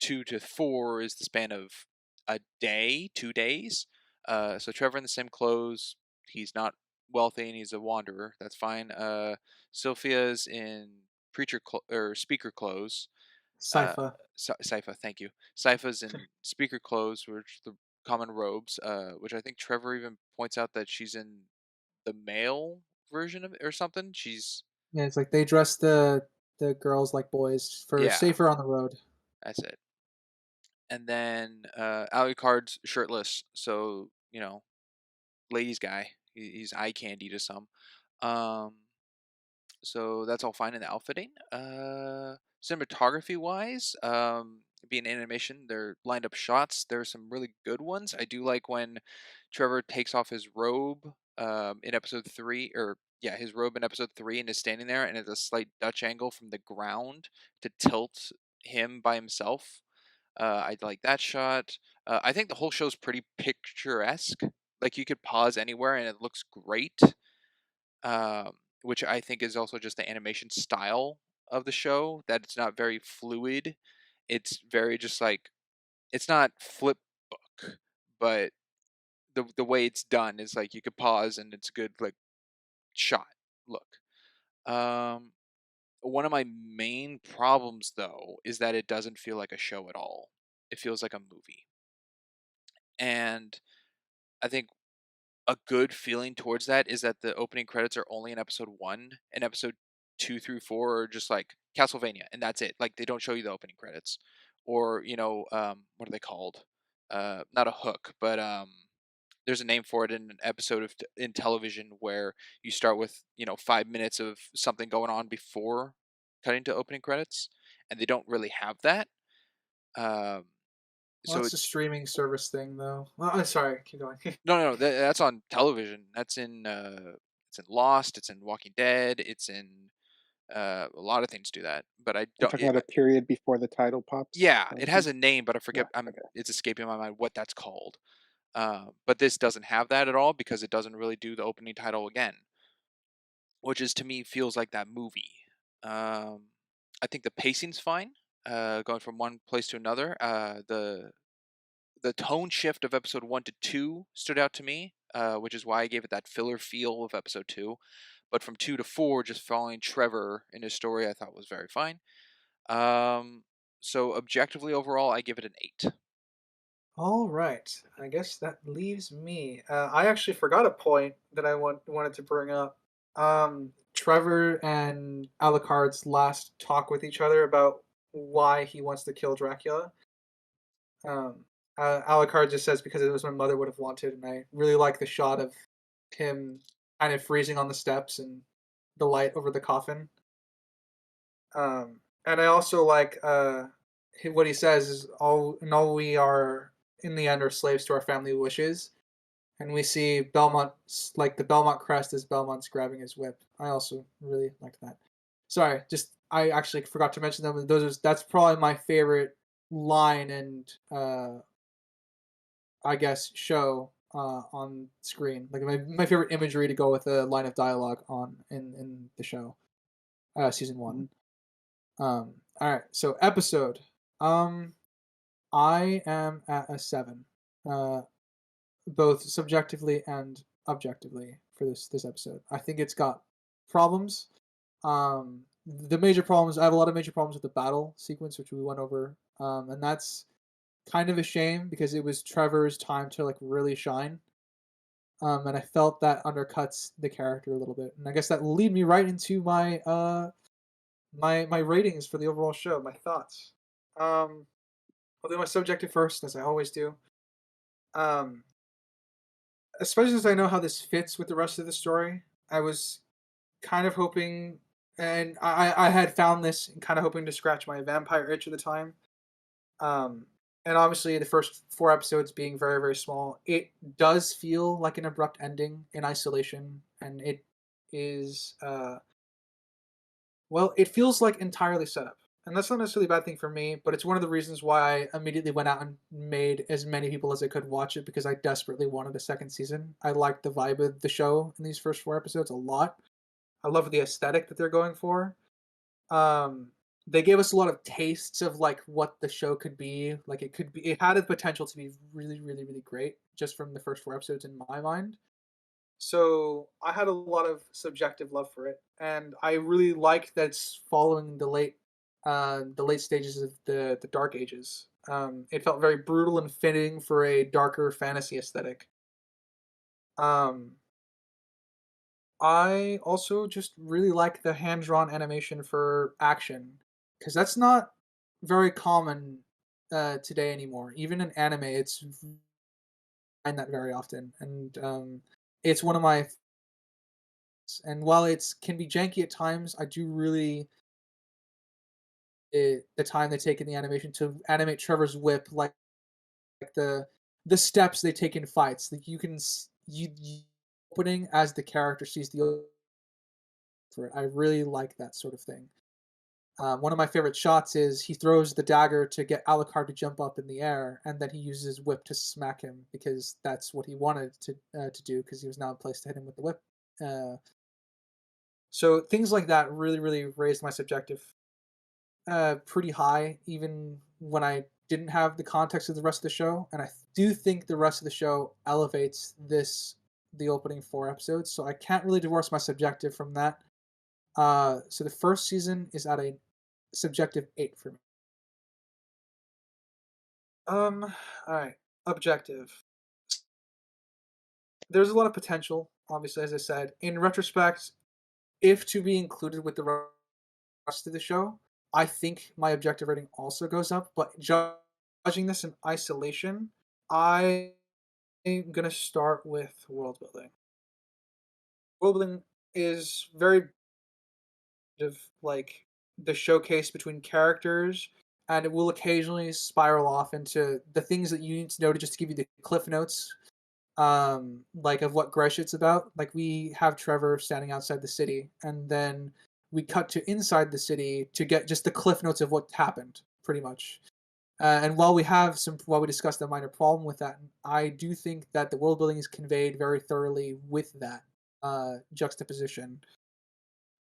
2 to 4 is the span of a day, 2 days. So Trevor in the same clothes. He's not wealthy and he's a wanderer. That's fine. Sylphia's in or speaker clothes. Sypha. Sypha, thank you. Sypha's in speaker clothes, which the common robes, which I think Trevor even points out that she's in the male version of it or something. She's Yeah, it's like they dress the girls like boys for yeah, safer on the road. that's it. And then Alucard's shirtless, so ladies guy. He's eye candy to some. Um, so that's all fine in the outfitting. Cinematography wise, being animation, they're lined up shots. There are some really good ones. I do like when Trevor takes off his robe in episode 3, or yeah, his robe in episode 3, and is standing there, and it's a slight Dutch angle from the ground to tilt him by himself. I like that shot. I think the whole show's pretty picturesque. Like you could pause anywhere and it looks great. Um, which I think is also just the animation style of the show, that it's not very fluid. It's very just like, it's not flip book, but the way it's done is like you could pause and it's good like shot look. Um, One of my main problems though is that it doesn't feel like a show at all. It feels like a movie. And I think a good feeling towards that is that the opening credits are only in episode 1, and episode 2 through 4 are just like Castlevania, and that's it. Like they don't show you the opening credits, or what are they called? Not a hook, but there's a name for it in an episode of in television where you start with 5 minutes of something going on before cutting to opening credits, and they don't really have that. Um, Well, so that's a streaming service thing, though. I'm sorry, keep going. no, that's on television. That's in it's in Lost. It's in Walking Dead. It's in a lot of things do that. But I You're don't. talking about a period before the title pops. Yeah, That it makes has sense? a name, but I Yeah. forget. Okay. It's escaping my mind what that's called. But this doesn't have that at all because it doesn't really do the opening title again, which is to me feels like that movie. I think the pacing's fine. Going from one place to another. The tone shift of episode 1 to 2 stood out to me, which is why I gave it that filler feel of episode 2. But from 2 to 4, just following Trevor in his story, I thought was very fine. So objectively, overall, I give it an 8. All right, I guess that leaves me. I actually forgot a point that I wanted to bring up. Trevor and Alucard's last talk with each other about why he wants to kill Dracula. Um, Alucard just says because it was my mother would have wanted, and I really like the shot of him kind of freezing on the steps and the light over the coffin. And I also like what he says is all we are in the end are slaves to our family wishes, and we see Belmont like the Belmont crest as Belmont's grabbing his whip. I also really like that. Sorry, just I actually forgot to mention them. That's probably my favorite line and I guess show on screen. Like my favorite imagery to go with a line of dialogue on in the show, season 1. All right, so episode. I am at a 7, uh, both subjectively and objectively for this episode. I think it's got problems. The major problems. I have a lot of major problems with the battle sequence, which we went over, and that's kind of a shame because it was Trevor's time to like really shine. And I felt that undercuts the character a little bit, and I guess that lead me right into my my ratings for the overall show, my thoughts. I'll do my subjective first, as I always do. Um, Especially since I know how this fits with the rest of the story, I was kind of hoping, and I had found this and kind of hoping to scratch my vampire itch at the time. Um, and obviously, the first 4 episodes being very, very small, it does feel like an abrupt ending in isolation, and is well, it feels like entirely set up. And that's not necessarily a bad thing for me, but it's one of the reasons why I immediately went out and made as many people as I could watch it, because I desperately wanted a second season. I liked the vibe of the show in these first 4 episodes a lot. I love the aesthetic that they're going for. They gave us a lot of tastes of like what the show could be. Like it had the potential to be really, really, really great just from the first 4 episodes in my mind. So I had a lot of subjective love for it, and I really liked that it's following the late stages of the Dark Ages. It felt very brutal and fitting for a darker fantasy aesthetic. Um, I also just really like the hand-drawn animation for action, because that's not very common today anymore. Even in anime, it's find that very often, and it's one of my. And while it's can be janky at times, I do really the time they take in the animation to animate Trevor's whip, like the steps they take in fights. Like you can you opening as the character sees the for it. I really like that sort of thing. One of my favorite shots is he throws the dagger to get Alucard to jump up in the air, and then he uses his whip to smack him because that's what he wanted to do, because he was now in place to hit him with the whip. So things like that really, really raised my subjective pretty high, even when I didn't have the context of the rest of the show. And I do think the rest of the show elevates the opening 4 episodes. So I can't really divorce my subjective from that. So the first season is at a subjective 8 for me. All right, objective. There's a lot of potential, obviously, as I said. In retrospect, if to be included with the rest of the show, I think my objective rating also goes up. But judging this in isolation, I'm gonna start with world building. World building is very of like the showcase between characters, and it will occasionally spiral off into the things that you need to know to just give you the cliff notes, like of what Greshit's about. Like we have Trevor standing outside the city, and then we cut to inside the city to get just the cliff notes of what happened, pretty much. And while we discussed the minor problem with that, I do think that the world building is conveyed very thoroughly with that juxtaposition.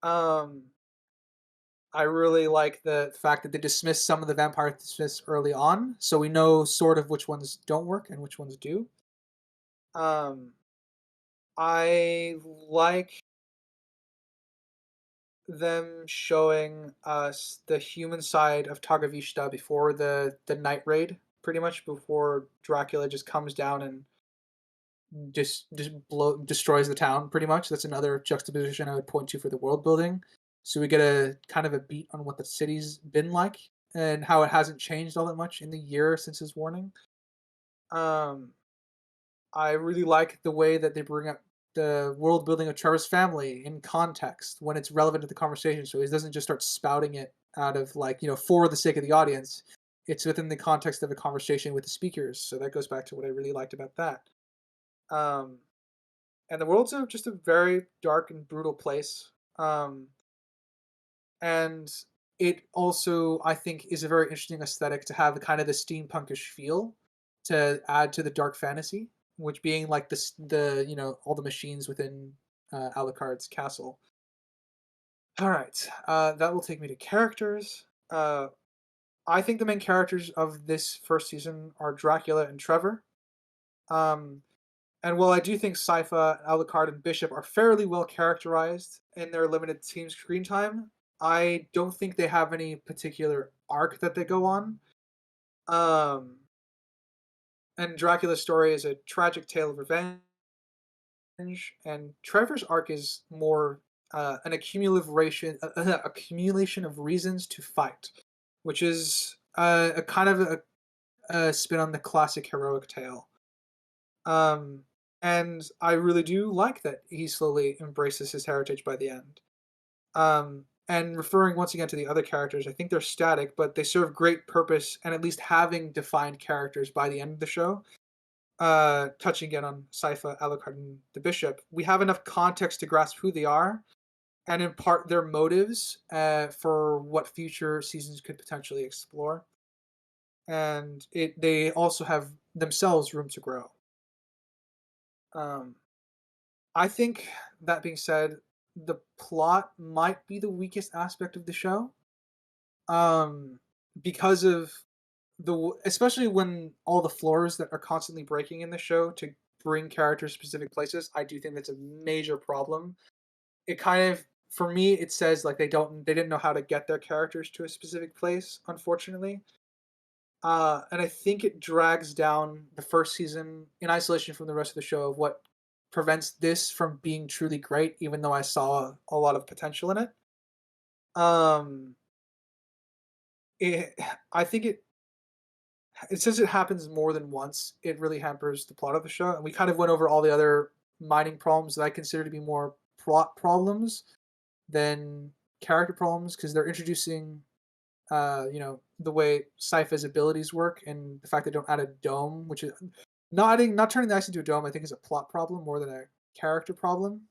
Um, I really like the fact that they dismiss some of the vampire dismiss early on, so we know sort of which ones don't work and which ones do. Um, I like them showing us the human side of Targovishta before the night raid, pretty much before Dracula just comes down and destroys the town. Pretty much, that's another juxtaposition I would point to for the world building. So we get a kind of a beat on what the city's been like and how it hasn't changed all that much in the year since his warning. I really like the way that they bring up the world building of Trevor's family in context when it's relevant to the conversation. So he doesn't just start spouting it out of like, for the sake of the audience. It's within the context of a conversation with the speakers. So that goes back to what I really liked about that. And the world's just a very dark and brutal place. And it also, I think, is a very interesting aesthetic to have kind of the steampunkish feel to add to the dark fantasy, which being like the all the machines within Alucard's castle. All right, that will take me to characters. I think the main characters of this first season are Dracula and Trevor. And while I do think Sypha, Alucard, and Bishop are fairly well characterized in their limited team screen time, I don't think they have any particular arc that they go on. And Dracula's story is a tragic tale of revenge, and Trevor's arc is more an accumulation of reasons to fight, which is a kind of a spin on the classic heroic tale. And I really do like that he slowly embraces his heritage by the end. And referring once again to the other characters, I think they're static, but they serve great purpose, and at least having defined characters by the end of the show touching again on Sypha, Alucard, and the Bishop, we have enough context to grasp who they are and impart their motives for what future seasons could potentially explore. And they also have themselves room to grow. I think, that being said, the plot might be the weakest aspect of the show. Because of especially when all the floors that are constantly breaking in the show to bring characters to specific places, I do think that's a major problem. It kind of, for me, it says like they didn't know how to get their characters to a specific place, unfortunately. And I think it drags down the first season in isolation from the rest of the show of what prevents this from being truly great, even though I saw a lot of potential in it. I think since it happens more than once, it really hampers the plot of the show. And we kind of went over all the other mining problems that I consider to be more plot problems than character problems, because they're introducing, the way Sypha's abilities work, and the fact they don't add a dome, which is not turning the ice into a dome. I think is a plot problem more than a character problem.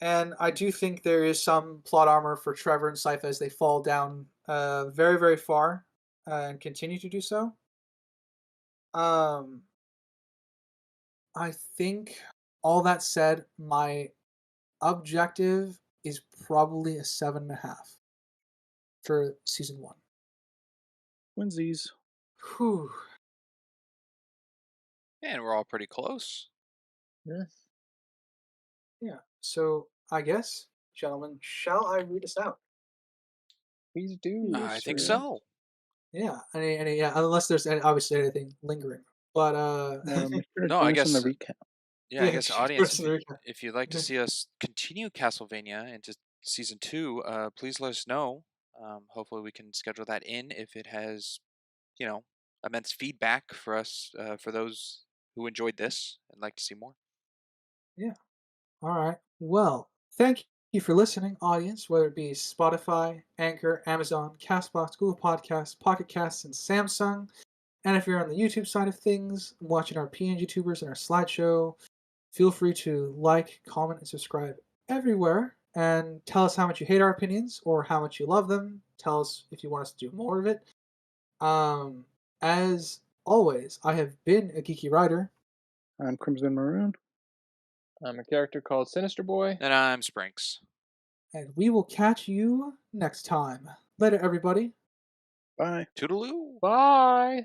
And I do think there is some plot armor for Trevor and Sypha as they fall down very, very far and continue to do so. I think, all that said, my objective is probably a 7.5 for season 1. Twinsies. Whew. And we're all pretty close. Yeah. Yeah. So I guess, gentlemen, shall I read us out? Please do. I think sir. so. Yeah. Yeah. Unless there's obviously anything lingering, but Make sure to No, I join us in the guess- recap. Yeah, I guess audience, person- if you'd like to see us continue Castlevania into season 2, please let us know. Hopefully we can schedule that in if it has, immense feedback for us, for those who enjoyed this and like to see more. Yeah. All right. Well, thank you for listening, audience, whether it be Spotify, Anchor, Amazon, Castbox, Google Podcasts, Pocket Casts, and Samsung. And if you're on the YouTube side of things, watching our PNG tubers and our slideshow, feel free to like, comment, and subscribe everywhere. And tell us how much you hate our opinions or how much you love them. Tell us if you want us to do more of it. As always, I have been a geeky writer. I'm Crimson Maroon. I'm a character called Sinister Boy. And I'm Sprinks. And we will catch you next time. Later, everybody. Bye. Toodaloo. Bye.